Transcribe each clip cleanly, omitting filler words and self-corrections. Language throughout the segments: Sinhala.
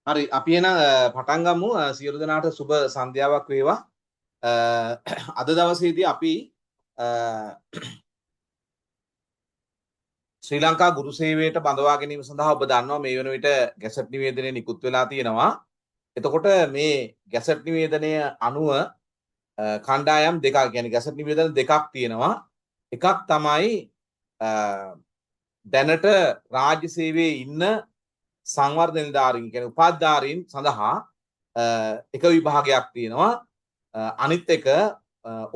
හරි අපි එහෙනම් පටන් ගමු සියලු දෙනාට සුබ සන්ධ්‍යාවක් වේවා. අද දවසේදී අපි ශ්‍රී ලංකා ගුරු සේවයට බඳවා ගැනීම සඳහා ඔබ දන්නවා මේ වෙන විට ගැසට් නිවේදනය නිකුත් වෙලා තියෙනවා. එතකොට මේ ගැසට් නිවේදනය අනුව කණ්ඩායම් දෙකක් කියන්නේ ගැසට් නිවේදන දෙකක් තියෙනවා. එකක් තමයි දැනට රාජ්‍ය සේවයේ ඉන්න සංවර්ධන නිලධාරීන් කියන්නේ උපාධිධාරීන් සඳහා එක විභාගයක් තියෙනවා. අනිත් එක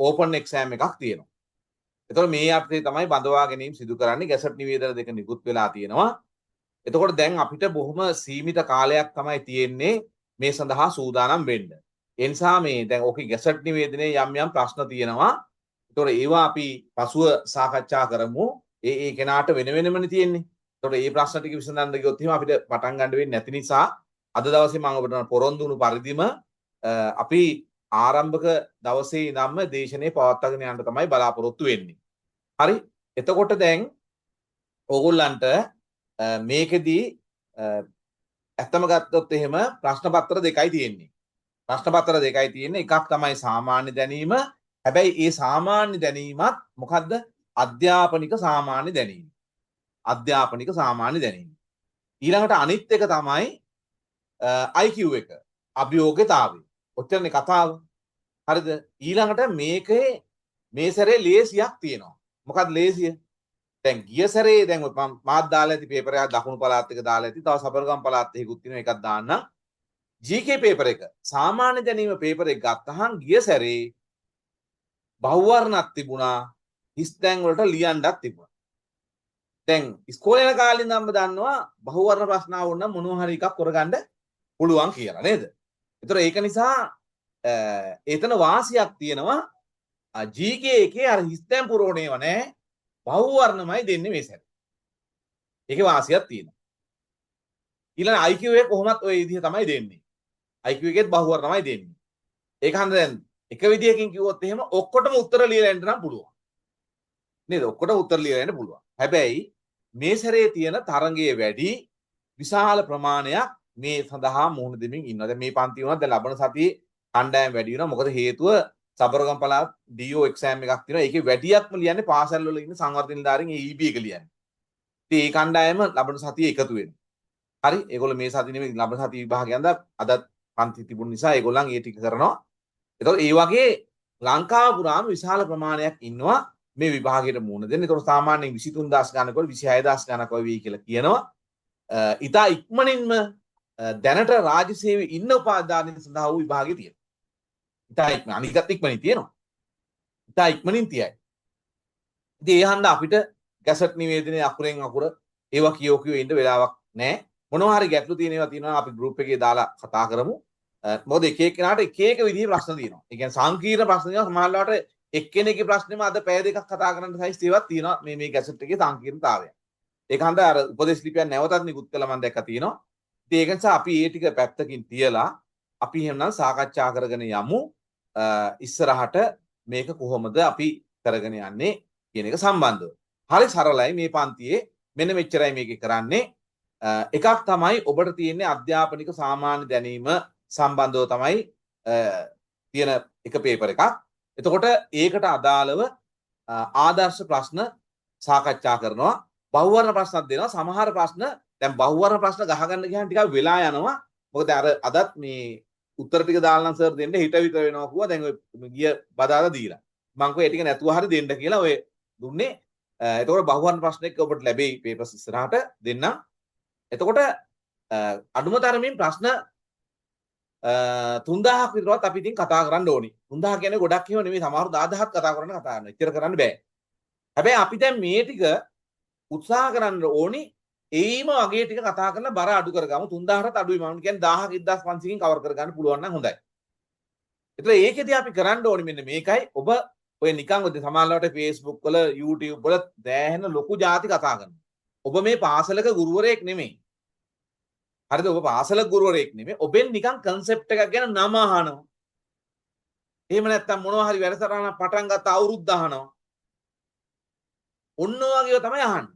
ඕපන් එක්සෑම් එකක් තියෙනවා. එතකොට මේ අර්ථයේ තමයි බඳවා ගැනීම සිදු කරන්නේ. ගැසට් නිවේදන දෙක නිකුත් වෙලා තියෙනවා. එතකොට දැන් අපිට බොහොම සීමිත කාලයක් තමයි තියෙන්නේ මේ සඳහා සූදානම් වෙන්න. ඒ නිසා මේ දැන් ඔකේ ගැසට් නිවේදනයේ යම් ප්‍රශ්න තියෙනවා. එතකොට ඒවා අපි පසුව සාකච්ඡා කරමු. ඒ කෙනාට වෙන වෙනමනේ තියෙන්නේ. එතකොට මේ ප්‍රශ්න ටික විසඳන්න ගියොත් එහෙම අපිට පටන් ගන්න වෙන්නේ නැති නිසා අද දවසේ මම ඔබට පොරොන්දු වුණු පරිදිම අපි ආරම්භක දවසේ ඉඳන්ම දේශනේ පවත්වාගෙන යන්න තමයි බලාපොරොත්තු වෙන්නේ. හරි. එතකොට දැන් ඕගොල්ලන්ට මේකෙදී ඇත්තම ගත්තොත් එහෙම ප්‍රශ්න පත්‍ර දෙකයි තියෙන්නේ. ප්‍රශ්න පත්‍ර දෙකයි තියෙන්නේ. එකක් තමයි සාමාන්‍ය දැනීම. හැබැයි ඒ සාමාන්‍ය දැනීමත් මොකද්ද? අධ්‍යාපනික සාමාන්‍ය දැනීම. අධ්‍යාපනික සාමාන්‍ය දැනීම. ඊළඟට අනිත් එක තමයි IQ එක. අභියෝග්‍යතාවය. ඔච්චරනේ කතාව. හරිද? ඊළඟට මේකේ මේ සැරේ ලේසියක් තියෙනවා. මොකක්ද ලේසිය? දැන් ගිය සැරේ දැන් මාත් දාලා ඇති පේපර් එකක් දකුණු පළාත් එක දාලා ඇති. තව සබරගම් පළාත් එකකුත් තියෙනවා. එකක් දාන්නම්. GK පේපර් එක. සාමාන්‍ය දැනීම පේපර් එක ගත්තහම ගිය සැරේ බහුවර්ණක් තිබුණා. හිස් තැන් වලට ලියන්නත් තිබුණා. දැන් ඉස්කෝලේ යන කාලේ ඉඳන්ම දන්නවා බහුවර්ණ ප්‍රශ්න ආවොත් නම් මොනවා හරි එකක් කරගන්න පුළුවන් කියලා නේද? ඒතර ඒක නිසා එතන වාසියක් තියෙනවා. GK එකේ අර හිස්තැන් පුරවණේව නැහැ. බහුවර්ණමයි දෙන්නේ මේ සැරේ. ඒකේ වාසියක් තියෙනවා. ඊළඟ IQ එක කොහොමත් ওই විදිහ තමයි දෙන්නේ. IQ එකෙත් බහුවර්ණමයි දෙන්නේ. ඒක හන්ද දැන් එක විදිහකින් කිව්වොත් එහෙම ඔක්කොටම උත්තර ලියලා එන්න නම් පුළුවන්. නේද? ඔක්කොටම උත්තර ලියලා එන්න පුළුවන්. හැබැයි මේ සැරේ තියෙන තරංගයේ වැඩි විශාල ප්‍රමාණයක් මේ සඳහා මුහුණ දෙමින් ඉන්නවා. දැන් මේ පන්ති වුණා දැන් ලබන සතියේ කණ්ඩායම් වැඩි වෙනවා. මොකද හේතුව සබරගම් පළාත් DO එක්සෑම් එකක් තියෙනවා. ඒකේ වැඩියක්ම ලියන්නේ පාසල් වල ඉන්න සංවර්ධන නිලධාරීන් ඒ EB එක ලියන්නේ. ඉතින් ඒ කණ්ඩායම ලබන සතියේ එකතු වෙනවා. හරි? ඒගොල්ලෝ මේ සතියේ නෙමෙයි ලබන සතියේ විභාගයන්ද අද පන්ති තිබුණ නිසා ඒගොල්ලන් ඒ ටික කරනවා. එතකොට ඒ වගේ ලංකාව පුරාම විශාල ප්‍රමාණයක් ඉන්නවා මේ විභාගයට මුහුණ දෙන්න. ඒතකොට සාමාන්‍යයෙන් 23000 ගණනකවල 26000 ගණනක වෙයි කියලා කියනවා. ඉතා ඉක්මනින්ම දැනට රාජ්‍ය සේවයේ ඉන්න උපාධිධාරීන් සඳහා වූ විභාගය තියෙනවා. ඉතා ඉක්මන අනිකත් ඉක්මනින් තියෙනවා. ඉතා ඉක්මනින් තියයි. ඉතින් ඒ හන්ද අපිට ගැසට් නිවේදනයේ අකුරෙන් අකුර ඒවා කියෝ ඉන්න වෙලාවක් නැහැ. මොනවා හරි ගැටලු තියෙනවා අපි ගෲප් එකේ දාලා කතා කරමු. මොකද එක එක්කෙනාට එක එක විදිහේ ප්‍රශ්න තියෙනවා. ඒ කියන්නේ සංකීර්ණ ප්‍රශ්න තියෙනවා. සමහරවිට එක්කෙනෙක්ගේ ප්‍රශ්නෙම අද පැය දෙකක් කතා කරන්න සයිස් ඒවත් තියෙනවා මේ ගැසට් එකේ සංකීර්ණතාවය. ඒක හන්ද අර උපදේශ ලිපියක් නැවතත් නිකුත් කළා මම දැක්කා තියෙනවා. ඉතින් ඒක නිසා අපි මේ ටික පැත්තකින් තියලා අපි එහෙනම් සාකච්ඡා කරගෙන යමු. ඉස්සරහට මේක කොහොමද අපි කරගෙන යන්නේ කියන එක සම්බන්ධව. හරි සරලයි මේ පන්තියේ මෙන්න මෙච්චරයි මේකේ කරන්නේ. එකක් තමයි ඔබට තියෙන්නේ අධ්‍යාපනික සාමාන්‍ය දැනීම සම්බන්ධව තමයි තියෙන එක පේපර් එකක්. එතකොට ඒකට අදාළව ආදර්ශ ප්‍රශ්න සාකච්ඡා කරනවා. බහුවර්ණ ප්‍රශ්නක් දෙනවා. සමහර ප්‍රශ්න දැන් බහුවර්ණ ප්‍රශ්න ගහගන්න ගියාම ටිකක් වෙලා යනවා. මොකද අර අදත් මේ උත්තර ටික දාලා නම් සර් දෙන්න හිත විතර වෙනවා කිව්වා. දැන් ඔය ගිය බදාලා දීලා. මං කිව්වා ඒ ටික නැතුව හරි දෙන්න කියලා ඔය දුන්නේ. එතකොට බහුවර්ණ ප්‍රශ්නයක් ඔබට ලැබෙයි පේපර්ස් ඉස්සරහට දෙන්නම්. එතකොට අඩුම තරමින් ප්‍රශ්න 3000ක් විතරවත් අපි ඉතින් කතා කරන්න ඕනි. 3000 කියන්නේ ගොඩක් එහෙම නෙමෙයි. සමහරව 10000ක් කතා කරනවා. එච්චර කරන්න බෑ. හැබැයි අපි දැන් මේ ටික උත්සාහ කරන්න ඕනි. ඒීම වගේ ටික කතා කරලා බර අඩු කරගමු. 3000ට අඩුයි. මම කියන්නේ 1000ක 1500කින් කවර් කරගන්න පුළුවන් නම් හොඳයි. ඒතර ඒකෙදී අපි කරන්න ඕනි මෙන්න මේකයි. ඔබ ඔය නිකන් ඔය සමාජලාට Facebook වල YouTube වල දැහැහෙන ලොකු ಜಾති කතා කරනවා. ඔබ මේ පාසලක ගුරුවරයෙක් නෙමෙයි. හරිද? ඔබ පාසලක ගුරුවරයෙක් නෙමෙයි. ඔබෙන් නිකන් concept එකක් ගැන නම අහනවා. එහෙම නැත්නම් මොනවා හරි වැඩසටහනක් පටන් ගත්ත අවුරුද්ද අහනවා. ඔන්න ඔයගෙව තමයි අහන්නේ.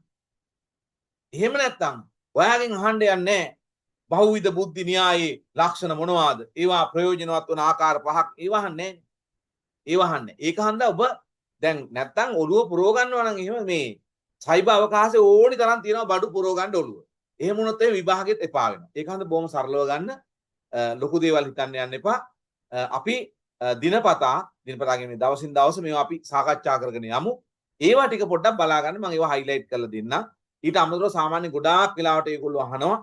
එහෙම නැත්නම් ඔයාගෙන් අහන්න යන්නේ බහුවිධ බුද්ධි න්‍යායේ ලක්ෂණ මොනවාද? ඒවා ප්‍රයෝජනවත් වන ආකාර පහක් ඒවහන්නේ නැහැ. ඒවහන්නේ. ඒක හන්දා ඔබ දැන් නැත්තම් ඔළුව පුරව ගන්නවා නම් එහෙම මේ සයිබර් අවකාශයේ ඕනි තරම් තියෙනවා බඩු පුරව ගන්න ඔළුව. එහෙම වුණොත් ඒ විභාගෙත් එපා වෙනවා. ඒක හන්දා බොහොම සරලව ගන්න. ලොකු දේවල් හිතන්න යන්න එපා. අපි දිනපතාගෙන මේ දවසින් දවස මේවා අපි සාකච්ඡා කරගෙන යමු. ඒවා ටික පොඩ්ඩක් බලා ගන්න මම ඒවා හයිලයිට් කරලා දෙන්නම්. ඊට අමතරව සාමාන්‍ය ගොඩාක් වෙලාවට ඒගොල්ලෝ අහනවා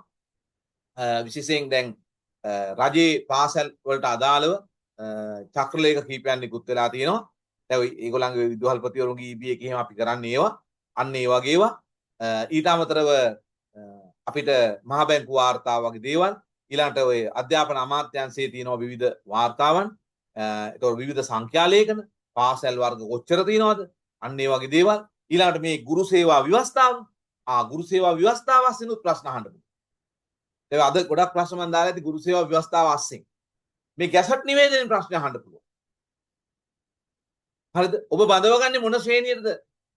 විශේෂයෙන් දැන් රජයේ පාසල් වලට අදාළව චක්‍රලේඛ කීපයක් නිකුත් වෙලා තියෙනවා. දැන් ඒගොල්ලන්ගේ විදුහල්පතිවරුන්ගේ EB එකේ එහෙම අපි කරන්නේ ඒවා. අන්න ඒ වගේ ඒවා. ඊට අමතරව අපිට මහ බැංකු වාර්තා වගේ දේවල් ඊළඟට ඔය අධ්‍යාපන අමාත්‍යාංශයේ තියෙනවා විවිධ වාර්තාවන්. ඒතකොට විවිධ සංඛ්‍යා ලේඛන පාසල් වර්ග කොච්චර තියෙනවද? අන්න ඒ වගේ දේවල්. ඊළඟට මේ ගුරු සේවා ව්‍යවස්ථාව. ගුරු සේවා ව්‍යවස්ථාව අස්සිනුත් ප්‍රශ්න අහන්න පුළුවන්. ඒක අද ගොඩක් ප්‍රශ්න මම දාලා ඇති ගුරු සේවා ව්‍යවස්ථාව අස්සින්. මේ ගැසට් නිවේදනයේ ප්‍රශ්න අහන්න පුළුවන්. හරිද? ඔබ බඳවගන්නේ මොන ශ්‍රේණියටද?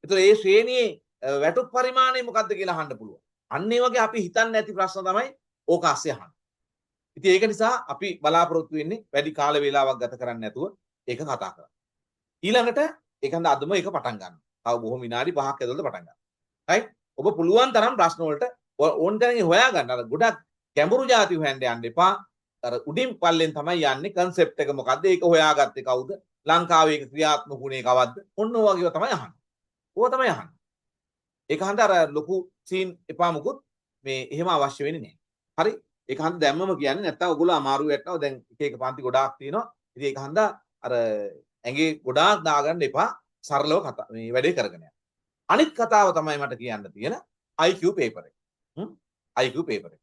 ඒතකොට ඒ ශ්‍රේණියේ වැටුප් පරිමාණය මොකක්ද කියලා අහන්න පුළුවන්. අන්න ඒ වගේ අපි හිතන්නේ නැති ප්‍රශ්න තමයි ඕක අස්සේ අහන්නේ. ඉතින් ඒක නිසා අපි බලාපොරොත්තු වෙන්නේ වැඩි කාල වේලාවක් ගත කරන්නේ නැතුව ඒක කතා කරන්න. ඊළඟට ඒක හන්ද අදම ඒක පටන් ගන්න. තව බොහොම විනාඩි 5ක් ඇතුළත පටන් ගන්න. right? ඔබ පුළුවන් තරම් ප්‍රශ්න වලට ඕන් තරම් හොයා ගන්න. අර ගොඩක් ගැඹුරු જાති හොයන්න යන්න එපා. අර උඩින් පල්ලෙන් තමයි යන්නේ concept එක මොකද්ද? ඒක හොයාගත්තේ කවුද? ලංකාවේ ඒක ක්‍රියාත්මක වුණේ කවද්ද? ඔන්න ඔය වගේව තමයි අහන්නේ. ඕවා තමයි අහන්නේ. ඒක හන්ද අර ලොකු සීන් එපා මුකුත් මේ එහෙම අවශ්‍ය වෙන්නේ නැහැ. හරි? ඒක හන්ද දැම්මම කියන්නේ නැත්තම් ඔයගොල්ලෝ අමාරු වැටෙනවා. දැන් එක පන්ති ගොඩාක් තියෙනවා. ඉතින් ඒක හන්ද අර ඇඟේ ගොඩාක් දාගන්න එපා. සරලව කතා මේ වැඩේ කරගෙන යන්න. අනිත් කතාව තමයි මට කියන්න තියෙන IQ paper එක. IQ paper එක.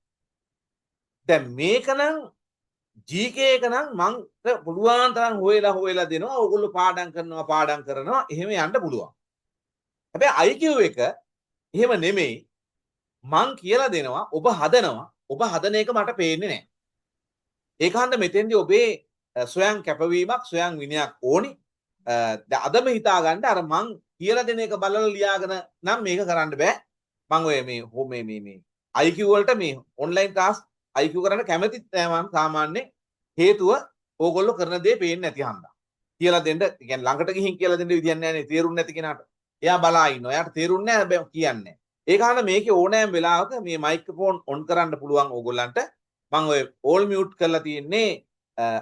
දැන් මේක නම් GK එක නම් මන්ට පුළුවන් තරම් හොයලා දෙනවා. ඔයගොල්ලෝ පාඩම් කරනවා. එහෙම යන්න පුළුවන්. හැබැයි IQ එක එහෙම නෙමෙයි. මං කියලා දෙනවා ඔබ හදනවා. ඔබ හදන එක මට පේන්නේ නැහැ. ඒක හන්ද මෙතෙන්දී ඔබේ ස්වයං කැපවීමක් ස්වයං විනයක් ඕනි. දැන් අදම හිතා ගන්න අර මං කියලා දෙන එක බලලා ලියාගෙන නම් මේක කරන්න බෑ. මං ඔය මේ IQ වලට මේ ඔන්ලයින් ක්ලාස් IQ කරන්න කැමතිත් නෑ මම සාමාන්‍යයෙන් හේතුව ඕගොල්ලෝ කරන දේ පේන්නේ නැති හන්දා. කියලා දෙන්න කියන්නේ ළඟට ගිහින් කියලා දෙන්න විදියක් නෑනේ තේරුම් නැති කෙනාට. එයා බලා ඉන්නවා. එයාට තේරුන්නේ නෑ හැබැයි කියන්නේ. ඒක හන්ද මේකේ ඕනෑම වෙලාවක මේ මයික්‍රොෆෝන් ඔන් කරන්න පුළුවන් ඕගොල්ලන්ට. මම ඔය ඕල් මියුට් කරලා තියෙන්නේ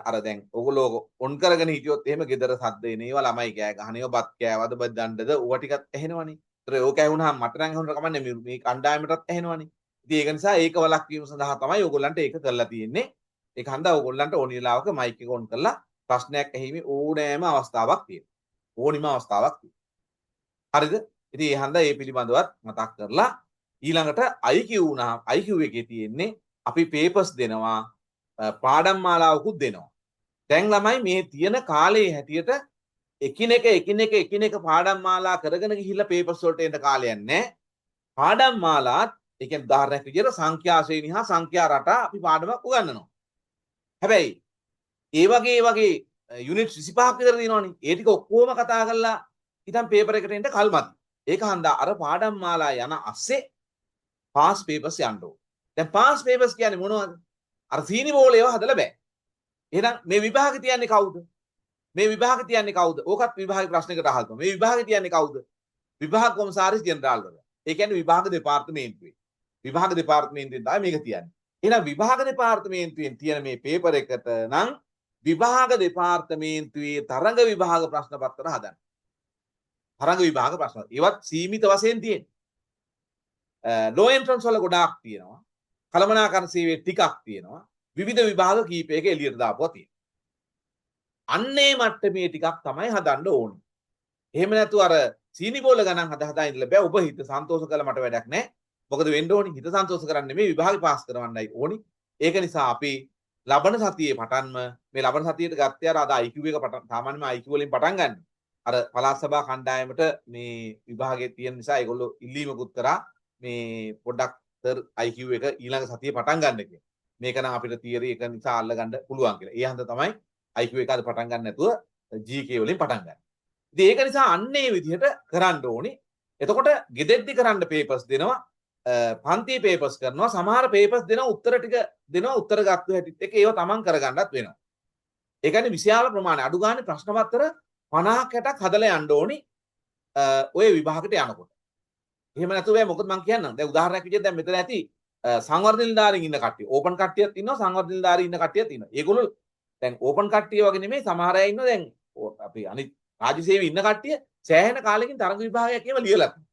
අර දැන් ඕගොල්ලෝ ඔන් කරගෙන හිටියොත් එහෙම ගෙදර සද්ද එන ඒවා ළමයි කෑ ගහන ඒවා බත් කෑවද බත් දණ්ඩද ඕවා ටිකත් ඇහෙනවනේ. ඒතර ඕක ඇහුනහම මට නම් ඇහුනට කමන්නේ මේ කණ්ඩායමටත් ඇහෙනවනේ. ඉතින් ඒක නිසා ඒක වළක්වීම සඳහා තමයි ඕගොල්ලන්ට ඒක කරලා තියෙන්නේ. ඒක හන්දා ඕගොල්ලන්ට ඕන වෙලාවක මයික් එක ඔන් කරලා ප්‍රශ්නයක් ඇහිීමේ ඕනෑම අවස්ථාවක් තියෙනවා. ඕනිම අවස්ථාවක් තියෙනවා. හරිද? ඉතින් ඒ හන්දා ඒ පිළිබඳවත් මතක් කරලා ඊළඟට IQ එකේ තියෙන්නේ අපි පේපර්ස් දෙනවා පාඩම් මාලාවකුත් දෙනවා. දැන් ළමයි මේ තියෙන කාලේ හැටියට එකිනෙක පාඩම් මාලා කරගෙන ගිහිල්ලා පේපර්ස් වලට එන්න කාලයක් නැහැ. පාඩම් මාලාත් ඒ කියන්නේ උදාහරණයක් විදිහට සංඛ්‍යා ශ්‍රේණි හා සංඛ්‍යා රට අපි පාඩමක් උගන්වනවා. හැබැයි ඒ වගේ යුනිට් 25ක් විතර දිනවනේ. ඒ ටික ඔක්කොම කතා කරලා ඉතින් පේපර් එකට එන්න කල්මත්. ඒක හන්දා අර පාඩම් මාලා යන අස්සේ පාස් පේපර්ස් යන්න ඕන. දැන් පාස් පේපර්ස් කියන්නේ මොනවද? අර සීනි බෝලේව හදලා බෑ. එහෙනම් මේ විභාගෙ තියන්නේ කවුද? ඕකත් විභාගේ ප්‍රශ්නයකට අහලා. මේ විභාගෙ තියන්නේ කවුද? විභාග කොමසාරිස් ජෙනරාල්වරයා. ඒ කියන්නේ විභාග දෙපාර්තමේන්තුවේ. විභාග දෙපාර්තමේන්තුවෙන් තමයි මේක තියන්නේ. එහෙනම් විභාග දෙපාර්තමේන්තුවෙන් තියෙන මේ පේපර් එකට නම් විභාග දෙපාර්තමේන්තුවේ තරඟ විභාග ප්‍රශ්න පත්‍ර හදන්න. තරඟ විභාග ප්‍රශ්න. ඒවත් සීමිත වශයෙන් තියෙන්නේ. ලෝ එන්ට්‍රන්ස් වල ගොඩාක් තියෙනවා. කළමනාකරණ සේවයේ ටිකක් තියෙනවා. විවිධ විභාග කීපයක එළියට දාපුවා තියෙනවා. අන්නේ මට්ටමේ ටිකක් තමයි හදන්න ඕනේ. එහෙම නැතු අර සීනි බෝල ගණන් හදා ඉඳලා බෑ. ඔබ හිත සන්තෝෂ කළ මට වැඩක් නැහැ. මොකද වෙන්න ඕනි? හිත සන්තෝෂ කරන්නේ මේ විභාගේ පාස් කරවන්නයි ඕනි. ඒක නිසා අපි ලබන සතියේ පටන්ම මේ ලබන සතියේට ගත්තේ අර අද IQ එක පටන් සාමාන්‍යම IQ වලින් පටන් ගන්න. අර පළාත් සභා කණ්ඩායමට මේ විභාගයේ තියෙන නිසා ඒගොල්ලෝ ඉල්ලීමකුත් කරා මේ පොඩ්ඩක් සර් IQ එක ඊළඟ සතියේ පටන් ගන්න කියලා. මේක නම් අපිට තියරි එක නිසා අල්ල ගන්න පුළුවන් කියලා. ඒ හන්ද තමයි IQ එක අද පටන් ගන්න නැතුව GK වලින් පටන් ගන්න. ඉතින් ඒක නිසා අන්නේ විදිහට කරන්න ඕනි. එතකොට ගෙදෙද්දි කරන්න පේපර්ස් දෙනවා. පන්තියේ පේපර්ස් කරනවා. සමහර පේපර්ස් දෙනවා උත්තර ටික දෙනවා උත්තර ගත්ත හැටිත් එක්ක ඒව තමන් කරගන්නත් වෙනවා. ඒ කියන්නේ විශාල ප්‍රමාණය අඩු ගානේ ප්‍රශ්න පත්‍ර 50ක් 60ක් හදලා යන්න ඕනි ඔය විභාගයට යනකොට. එහෙම නැතුව බෑ මොකද මම කියන්නම්. දැන් උදාහරණයක් විදිහට දැන් මෙතන ඇති සංවර්ධන නිලධාරීන් ඉන්න කට්ටිය. ඕපන් කට්ටියත් ඉන්නවා සංවර්ධන නිලධාරීන් ඉන්න කට්ටියත් ඉන්නවා. ඒගොල්ලෝ දැන් ඕපන් කට්ටිය වගේ නෙමෙයි සමහර අය ඉන්නවා දැන් අපි අනිත් රාජ්‍ය සේවයේ ඉන්න කට්ටිය සෑහෙන කාලෙකින් තරඟ විභාගයක් එහෙම ලියලා තියෙනවා.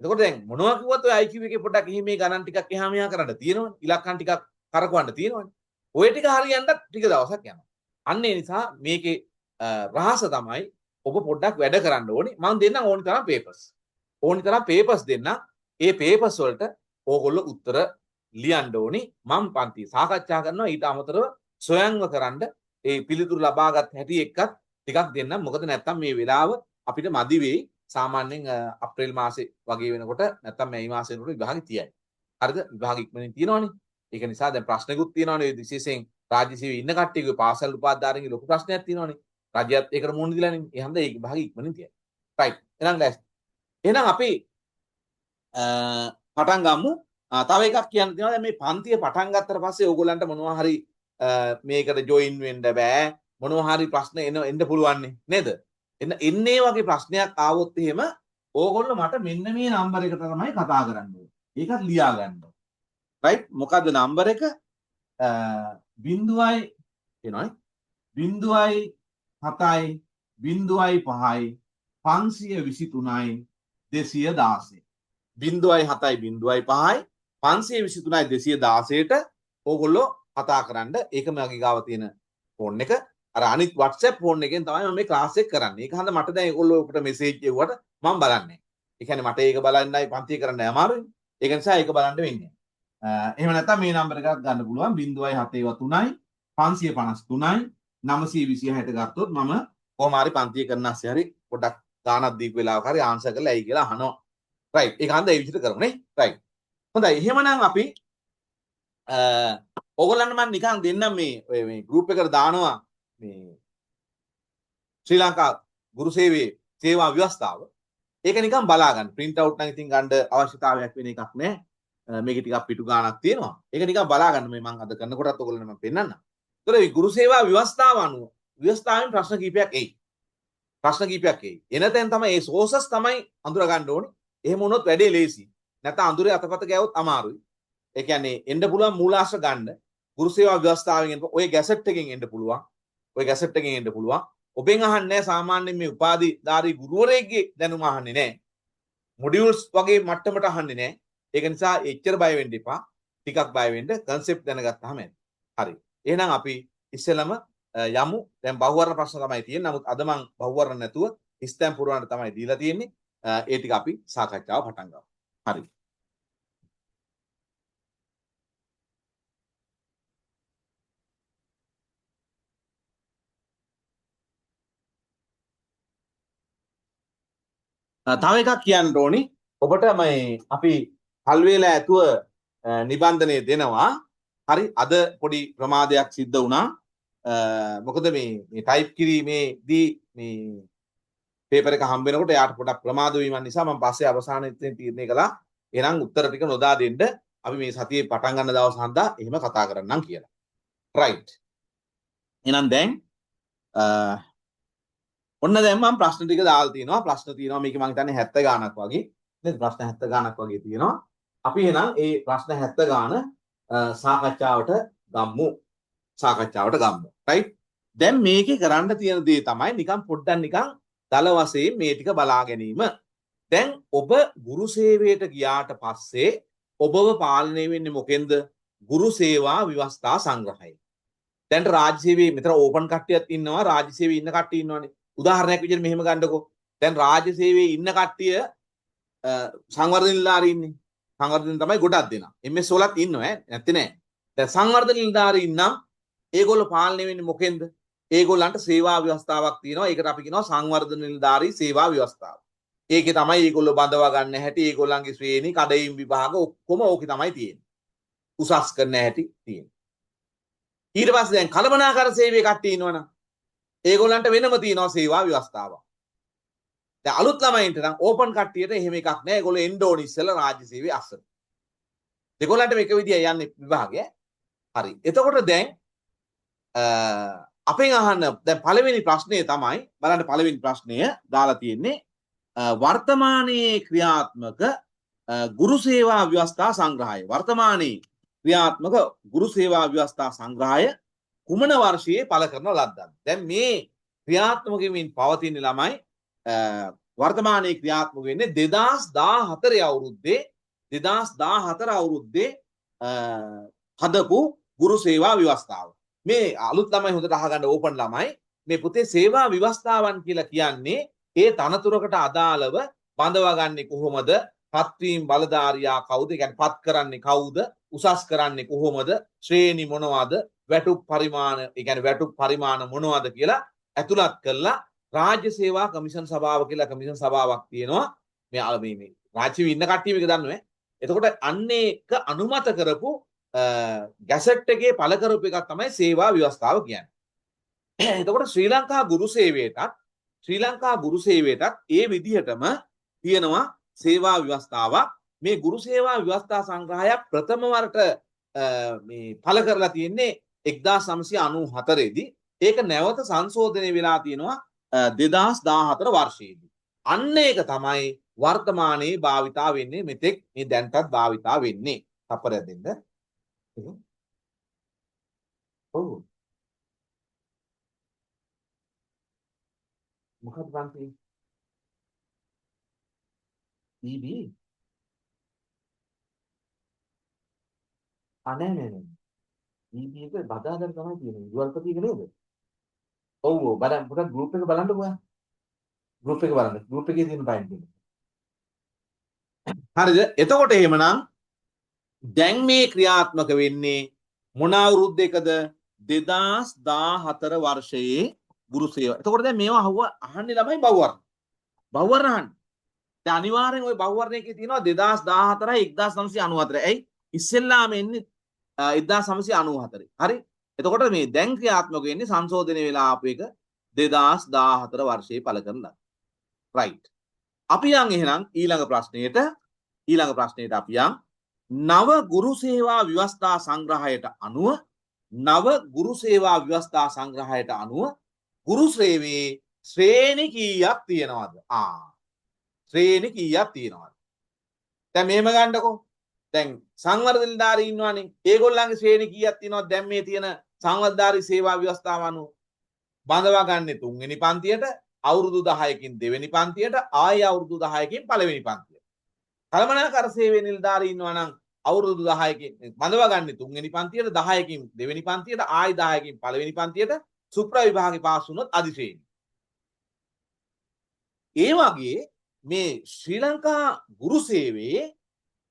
එතකොට දැන් මොනවා කිව්වත් ඔය IQ එකේ පොඩ්ඩක් එහි මේ ගණන් ටිකක් එහා මෙහා කරන්න තියෙනවනේ. ඉලක්කම් ටිකක් කරකවන්න තියෙනවනේ. ඔය ටික හරියන්නත් ටික දවසක් යනවා. අන්න ඒ නිසා මේකේ රහස තමයි ඔබ පොඩ්ඩක් වැඩ කරන්න ඕනේ. මම දෙන්නම් ඕනි තරම් පේපර්ස්. ඕනි තරම් පේපර්ස් දෙන්න. ඒ පේපර්ස් වලට ඕගොල්ලෝ උත්තර ලියන්න ඕනි. මම පන්ති සාකච්ඡා කරනවා ඊට අමතරව සොයන්ව කරන්න ඒ පිළිතුරු ලබාගත් හැටි එක්කත් ටිකක් දෙන්නම්. මොකද නැත්තම් මේ වෙලාව අපිට මදි වෙයි. සාමාන්‍යයෙන් අප්‍රේල් මාසේ වගේ වෙනකොට නැත්තම් මේ මාසේ වෙනකොට විභාගෙ තියයි. හරිද? විභාග ඉක්මනින් තියෙනවනේ. ඒක නිසා දැන් ප්‍රශ්නෙකුත් තියෙනවනේ විශේෂයෙන් රාජ්‍ය සේවයේ ඉන්න කට්ටියගේ පාසල් උපාධාරීන්ගේ ලොකු ප්‍රශ්නයක් තියෙනවනේ. රජයත් ඒකට මුහුණ දීලානේ. ඒ හන්ද ඒක විභාගෙ ඉක්මනින් තියයි. රයිට්. එහෙනම් ලෑස්ති. එහෙනම් අපි පටන් ගමු. තව එකක් කියන්න තියෙනවා දැන් මේ පන්තිය පටන් ගත්තට පස්සේ ඕගොල්ලන්ට මොනවා හරි මේකට ජොයින් වෙන්න බෑ. මොනවා හරි ප්‍රශ්න එන්න පුළුවන් නේද? එන්නේ වගේ ප්‍රශ්නයක් ආවොත් එහෙම ඕගොල්ලෝ මට මෙන්න මේ නම්බර එකට තමයි කතා කරන්න ඕනේ. ඒකත් ලියා ගන්න ඕනේ. රයිට්? මොකද්ද නම්බර එක? 0යි එනවනේ 0යි 7යි 0යි 5යි 523යි 216. 0යි 7යි 0යි 5යි 523යි 216ට ඕගොල්ලෝ කතා කරන්න. ඒක මගේ ගාව තියෙන ෆෝන් එක. අර අනිත් WhatsApp ෆෝන් එකෙන් තමයි මම මේ ක්ලාස් එක කරන්නේ. ඒක හන්ද මට දැන් ඒගොල්ලෝ ඔකට මෙසේජ් එවුවට මම බලන්නේ. ඒ කියන්නේ මට ඒක බලන්නයි පන්තිය කරන්න අමාරුයි. ඒක නිසා ඒක බලන්න වෙන්නේ. එහෙම නැත්නම් මේ නම්බර එකක් ගන්න පුළුවන් 0.73යි 553යි 926ට ගත්තොත් මම කොහොම හරි පන්තිය කරන්න ASCII හරි පොඩක් ගානක් දීපු වෙලාවක හරි ආන්සර් කරලා ඇයි කියලා අහනවා. රයිට්. ඒක හන්ද ඒ විදිහට කරමු නේ. රයිට්. හොඳයි. එහෙමනම් අපි ඕගොල්ලන්ට මම නිකන් දෙන්නම් මේ ගෲප් එකට දානවා මේ ශ්‍රී ලංකා ගුරු සේවයේ සේවා ව්‍යවස්ථාව. ඒක නිකන් බලා ගන්න. print out නම් ඉතින් ගන්න අවශ්‍යතාවයක් වෙන එකක් නෑ. මේක ටිකක් පිටු ගානක් තියෙනවා. ඒක නිකන් බලා ගන්න මේ මම අද කරනකොටත් ඔයගොල්ලන්ට මම පෙන්නන්නම්. ඒතර මේ ගුරු සේවා ව්‍යවස්ථාව අනුව ව්‍යවස්ථාවෙන් ප්‍රශ්න කීපයක් එයි. ප්‍රශ්න කීපයක් එයි. එනතෙන් තමයි මේ sources තමයි අඳුර ගන්න ඕනේ. එහෙම වුණොත් වැඩේ ලේසි. නැත්නම් අඳුරේ අතපත ගෑවොත් අමාරුයි. ඒ කියන්නේ එන්න පුළුවන් මූලාශ්‍ර ගන්න ගුරු සේවා ව්‍යවස්ථාවෙන් ඔය ගැසට් එකෙන් එන්න පුළුවන්. ඔය ගැසට් එකෙන් එන්න පුළුවන්. ඔබෙන් අහන්නේ සාමාන්‍යයෙන් මේ උපාධිධාරී ගුරුවරයෙක්ගේ දැනුම අහන්නේ නැහැ. මොඩියුල්ස් වගේ මට්ටමට අහන්නේ නැහැ. ඒක නිසා එච්චර බය වෙන්න එපා. ටිකක් බය වෙන්න concept දැනගත්තාම ඇති. හරි. එහෙනම් අපි ඉස්සෙල්ලම යමු. දැන් බහුවර්ණ ප්‍රශ්න තමයි තියෙන්නේ. නමුත් අද මම බහුවර්ණ නැතුව ස්ටැම්ප් පුරවන්න තමයි දීලා තියෙන්නේ. ඒ ටික අපි සාකච්ඡාව පටන් ගමු. හරි. තව එකක් කියන්න ඕනි. ඔබට මේ අපි කල්වේල ඇතුව නිබන්ධනය දෙනවා. හරි අද පොඩි ප්‍රමාදයක් සිද්ධ වුණා. මොකද මේ ටයිප් කිරීමේදී මේ පේපර් එක හම්බ වෙනකොට එයාට පොඩක් ප්‍රමාද වීම නිසා මම පස්සේ අවසානයේදී තීරණය කළා එහෙනම් උත්තර ටික නොදා දෙන්න අපි මේ සතියේ පටන් ගන්න දවස් හන්දා එහෙම කතා කරන්නම් කියලා. රයිට්. එහෙනම් දැන් ඔන්න දැන් මම ප්‍රශ්න ටික දාලා තිනවා. ප්‍රශ්න තියෙනවා මේක මම හිතන්නේ 70 ගාණක් වගේ. නේද? ප්‍රශ්න 70 ගාණක් වගේ තියෙනවා. අපි එහෙනම් ඒ ප්‍රශ්න 70 ගාණ සාකච්ඡාවට ගමු. රයිට්. දැන් මේකේ කරන්න තියෙන දේ තමයි නිකන් පොඩ්ඩක් නිකන් දල වශයෙන් මේ ටික බලා ගැනීම. දැන් ඔබ ගුරු සේවයට ගියාට පස්සේ ඔබව පාලනය වෙන්නේ මොකෙන්ද? ගුරු සේවා ව්‍යවස්ථා සංග්‍රහය. දැන් රාජ්‍ය සේවයේ මෙතන ඕපන් කට්ටියත් ඉන්නවා. රාජ්‍ය සේවයේ ඉන්න කට්ටිය ඉන්නවනේ. උදාහරණයක් විදිහට මෙහෙම ගන්නකො. දැන් රාජ්‍ය සේවයේ ඉන්න කට්ටිය සංවර්ධන නිලධාරීන් ඉන්නේ. සංවර්ධන තමයි ගොඩක් දෙනා. MS වලත් ඉන්නවා නැත්තේ නෑ. දැන් සංවර්ධන නිලධාරීන් නම් ඒගොල්ලෝ පාලනය වෙන්නේ මොකෙන්ද? ඒගොල්ලන්ට සේවා ව්‍යවස්ථාවක් තියෙනවා. ඒකට අපි කියනවා සංවර්ධන නිලධාරී සේවා ව්‍යවස්ථාව. ඒකේ තමයි ඒගොල්ලෝ බඳවා ගන්න හැටි, ඒගොල්ලන්ගේ ශ්‍රේණි, කඩයිම් විභාග ඔක්කොම ඕකේ තමයි තියෙන්නේ. උසස් කරන්න හැටි තියෙන්නේ. ඊට පස්සේ දැන් කළමනාකර සේවයේ කට්ටිය ඉන්නවනම් ඒගොල්ලන්ට වෙනම තියෙනවා සේවා ව්‍යවස්ථාවක්. දැන් අලුත් ළමයින්ට නම් ඕපන් කට්ටියට එහෙම එකක් නැහැ. ඒගොල්ලෝ එන්න ඕනි ඉස්සෙල්ලා රාජ්‍ය සේවයේ අස්සට. ඒගොල්ලන්ට මේක විදිය යන්නේ විභාගය. හරි. එතකොට දැන් අපෙන් අහන්න දැන් පළවෙනි ප්‍රශ්නය තමයි බලන්න පළවෙනි ප්‍රශ්නය දාලා තියෙන්නේ වර්තමානයේ ක්‍රියාත්මක ගුරු සේවා ව්‍යවස්ථා සංග්‍රහය. වර්තමානයේ ක්‍රියාත්මක ගුරු සේවා ව්‍යවස්ථා සංග්‍රහය කුමන වර්ෂයේ පළ කරන ලද්දක්ද? දැන් මේ ක්‍රියාත්මක වෙමින් පවතින ළමයි වර්තමානයේ ක්‍රියාත්මක වෙන්නේ 2014 අවුරුද්දේ 2014 අවුරුද්දේ හදපු ගුරු සේවා ව්‍යවස්ථාව. මේ අලුත් ළමයි හොඳට අහගන්න ඕපන් ළමයි මේ පුතේ සේවා ව්‍යවස්ථාවන් කියලා කියන්නේ ඒ තනතුරකට අදාළව බඳවාගන්නේ කොහොමද? පත්වීම් බලධාරියා කවුද? ඒ කියන්නේ පත් කරන්නේ කවුද? උසස් කරන්නේ කොහොමද? ශ්‍රේණි මොනවද? වැටුප් පරිමාණ ඒ කියන්නේ වැටුප් පරිමාණ මොනවද කියලා ඇතුළත් කළා රාජ්‍ය සේවා කමිෂන් සභාව කියලා කමිෂන් සභාවක් තියෙනවා. මේ රාජ්‍ය ඉන්න කට්ටිය මේක දන්නවා. එතකොට අන්නේ එක අනුමත කරපු ගැසට් එකේ පළ කරපු එකක් තමයි සේවා ව්‍යවස්ථාව කියන්නේ. එතකොට ශ්‍රී ලංකා ගුරු සේවයටත් ඒ විදිහටම තියෙනවා සේවා ව්‍යවස්ථාවක්. මේ ගුරු සේවා ව්‍යවස්ථා සංග්‍රහයක් ප්‍රථම වරට මේ පළ කරලා තියෙන්නේ 1994 දී. ඒක නැවත සංශෝධනය වෙලා තියෙනවා 2014 වර්ෂයේදී. අන්න ඒක තමයි වර්තමානයේ භාවිතා වෙන්නේ මෙතෙක් මේ දැන්ටත් භාවිතා වෙන්නේ. තප්පරයක් දෙන්න. ඔව්. මොකක්ද බන්ති? බීබී. නෑ. බීබී එක බදාගෙන තමයි තියෙන්නේ. විවල්පති එක නේද? ඔව් බලන්න පොඩක් ගෲප් එක බලන්නකෝ ඔයා. ගෲප් එක බලන්න. ගෲප් එකේ තියෙන ටයිම් එක. හරිද? එතකොට එහෙමනම් දැන් මේ ක්‍රියාත්මක වෙන්නේ මොන අවුරුද්දේකද? 2014 වර්ෂයේ ගුරු සේවා. එතකොට දැන් මේවා අහන්නේ ළමයි බහුවර්ණ. බහුවර්ණ අහන්නේ. දැන් අනිවාර්යෙන් ওই බහුවර්ණ එකේ තියෙනවා 2014යි 1994. ඇයි? ඉස්සෙල්ලාම එන්නේ 1994. හරි? එතකොට මේ දැන් ක්‍රියාත්මක වෙන්නේ සංශෝධනය වෙලා ආපු එක 2014 වර්ෂයේ පළ කරලා. රයිට්. අපි යන් එහෙනම් ඊළඟ ප්‍රශ්නයට අපි යන් නව ගුරු සේවා ව්‍යවස්ථා සංග්‍රහයට අනුව ගුරු සේවයේ ශ්‍රේණි කීයක් තියෙනවද? ශ්‍රේණි කීයක් තියෙනවද? දැන් මෙහෙම ගන්නකො. දැන් සංවර්ධන නිලධාරී ඉන්නවනේ. ඒගොල්ලන්ගේ ශ්‍රේණි කීයක් තියෙනවද? දැන් මේ තියෙන සංවර්ධනධාරී සේවා ව්‍යවස්ථාව අනුව බඳවා ගන්නේ 3 වෙනි පන්තියට, අවුරුදු 10කින් දෙවෙනි පන්තියට, ආයෙ අවුරුදු 10කින් පළවෙනි පන්තියට. කළමනාකර සේවයේ නිලධාරී ඉන්නවා නම් අවුරුදු 10කින් බඳවා ගන්නේ 3 වෙනි පන්තියට, 10කින් දෙවෙනි පන්තියට, ආයෙ 10කින් පළවෙනි පන්තියට සුප්‍ර විභාගේ පාස් වුණොත් අධිශ්‍රේණි. ඒ වගේ මේ ශ්‍රී ලංකා ගුරු සේවයේ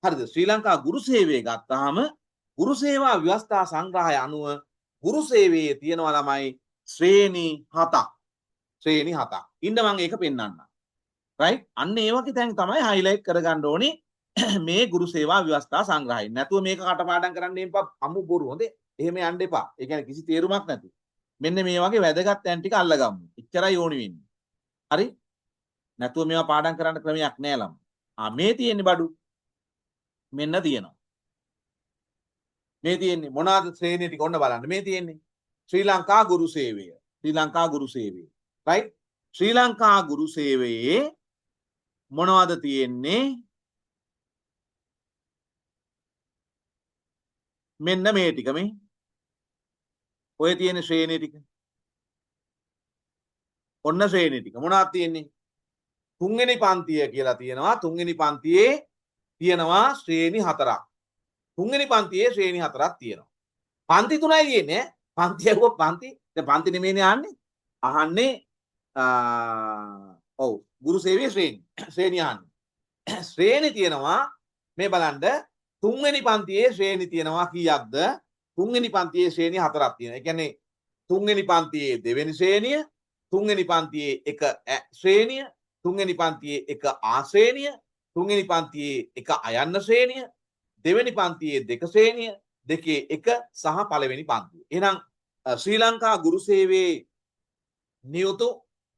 හරිද? ශ්‍රී ලංකා ගුරු සේවයේ ගත්තාම ගුරු සේවා ව්‍යවස්ථා සංග්‍රහය අනුව ගුරු සේවයේ තියෙනවා ළමයි ශ්‍රේණි 7ක්. ශ්‍රේණි 7ක්. ඉන්න මම ඒක පෙන්නන්නම්. රයිට්? අන්න ඒ වගේ තැන් තමයි හයිලයිට් කරගන්න ඕනේ මේ ගුරු සේවා ව්‍යවස්ථා සංග්‍රහය. නැතුව මේක කටපාඩම් කරන්න එපා. අමු බොරු හොඳේ. එහෙම යන්න එපා. ඒ කියන්නේ කිසි තේරුමක් නැති. මෙන්න මේ වගේ වැදගත් තැන් ටික අල්ලගමු. එච්චරයි ඕනි වෙන්නේ. හරි? නැතුව මේවා පාඩම් කරන්න ක්‍රමයක් නෑ ළම. මේ තියෙන්නේ බඩු. මෙන්න තියෙනවා. මේ තියෙන්නේ මොනවාද ශ්‍රේණිය ටික ඔන්න බලන්න. මේ තියෙන්නේ ශ්‍රී ලංකා ගුරු සේවය. රයිට්? ශ්‍රී ලංකා ගුරු සේවයේ මොනවද තියෙන්නේ? මෙන්න මේ ටික මේ. ඔය තියෙන ශ්‍රේණිය ටික. ඔන්න ශ්‍රේණිය ටික. මොනවද තියෙන්නේ? 3 වෙනි පන්තිය කියලා තියෙනවා. 3 වෙනි පන්තියේ තියෙනවා ශ්‍රේණි 4ක්. 3 වෙනි පන්තියේ ශ්‍රේණි 4ක් තියෙනවා. පන්ති 3යි තියෙන්නේ. පන්ති ඇහුවොත් පන්ති. දැන් පන්ති නෙමෙයිනේ අහන්නේ. ඔව් ගුරු සේවයේ ශ්‍රේණි අහන්නේ. ශ්‍රේණි තියෙනවා මේ බලන්න 3 වෙනි පන්තියේ ශ්‍රේණි තියෙනවා කීයක්ද? 3 වෙනි පන්තියේ ශ්‍රේණි 4ක් තියෙනවා. ඒ කියන්නේ 3 වෙනි පන්තියේ දෙවෙනි ශ්‍රේණිය, 3 වෙනි පන්තියේ එක ශ්‍රේණිය, 3 වෙනි පන්තියේ එක ආශ්‍රේණිය, 3 වෙනි පන්තියේ එක අයන්න ශ්‍රේණිය, දෙවෙනි පන්තියේ දෙක ශ්‍රේණිය, දෙකේ එක සහ පළවෙනි පන්තිය. එහෙනම් ශ්‍රී ලංකා ගුරු සේවයේ නියුතු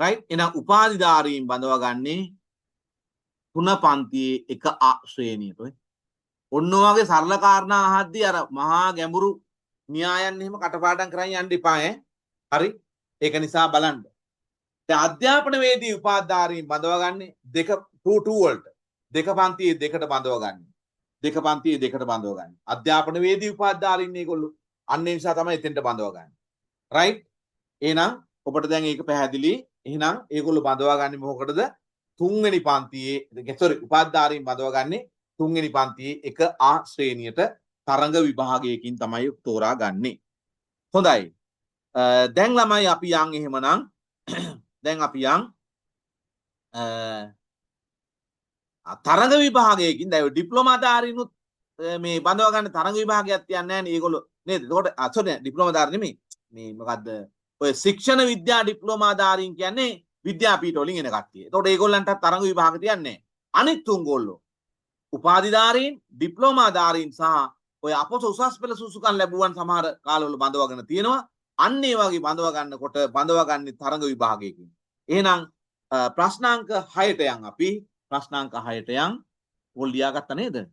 right එහෙනම් උපාධිධාරීන් බඳවාගන්නේ 3 පන්තියේ 1 අ ශ්‍රේණියට ඔය ඔන්න ඔයගේ සරල කාරණා අහද්දී අර මහා ගැඹුරු න්‍යායන් එහෙම කටපාඩම් කරන් යන්න එපා ඈ හරි ඒක නිසා බලන්න දැන් අධ්‍යාපන වේදී උපාධිධාරීන් බඳවාගන්නේ 2 වලට දෙක පන්තියේ දෙකට බඳවාගන්නේ දෙක පන්තියේ දෙකට බඳවාගන්නේ අධ්‍යාපන වේදී උපාධිධාරීන් මේගොල්ලෝ අන්න ඒ නිසා තමයි එතෙන්ට බඳවාගන්නේ right එහෙනම් ඔබට දැන් ඒක පැහැදිලි එහෙනම් ඒගොල්ලෝ බඳවාගන්නේ මොකටද තුන්වෙනි පන්තියේ sorry උපාධිධාරීන් බඳවාගන්නේ තුන්වෙනි පන්තියේ 1 අ ශ්‍රේණියට තරඟ විභාගයකින් තමයි තෝරා ගන්නෙ හොඳයි දැන් ළමයි අපි යන් එහෙමනම් දැන් අපි යන් තරඟ විභාගයකින් දැන් ඩිප්ලෝමාධාරීනුත් මේ බඳවා ගන්න තරඟ විභාගයක් තියන්නේ නැහැ නේ ඒගොල්ලෝ නේද එතකොට sorry ඩිප්ලෝමාධාරී නෙමෙයි මේ මොකද්ද ඔය ශික්ෂණ විද්‍යා ඩිප්ලෝමාධාරීන් කියන්නේ විද්‍යාපීඨ වලින් එන කට්ටිය. එතකොට ඒගොල්ලන්ට තරඟ විභාග තියන්නේ නැහැ. අනිත් තුන් ගොල්ලෝ උපාධිධාරීන් ඩිප්ලෝමාධාරීන් සහ ඔය අපොස උසස් පෙළ සුසුකම් ලැබුවන් සමහර කාලවල බඳවාගෙන තියෙනවා. අන්න ඒ වගේ බඳවා ගන්නකොට බඳවාගන්නේ තරඟ විභාගයකින්. එහෙනම් ප්‍රශ්නාංක 6ට යන් අපි ප්‍රශ්නාංක 6ට යන් ඕල් ලියාගත්තා නේද?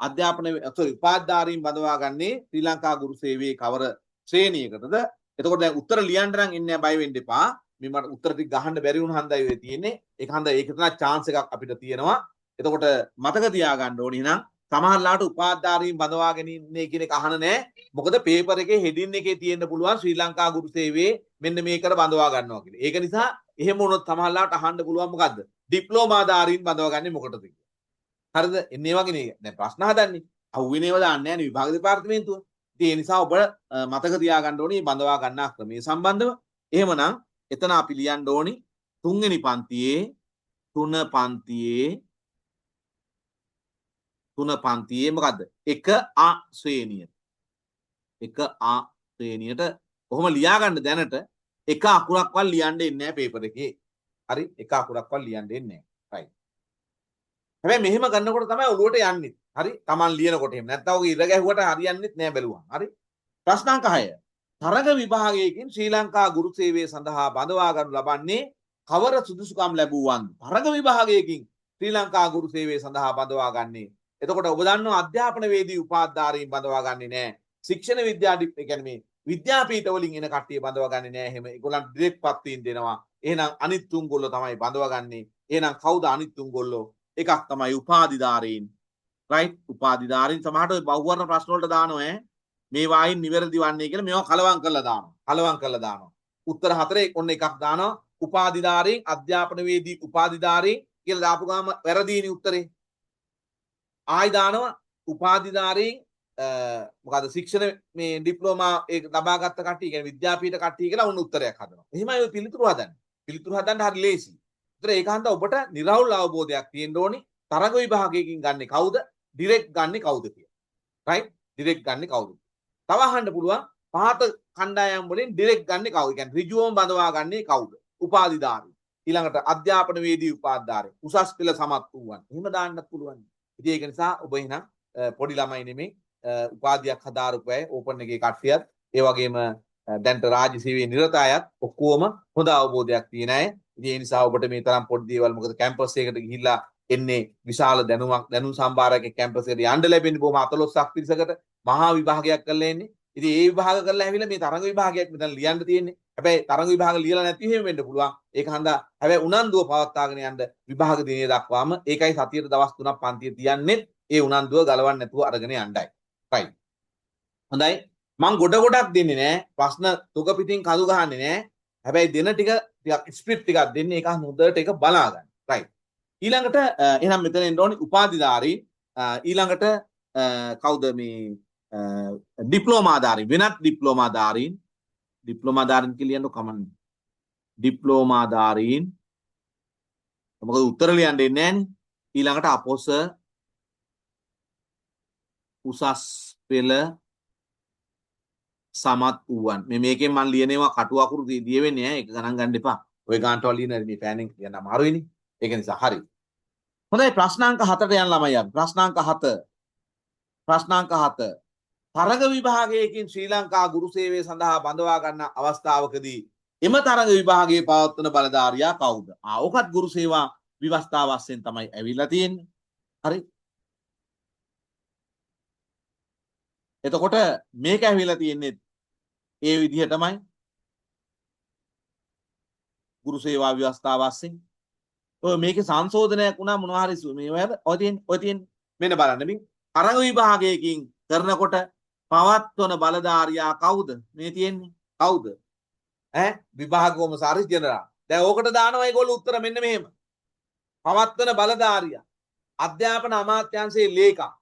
අධ්‍යාපන උපාධිධාරීන් බඳවාගන්නේ ශ්‍රී ලංකා ගුරු සේවයේ කවර ශ්‍රේණියකටද? එතකොට දැන් උත්තර ලියන්න නම් ඉන්නේ බය වෙන්න එපා. මේ මට උත්තර ටික ගහන්න බැරි වුණ හන්දයි වෙ තියෙන්නේ. ඒක හන්ද ඒක තමයි chance එකක් අපිට තියෙනවා. එතකොට මතක තියාගන්න ඕනේ නම් සමහරලාට උපාධිධාරීන් බඳවාගෙන ඉන්නේ කියන එක අහන නෑ. මොකද පේපර් එකේ හෙඩින් එකේ තියෙන්න පුළුවන් ශ්‍රී ලංකා ගුරු සේවයේ මෙන්න මේකට බඳවා ගන්නවා කියලා. ඒක නිසා එහෙම වුණොත් සමහරලාට අහන්න පුළුවන් මොකද්ද? ඩිප්ලෝමාධාරීන් බඳවාගන්නේ මොකටද කියලා. හරිද? එන්නේ වගේ නේ. දැන් ප්‍රශ්න හදන්නේ. අහුවෙනේව දාන්නේ නැහැ නේ විභාග දෙපාර්තමේන්තුව. ඉතින් ඒ නිසා ඔබ මතක තියාගන්න ඕනේ බඳවා ගන්නා ක්‍රමයේ සම්බන්ධව. එහෙමනම් එතන අපි ලියන්න ඕනි තුන්වෙනි පන්තියේ තුන පන්තියේ මොකද්ද 1 අ ශ්‍රේණිය 1 අ ශ්‍රේණියට කොහොම ලියා ගන්න දැනට එක අකුරක්වත් ලියන්න එන්නේ නැහැ පේපර් එකේ හරි එක අකුරක්වත් ලියන්න එන්නේ නැහැ right හැබැයි මෙහෙම ගන්නකොට තමයි ඔළුවට යන්නේ හරි Taman ලියනකොට එහෙම නැත්නම් ඔක ඉර ගැහුවට හරියන්නේත් නැහැ බැලුවා හරි ප්‍රශ්නාංක 6 තරඟ විභාගයකින් ශ්‍රී ලංකා ගුරු සේවය සඳහා බඳවා ගනු ලබන්නේ කවර සුදුසුකම් ලැබුවන් තරඟ විභාගයකින් ශ්‍රී ලංකා ගුරු සේවය සඳහා බඳවා ගන්නේ එතකොට ඔබ දන්නවා අධ්‍යාපන වේදී උපාධිධාරීන් බඳවා ගන්නේ නැහැ ශික්ෂණ විද්‍යා ඒ කියන්නේ විද්‍යාපීඨ වලින් එන කට්ටිය බඳවා ගන්නේ නැහැ එහෙම ඒගොල්ලන්ට ඩිරෙක්ට් පත්වීම් දෙනවා එහෙනම් අනිත් තුන් ගොල්ලෝ තමයි බඳවා ගන්නේ එහෙනම් කවුද අනිත් තුන් ගොල්ලෝ එකක් තමයි උපාධිධාරීන් රයිට් උපාධිධාරීන් සමහරට බහුවර්ණ ප්‍රශ්න වලට දානවා මේ වයින් නිවැරදි වන්නේ කියලා මේවා කලවම් කරලා දානවා උත්තර හතරේ ඔන්න එකක් දානවා උපාධිධාරීන් අධ්‍යාපන වේදී උපාධිධාරීන් කියලා දාපු ගාම වැරදීනි උත්තරේ ආයි දානවා උපාධිධාරීන් මොකද ශික්ෂණ මේ ඩිප්ලෝමා ඒක ලබා ගත්ත කට්ටිය කියන්නේ විද්‍යාපීඨ කට්ටිය කියලා උන් උත්තරයක් හදනවා එහෙමයි ඔය පිළිතුරු හදන්න හරි ලේසි ඒතර ඒක හන්ද ඔබට නිර්වෘල් අවබෝධයක් තියෙන්න ඕනි තරඟ විභාගයකින් ගන්නෙ කවුද ඩිරෙක්ට් ගන්නෙ කවුද කියලා රයිට් ඩිරෙක්ට් ගන්නෙ කවුද තව අහන්න පුළුවන් පහත කණ්ඩායම් වලින් ඩිරෙක්ට් ගන්නෙ කවුද කියන්නේ ඍජුවම බඳවා ගන්නෙ කවුද උපාධිධාරී ඊළඟට අධ්‍යාපන වේදී උපාධිධාරී උසස් පෙළ සමත් වූවන් එහෙම දාන්නත් පුළුවන් ඉතින් ඒක නිසා ඔබ එහෙනම් පොඩි ළමයි නෙමෙයි උපාධියක් හදාරපු අය ඕපන් එකේ කට්ටියත් ඒ වගේම දැන්ට රාජ්‍ය සේවයේ නිරත අයත් ඔක්කොම හොඳ අවබෝධයක් තියෙන අය ඉතින් ඒ නිසා ඔබට මේ තරම් පොඩි දේවල් මොකද කැම්පස් එකකට ගිහිල්ලා එන්නේ විශාල දැනුම් සම්භාරයක කැම්පස් එකට යන්න ලැබෙන්නේ බොහොම අතලොස්සක් පිරිසකට මහා විභාගයක් කරලා එන්නේ ඉතින් ඒ විභාග කරලා ඇවිල්ලා මේ තරඟ විභාගයක් මෙතන ලියන්න තියෙන්නේ හැබැයි තරඟ විභාග ලියලා නැති වෙම වෙන්න පුළුවන් ඒක හන්දා හැබැයි උනන්දුව පවත්වාගෙන යන්න විභාග දිනේ දක්වාම ඒකයි සතියේ දවස් 3ක් පන්තිය තියන්නේ ඒ උනන්දුව ගලවන්න නැතුව අරගෙන යන්නයි right හොඳයි මම ගොඩක් දෙන්නේ නැහැ ප්‍රශ්න තුක පිටින් කඳු ගහන්නේ නැහැ හැබැයි දෙන ටික ස්පීඩ් ටිකක් දෙන්නේ ඒක හොඳට ඒක බලා ගන්න right ඊළඟට එහෙනම් මෙතන එන්න ඕනි උපාධිධාරීන් ඊළඟට කවුද මේ ඩිප්ලෝමාධාරීන් වෙනත් ඩිප්ලෝමාධාරීන් කියලා ලියන්න කමන්න ඩිප්ලෝමාධාරීන් මොකද උත්තර ලියන්න දෙන්නේ නැහනේ ඊළඟට අපොස උසස් පෙළ සමත් වූවන් මේකෙන් මම ලියනවා කටු අකුරු දියෙන්නේ නැහැ ඒක ගණන් ගන්න එපා ඔය ගානටවල ලියන මේ පෑනින් කියන්න අමාරුයිනේ ඒක නිසා හරි හොඳයි ප්‍රශ්නාංක 7ට යන ළමයි අපි ප්‍රශ්නාංක 7 තරඟ විභාගයකින් ශ්‍රී ලංකා ගුරු සේවය සඳහා බඳවා ගන්න අවස්ථාවකදී එම තරඟ විභාගයේ පවත්වන බලධාරියා කවුද? ඔකත් ගුරු සේවා ව්‍යවස්ථාව වශයෙන් තමයි ඇවිල්ලා තියෙන්නේ. හරි. එතකොට මේක ඇවිල්ලා තියෙන්නේ ඒ විදිහටමයි ගුරු සේවා ව්‍යවස්ථාව වශයෙන්. ඔය මේකේ සංශෝධනයක් වුණා මොනවා හරි මේවද? ඔය තියෙන්නේ මෙන්න බලන්න මේ තරඟ විභාගයකින් කරනකොට පවත්වන බලධාරියා කවුද? මේ තියෙන්නේ කවුද? විභාග කොමසාරිස් ජෙනරාල්. දැන් ඕකට දානවා ඒගොල්ලෝ උත්තර මෙන්න මෙහෙම. පවත්වන බලධාරියා අධ්‍යාපන අමාත්‍යාංශයේ ලේකම්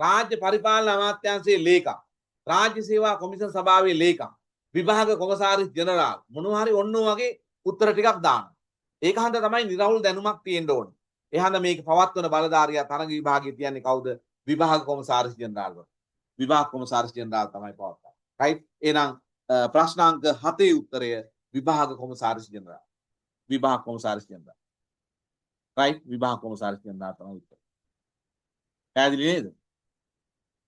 රාජ්‍ය පරිපාලන අමාත්‍යාංශයේ ලේකම් රාජ්‍ය සේවා කොමිෂන් සභාවේ ලේකම් විභාග කොමසාරිස් ජෙනරාල් මොනවා හරි ඔන්න වගේ උත්තර ටිකක් දානවා. ඒක හන්ද තමයි නිරවුල් දැනුමක් තියෙන්න ඕනේ. ඒ හන්ද මේක පවත්වන බලධාරියා තරඟ විභාගයේ තියන්නේ කවුද? විභාග කොමසාරිස් ජෙනරාල්. විභාග කොමසාරිස් ජෙනරාල් තමයි පවත්වන්නේ. රයිට්. එහෙනම් ප්‍රශ්නාංක 7 උත්තරය විභාග කොමසාරිස් ජෙනරාල්. විභාග කොමසාරිස් ජෙනරාල්. රයිට්. විභාග කොමසාරිස් ජෙනරාල් තමයි උත්තරය. පැහැදිලි නේද?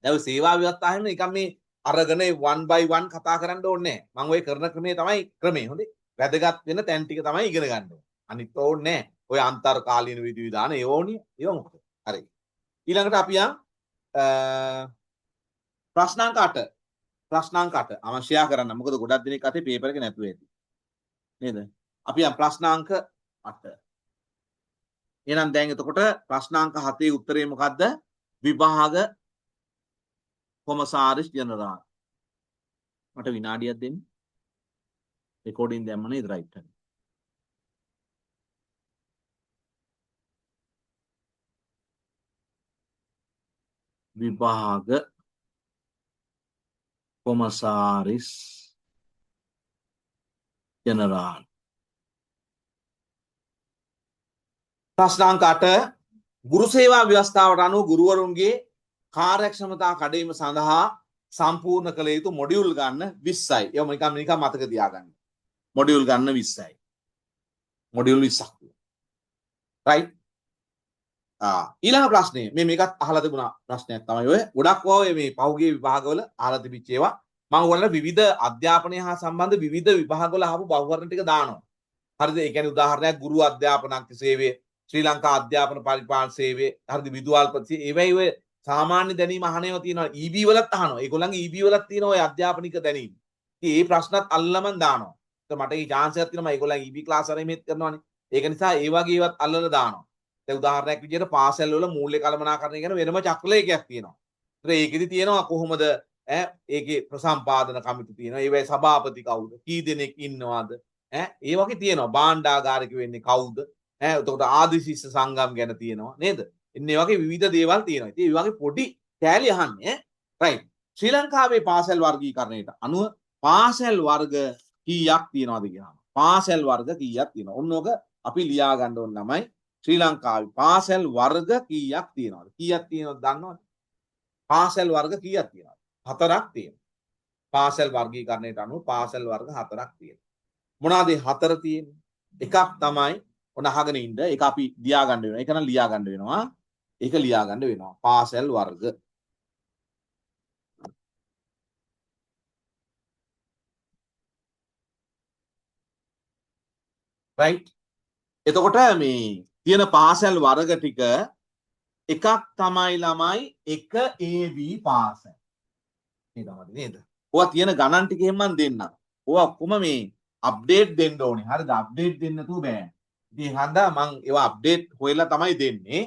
දැන් සේවා ව්‍යවස්ථාවෙන් නිකන් මේ අරගෙන 1 by 1 කතා කරන්න ඕනේ නැහැ. මම ඔය කරන ක්‍රමේ තමයි ක්‍රමේ. හොඳේ. වැදගත් වෙන තැන් ටික තමයි ඉගෙන ගන්න ඕනේ. අනිත් ඕනේ නැහැ. ඔය අන්තර්කාලීන විධිවිධාන ඒව ඕනිය. ඒව මොකද? හරි. ඊළඟට අපි යන් ප්‍රශ්නාංක 8. ප්‍රශ්නාංක 8 අවශ්‍යයා කරන්න. මොකද ගොඩක් දිනක් අතේ පේපර් එක නැතුව ඇති. නේද? අපි යන් ප්‍රශ්නාංක 8. එහෙනම් දැන් එතකොට ප්‍රශ්නාංක 7 උත්තරේ මොකද්ද? විභාග කොමසාරිස් ජෙනරාල්. මට විනාඩියක් දෙන්න. රෙකෝඩින් දැම්ම නේද? රයිට්. විභාග කොමසාරිස් ජෙනරාල්. ප්‍රශ්නාංක 8 ගුරු සේවා ව්‍යවස්ථාවට අනුව ගුරුවරුන්ගේ කාර්යක්ෂමතා කඩවීම සඳහා සම්පූර්ණ කළ යුතු මොඩියුල් ගන්න 20යි. ඒක නිකන් මතක තියාගන්න. මොඩියුල් ගන්න 20යි. මොඩියුල් 20ක්. රයිට්. ඊළඟ ප්‍රශ්නේ මේකත් අහලා තිබුණා ප්‍රශ්නයක් තමයි ඔය. ගොඩක් ඔය මේ පහුගිය විභාගවල අහලා තිබිච්ච ඒවා. මම ඔයාලට විවිධ අධ්‍යාපනය හා සම්බන්ධ විවිධ විභාගවල අහපු බහුවර්ණ ටික දානවා. හරිද? ඒ කියන්නේ උදාහරණයක් ගුරු අධ්‍යාපන සේවය, ශ්‍රී ලංකා අධ්‍යාපන පරිපාලන සේවය, හරිද? විදුහල්පති ඒවයි ඔය සාමාන්‍ය දැනීම අහනේව තියෙනවා. EB වලත් අහනවා. ඒගොල්ලන්ගේ EB වලත් තියෙනවා ඔය අධ්‍යාපනික දැනීම. ඉතින් මේ ප්‍රශ්නත් අල්ලමන් දානවා. ඒත් මට මේ chance එකක් තියෙනවා ඒගොල්ලන් EB ක්ලාස් අරගෙන මෙහෙත් කරනවානේ. ඒක නිසා ඒ වගේ ඒවත් අල්ලලා දානවා. දැන් උදාහරණයක් විදිහට පාසල් වල මූල්‍ය කළමනාකරණය ගැන වෙනම චක්‍රලේඛයක් තියෙනවා. ඒකෙදි තියෙනවා කොහොමද ඒකේ ප්‍රසම්පාදන කමිටු තියෙනවා. ඒවැයි සභාපති කවුද? කී දෙනෙක් ඉන්නවද? ඒ වගේ තියෙනවා. භාණ්ඩාගාරික වෙන්නේ කවුද? එතකොට ආදිශිෂ්‍ය සංගම් ගැන තියෙනවා නේද? ඉන්නේ වගේ විවිධ දේවල් තියෙනවා. ඉතින් මේ වගේ පොඩි කෑලි අහන්නේ රයිට්. ශ්‍රී ලංකාවේ පාසල් වර්ගීකරණයට අනුව පාසල් වර්ග කීයක් තියෙනවද කියනවා. පාසල් වර්ග කීයක් තියෙනවද? ඔන්න ඔක අපි ලියා ගන්න ඕන ළමයි. ශ්‍රී ලංකාවේ පාසල් වර්ග කීයක් තියෙනවද? කීයක් තියෙනවද දන්නවද? පාසල් වර්ග කීයක් තියෙනවද? 4ක් තියෙනවා. පාසල් වර්ගීකරණයට අනුව පාසල් වර්ග 4ක් තියෙනවා. මොනවාද 4 තියෙන්නේ? එකක් තමයි ඔන්න අහගෙන ඉන්න. ඒක අපි ලියා ගන්න වෙනවා. ඒක නම් ලියා ගන්න වෙනවා. ඒක ලියා ගන්න වෙනවා. පාසල් වර්ග. රයිට්. එතකොට මේ තියෙන පාසල් වර්ග ටික එකක් තමයි ළමයි 1 AB පාසල්. මේ තමයි නේද? ඔවා තියෙන ගණන් ටික එහෙම මම දෙන්නම්. ඔවා ඔක්කොම මේ අප්ඩේට් දෙන්න ඕනේ. හරිද? අප්ඩේට් දෙන්න නැතුව බෑ. ඉතින් හන්දා මම ඒවා අප්ඩේට් හොයලා තමයි දෙන්නේ.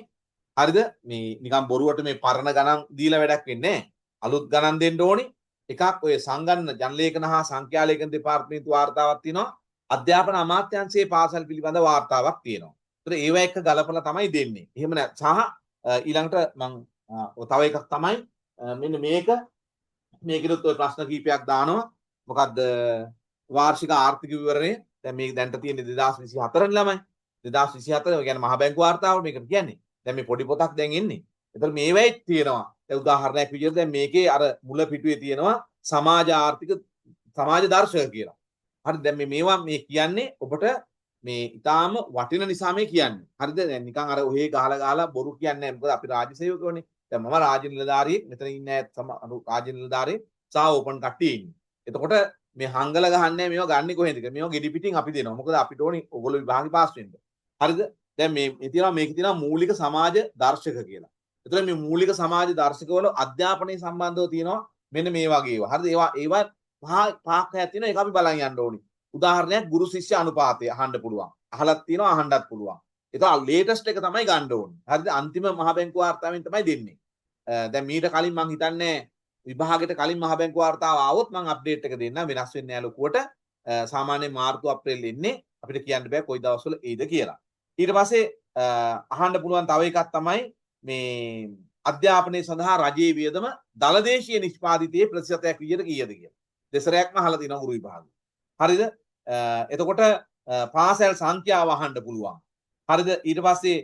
හරිද? මේ නිකන් බොරුවට මේ පරණ ගණන් දීලා වැඩක් වෙන්නේ නැහැ. අලුත් ගණන් දෙන්න ඕනේ. එකක් ඔය සංගණන ජනලේඛන හා සංඛ්‍යාලේඛන දෙපාර්තමේන්තු වාර්තාවක් තියෙනවා. අධ්‍යාපන අමාත්‍යාංශයේ පාසල් පිළිබඳ වාර්තාවක් තියෙනවා. ඒතර ඒව එක්ක ගලපලා තමයි දෙන්නේ. එහෙම නැත් සහ ඊළඟට මම තව එකක් තමයි මෙන්න මේකෙත් ඔය ප්‍රශ්න කීපයක් දානවා. මොකද්ද වාර්ෂික ආර්ථික විවරණය. දැන් මේක දැන්ට තියෙන්නේ 2024 ළමයි. 2024 කියන්නේ මහ බැංකු වාර්තාව මේකට කියන්නේ. දැන් මේ පොඩි පොතක් දැන් එන්නේ. ඒතර මේවැයි තියෙනවා. දැන් උදාහරණයක් විදිහට දැන් මේකේ අර මුල පිටුවේ තියෙනවා සමාජ ආර්ථික සමාජ දර්ශක කියලා. හරි දැන් මේවා මේ කියන්නේ ඔබට මේ ඊටාම වටින නිසා මේ කියන්නේ. හරිද? දැන් නිකන් අර ඔහේ ගහලා බොරු කියන්නේ නැහැ. මොකද අපි රාජ්‍ය සේවකවනේ. දැන් මම රාජ්‍ය නිලධාරියෙක්. මෙතන ඉන්නේ රාජ්‍ය නිලධාරියෙක් සහ ඕපන් කට්ටිය ඉන්නේ. එතකොට මේ හංගල ගහන්නේ මේවා ගන්න කොහෙන්ද කියලා. මේවා ගෙඩි පිටින් අපි දෙනවා. මොකද අපිට ඕනි ඔයගොල්ලෝ විභාගේ පාස් වෙන්න. හරිද? දැන් මේ තියෙනවා මේක තියෙනවා මූලික සමාජ දර්ශක කියලා. එතකොට මේ මූලික සමාජ දර්ශකවල අධ්‍යාපනයේ සම්බන්ධව තියෙනවා මෙන්න මේ වගේ ඒවා. හරිද? ඒවා පහක් හයක් තියෙනවා. ඒක අපි බලන් යන්න ඕනි. උදාහරණයක් ගුරු ශිෂ්‍ය අනුපාතය අහන්න පුළුවන්. අහලත් තියෙනවා අහන්නත් පුළුවන්. ඒක ලේටස්ට් එක තමයි ගන්න ඕනේ. හරිද? අන්තිම මහ බැංකුව වාර්තාවෙන් තමයි දෙන්නේ. දැන් මීට කලින් මම හිතන්නේ විභාගයට කලින් මහ බැංකුව වාර්තාව ආවොත් මම අප්ඩේට් එක දෙන්නම්. වෙනස් වෙන්නේ නැහැ ලොකුවට. සාමාන්‍යයෙන් මාර්තු අප්‍රේල් එන්නේ. අපිට කියන්න බෑ කොයි දවස්වල එයිද කියලා. ඊට පස්සේ අහන්න පුළුවන් තව එකක් තමයි මේ අධ්‍යාපනය සඳහා රජයේ වියදම දළදේශීය නිෂ්පාදිතයේ ප්‍රතිශතයක් විදිහට කීයද කියලා. දෙසරයක්ම අහලා තියෙනවා ගුරු විභාගෙ. හරිද? එතකොට පාසල් සංඛ්‍යාව අහන්න පුළුවන්. හරිද? ඊට පස්සේ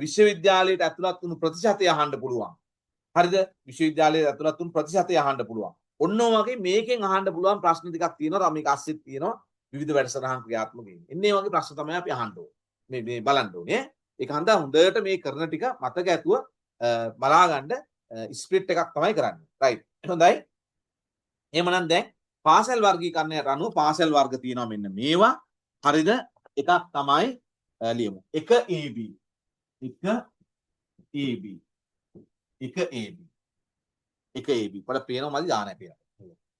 විශ්වවිද්‍යාලයට ඇතුළත් වුණු ප්‍රතිශතය අහන්න පුළුවන්. හරිද? විශ්වවිද්‍යාලයට ඇතුළත් වුණු ප්‍රතිශතය අහන්න පුළුවන්. ඔන්න වගේ මේකෙන් අහන්න පුළුවන් ප්‍රශ්න ටිකක් තියෙනවා. මේක අස්සෙත් තියෙනවා. විවිධ වැඩසටහන් ක්‍රියාත්මක වෙන්නේ. එන්නේ වගේ ප්‍රශ්න තමයි අපි අහන්න ඕනේ. මේ බලන්න ඕනේ. ඒක හන්දා හොඳට මේ කරන ටික මතක ඇතුව බලා ගන්න ස්ප්ලිට් එකක් තමයි කරන්නේ. රයිට්. හොඳයි. එහෙමනම් දැන් පාසල් වර්ගීකරණයට අනුව පාසල් වර්ග තියෙනවා මෙන්න මේවා. හරිද? එකක් තමයි ලියමු. 1 AB. 1 AB. 1 AB. 1 AB. පොඩ පේනවා මදි දාන්න කියලා.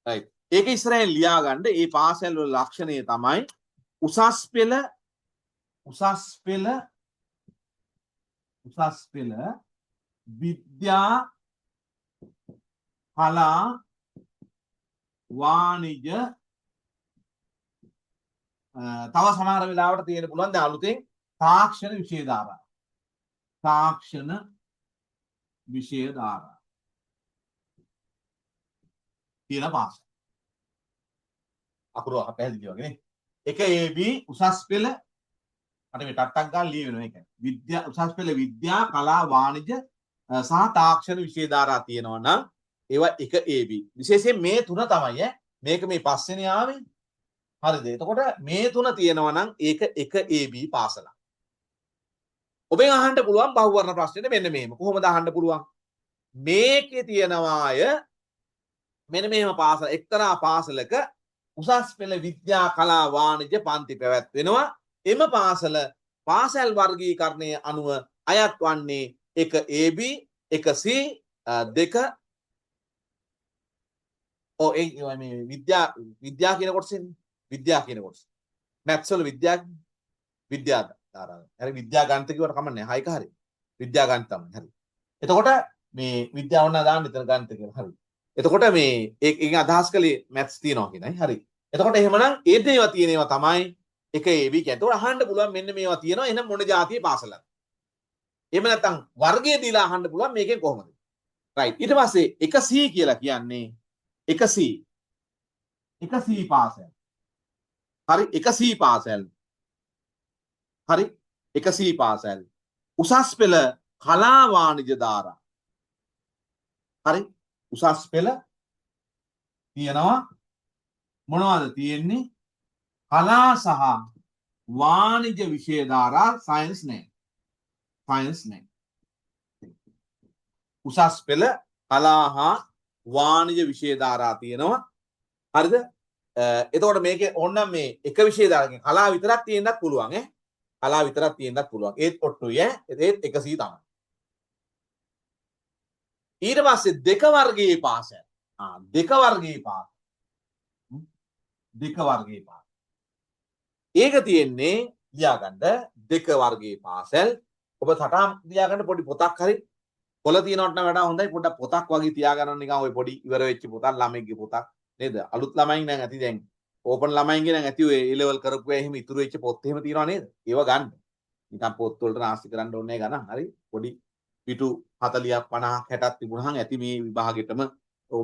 රයිට්. ඒක ඉස්සරහින් ලියා ගන්න. මේ පාසල් වල ලක්ෂණය තමයි උසස් පෙළ විද්‍යා කලා වාණිජ්‍ය තව සමහර වෙලාවට තියෙන පුළුවන් දැන් අලුතෙන් තාක්ෂණ විෂය ධාරා තියෙන පාසල් අකුරු පැහැදිලි වගේ නේ. 1 AB උසස් පෙළ අර මේ ටට්ටක් ගන්න ලිය වෙනවා ඒක. විද්‍යා උසස් පෙළ විද්‍යා කලා වාණිජ්‍ය සහ තාක්ෂණ විෂය ධාරා තියෙනවා නම් ඒවා 1 AB. විශේෂයෙන් මේ තුන තමයි මේක මේ පස්සේනේ ආවේ. හරිද? එතකොට මේ තුන තියෙනවා නම් ඒක 1 AB පාසලක්. ඔබෙන් අහන්න පුළුවන් බහුවර්ණ ප්‍රශ්නෙට මෙන්න මෙහෙම. කොහොමද අහන්න පුළුවන්? මේකේ තියෙනවා අය මෙන්න මෙහෙම පාසල එක්තරා පාසලක උසස් පෙළ විද්‍යා කලා වාණිජ්‍ය පන්ති පැවැත්වෙනවා. එම පාසල් වර්ගීකරණයේ අනුව අයත් වන්නේ 1 AB 1 C 2 මේ විද්‍යා කියන කොටසෙන්නේ විද්‍යා කියන කොටස. මැත්ස් වල විද්‍යා ධාරාව. හරි විද්‍යා ගණිත කිව්වට කමන්නේ 6 එක හරි. විද්‍යා ගණිත තමයි. හරි. එතකොට මේ විද්‍යාව වුණා දාන්න එතන ගණිත කියලා. හරි. එතකොට මේ ඒකෙන් අදහස් කළේ මැත්ස් තියනවා කියනයි. හරි. එතකොට එහෙමනම් ඒ දේවා තියෙන ඒවා තමයි 1 AB කියන්නේ. එතකොට අහන්න පුළුවන් මෙන්න මේවා තියෙනවා. එහෙනම් මොන જાතියේ පාසලක්? එහෙම නැත්නම් වර්ගය දීලා අහන්න පුළුවන් මේකෙන් කොහොමද? රයිට්. ඊට පස්සේ 1C කියලා කියන්නේ 1C පාසල්. හරි 1C පාසල්. හරි 1C පාසල්. උසස් පෙළ කලා වාණිජ්‍ය ධාරා. හරි උසස් පෙළ තියෙනවා මොනවද තියෙන්නේ? කලා සහ වාණිජ්‍ය විෂය ධාරා සයන්ස් නෑ. උසස් පෙළ කලා හා වාණිජ්‍ය විෂය ධාරා තියෙනවා. හරිද? එතකොට මේකේ ඕනනම් මේ එක විෂය ධාරාවකින් කලා විතරක් තියෙන්නත් පුළුවන් ඈ. කලා විතරක් තියෙන්නත් පුළුවන්. ඒත් ඔට්ටුයි ඈ. ඒත් 1C තමයි. ඊට පස්සේ දෙක වර්ගයේ පාසල්. දෙක වර්ගයේ පාසල්. ඒක තියෙන්නේ ලියාගන්න දෙක වර්ගයේ පාසල්. ඔබ සටහන් ලියාගන්න පොඩි පොතක් හරි කොළ තියෙනවට නම් වඩා හොඳයි පොඩ්ඩක් පොතක් වගේ තියාගන්න නිකන් ওই පොඩි ඉවර වෙච්ච පොතක් ළමයිගේ පොතක් නේද? අලුත් ළමයින් නම් ඇති දැන් ඕපන් ළමයින්ගේ නම් ඇති ඔය A level කරපු අය එහෙම ඉතුරු වෙච්ච පොත් එහෙම තියනවා නේද? ඒව ගන්න. නිකන් පොත් වලට නාස්ති කරන්න ඕනේ ගණන්. හරි. පොඩි පිටු 40ක් 50ක් 60ක් තිබුණාම ඇති මේ විභාගෙටම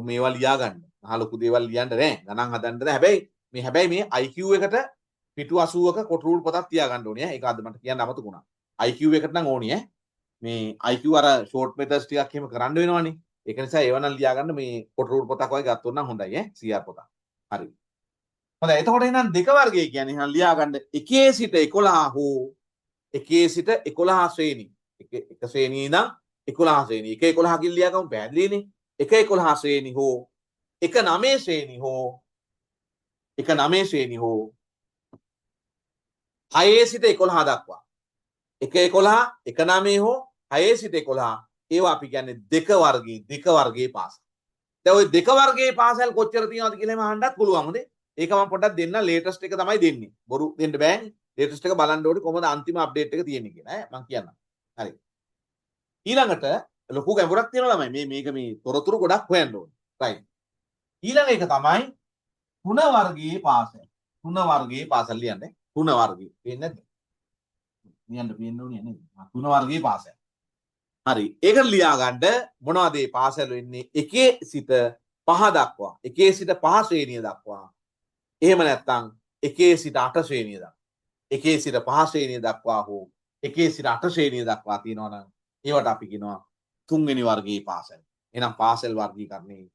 මේවා ලියා ගන්න. මහ ලොකු දේවල් ලියන්න නෑ. ගණන් හදන්න නෑ. හැබැයි මේ IQ එකට පිටු 80ක කොට රූල් පොතක් තියාගන්න ඕනේ. ඒක අද මට කියන්න අමතකුණා. IQ එකට නම් ඕනේ ඈ. මේ IQ අර ෂෝට් මෙතඩ්ස් ටිකක් එහෙම කරන්න වෙනවනේ. ඒක නිසා ඒව නම් ලියා ගන්න මේ කොට රූල් පොතක් වගේ ගත්තොත් නම් හොඳයි ඈ. CR පොතක්. හරි. හොඳයි. එතකොට එහෙනම් දෙක වර්ගය කියන්නේ එහෙනම් ලියා ගන්න 1 සිට 11 හෝ 1 සිට 11 ශ්‍රේණි. එක ශ්‍රේණිය ඉඳන් 11 ශ්‍රේණිය. 1 11 කින් ලියා ගමු පැහැදිලිනේ. 1 11 ශ්‍රේණි හෝ 1 9 ශ්‍රේණි හෝ එක 9 ශ්‍රේණිය හෝ 6 සිට 11 දක්වා එක 11 එක 9 හෝ 6 සිට 11 ඒවා අපි කියන්නේ දෙක වර්ගයේ පාසල්. දැන් ওই දෙක වර්ගයේ පාසල් කොච්චර තියෙනවද කියලා එහෙම අහන්නත් පුළුවන් හොඳේ. ඒක මම පොඩ්ඩක් දෙන්න ලේටස්ට් එක තමයි දෙන්නේ. බොරු දෙන්න බෑනේ. ලේටස්ට් එක බලන්න ඕනේ කොහොමද අන්තිම අප්ඩේට් එක තියෙන්නේ කියලා ඈ මම කියන්නම්. හරි. ඊළඟට ලොකු ගැඹුරක් තියෙනවා ළමයි. මේ තොරතුරු ගොඩක් හොයන්න ඕනේ. රයිට්. ඊළඟ එක තමයි තුන වර්ගයේ පාසල්. තුන වර්ගයේ පාසල් ලියන්නේ. තුන වර්ගයේ. පේන්නේ නැද්ද? ලියන්න පේන්න ඕනේ නේද? තුන වර්ගයේ පාසල්. හරි. ඒක ලියා ගන්න මොනවද මේ පාසල් වෙන්නේ? 1 සිට 5 දක්වා. 1 සිට 5 ශ්‍රේණිය දක්වා. එහෙම නැත්නම් 1 සිට 8 ශ්‍රේණිය දක්වා. 1 සිට 5 ශ්‍රේණිය දක්වා හෝ 1 සිට 8 ශ්‍රේණිය දක්වා තියෙනවා නම් ඒවට අපි කියනවා තුන්වෙනි වර්ගයේ පාසල්. එහෙනම් පාසල් වර්ගීකරණේ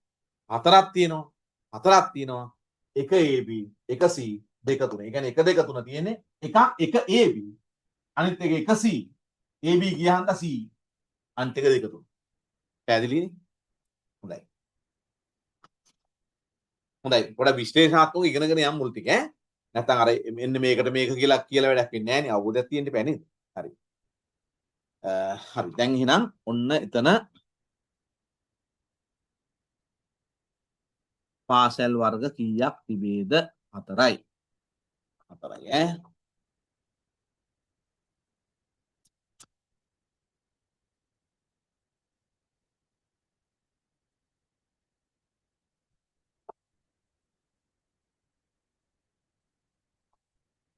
හතරක් තියෙනවා. හතරක් තියෙනවා. එක AB, එක C, දෙක තුන. ඒ කියන්නේ 1 2 3 තියෙන්නේ එකක් එක AB. අනිත් එක 1 C. AB ගියහන්ද C. අනිත් එක 2 3. පැහැදිලිනේ? හොඳයි. හොඳයි. පොඩ විශ්ලේෂණාත්මක ඉගෙනගෙන යන්න මුල් ටික ඈ. නැත්නම් අර මෙන්න මේකට මේක කියලා වැඩක් වෙන්නේ නැහැ නේ. අවබෝධයක් තියෙන්න බෑ නේද? හරි. හරි. දැන් එහෙනම් ඔන්න එතන පාසල් වර්ග කීයක් තිබේද? 4යි. 4යි ඈ.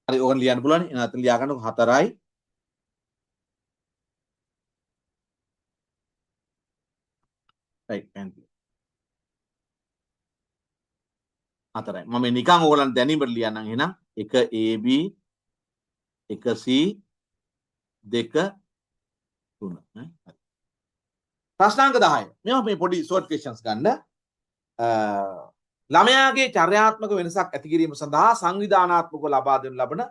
හරි ඕකන් ලියන්න පුළුවන්. එහෙනම් අතන ලියා ගන්නකො 4යි. right thank you. 4යි. මම නිකන් ඕගලන්ට දැනීමට ලියන්නම් එහෙනම් 1 AB 1 C 2 3 ප්‍රශ්නාංක 10. මේවා මේ පොඩි short questions ගන්න. ළමයාගේ චර්යාත්මක වෙනසක් ඇති කිරීම සඳහා සංවිධානාත්මකව ලබා දෙනු ලබන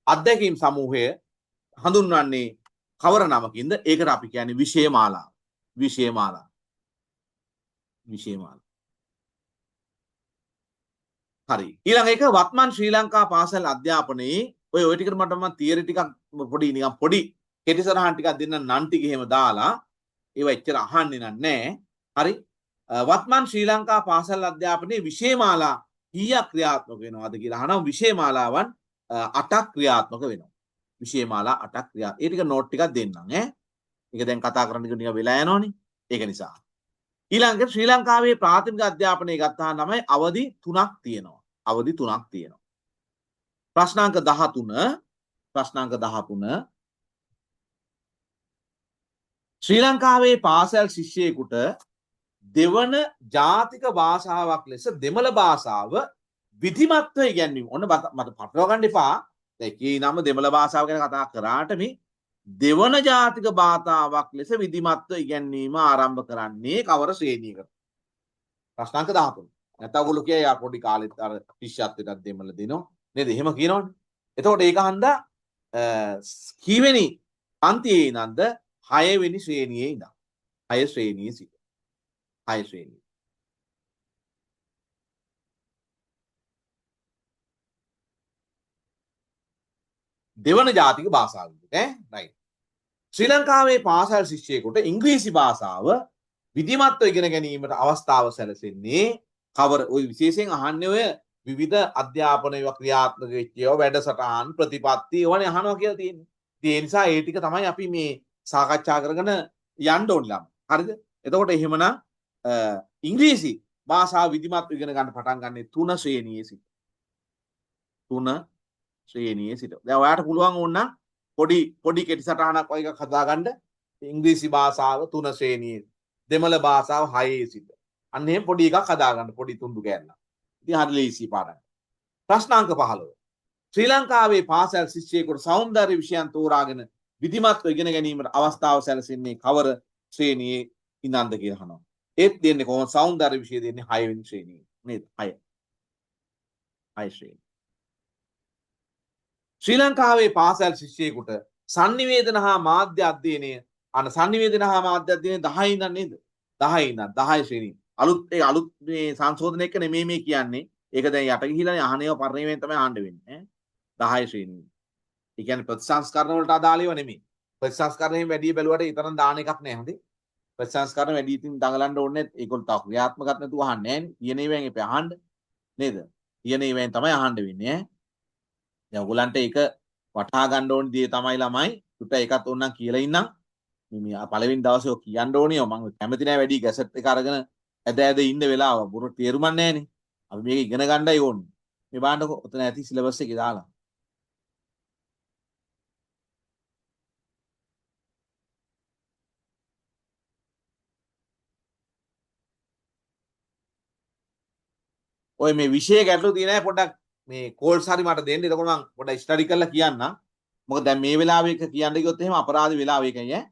අත්දැකීම් සමූහය හඳුන්වන්නේ කවර නමකින්ද? ඒකට අපි කියන්නේ විෂය මාලා. විෂය මාලා. විෂය මාලා. හරි. ඊළඟ එක වත්මන් ශ්‍රී ලංකා පාසල් අධ්‍යාපනයේ ඔය ටිකට මට මම තියරි ටිකක් පොඩි කෙටි සරහන් ටිකක් දෙන්න නම් ටික එහෙම දාලා ඒවා එච්චර අහන්නේ නැහැ. හරි. වත්මන් ශ්‍රී ලංකා පාසල් අධ්‍යාපනයේ විෂය මාලා කීයක් ක්‍රියාත්මක වෙනවද කියලා අහනවා. විෂය මාලාවන් 8ක් ක්‍රියාත්මක වෙනවා. විෂය මාලා 8ක් ක්‍රියා. ඒ ටික නෝට් ටිකක් දෙන්නම් ඈ. ඒක දැන් කතා කරන්න ටික වෙලා යනවනේ. ඒක නිසා. ඊළඟට ශ්‍රී ලංකාවේ ප්‍රාථමික අධ්‍යාපනය ගත්තාම තමයි අවධි 3ක් තියෙනවා. අවධි 3ක් තියෙනවා. ප්‍රශ්නාංක 13 ශ්‍රී ලංකාවේ පාසල් ශිෂ්‍යයෙකුට දෙවන ජාතික භාෂාවක් ලෙස දෙමළ භාෂාව විධිමත්ව ඉගැන්වීම. ඔන්න මට පටලවා ගන්න එපා. දැන් කී නම දෙමළ භාෂාව ගැන කතා කරාට මේ දෙවන ජාතික භාෂාවක් ලෙස විධිමත්ව ඉගැන්වීම ආරම්භ කරන්නේ කවර ශ්‍රේණියකද? ප්‍රශ්නාංක 13. නැත්නම් ඔයගොල්ලෝ කිය යා පොඩි කාලෙත් අර ශිෂ්‍යත්වයටත් දෙමළ දෙනවා. නේද? එහෙම කියනවනේ. එතකොට ඒක හන්දා කීවෙනි පන්තියේ ඉඳන්ද 6 වෙනි ශ්‍රේණියේ ඉඳන් 6 ශ්‍රේණියේ සිට 6 ශ්‍රේණිය. දෙවන ජාතික භාෂාව ඈ රයිට්. ශ්‍රී ලංකාවේ පාසල් ශිෂ්‍යයෙකුට ඉංග්‍රීසි භාෂාව විධිමත්ව ඉගෙන ගැනීමට අවස්ථාව සැලසෙන්නේ කවර? ඔය විශේෂයෙන් අහන්නේ ඔය විවිධ අධ්‍යාපන ඒවා ක්‍රියාත්මක වෙච්ච ඒවා වැඩසටහන් ප්‍රතිපත්ති ඒවානේ අහනවා කියලා තියෙන්නේ. ඉතින් ඒ නිසා ඒ ටික තමයි අපි මේ සාකච්ඡා කරගෙන යන්න ඕනේ ළම. හරිද? එතකොට එහෙමනම් ඉංග්‍රීසි භාෂාව විධිමත්ව ඉගෙන ගන්න පටන් ගන්නේ 3 ශ්‍රේණියේ සිට. 3 ශ්‍රේණියේ සිට. දැන් ඔයාලට පුළුවන් ඕන පොඩි කෙටි සටහනක් වගේ එකක් හදාගන්න. ඉංග්‍රීසි භාෂාව 3 ශ්‍රේණියේ. දෙමළ භාෂාව 6 සිට. අන්න එහෙම පොඩි එකක් හදාගන්න පොඩි තුන්දු ගෑනක්. ඉතින් හරි ලේසි පාඩම්. ප්‍රශ්නාංක 15. ශ්‍රී ලංකාවේ පාසල් ශිෂ්‍යයෙකුට සෞන්දර්ය විෂයන් තෝරාගෙන විධිමත්ව ඉගෙන ගැනීමට අවස්ථාව සැලසෙන්නේ කවර ශ්‍රේණියේ ඉඳන්ද කියලා අහනවා. ඒත් දෙන්නේ කොහොමද? සෞන්දර්ය විෂය දෙන්නේ 6 වෙනි ශ්‍රේණියේ නේද? 6 ශ්‍රේණිය. ශ්‍රී ලංකාවේ පාසල් ශිෂ්‍යයෙකුට sannivedana හා මාධ්‍ය අධ්‍යයනය sannivedana හා මාධ්‍ය අධ්‍යයනය 10 ඉඳන් නේද? 10 ශ්‍රේණිය. අලුත් මේ සංශෝධනයක නෙමෙයි මේ කියන්නේ. ඒක දැන් යට ගිහිලානේ අහනේව පරිණිමයෙන් තමයි අහන්න වෙන්නේ ඈ 10 ශ්‍රේණිය. ඒ කියන්නේ ප්‍රතිසංස්කරණ වලට අදාළව නෙමෙයි. ප්‍රතිසංස්කරණයෙන් වැඩි බැලුවට ඊතරම් දාන එකක් නෑ හොඳේ. ප්‍රතිසංස්කරණ වැඩි ඉතින් දඟලන්න ඕනේ ඒගොල්ලෝ තාම ක්‍රියාත්මකත් නැතුව අහන්නේ නෑනේ. කියන ඒවායින් එපා අහන්න. නේද? කියන ඒවායින් තමයි අහන්න වෙන්නේ ඈ. දැන් ඔයගලන්ට ඒක වටහා ගන්න ඕනේ දේ තමයි ළමයි. උට ඒකත් ඕනනම් කියලා ඉන්නම්. මේ පළවෙනි දවසේ ඔය කියන්න ඕනේ මම කැමති නෑ වැඩි ගැසට් එක අරගෙන ඇද ඉන්න වෙලාව. බොරු තේරුමක් නෑනේ. අපි මේක ඉගෙන ගන්නයි ඕනේ. මේ බලන්නකො ඔතන ඇති සිලබස් එකේ දාලා. ඔය මේ විෂය ගැටලු තියෙන අය පොඩ්ඩක් මේ කෝල්ස් හරි මට දෙන්න. එතකොට මම පොඩ්ඩක් ස්ටඩි කරලා කියන්නම්. මොකද දැන් මේ වෙලාවේ එක කියන්න ගියොත් එහෙම අපරාධ වෙලාව එකයි ඈ.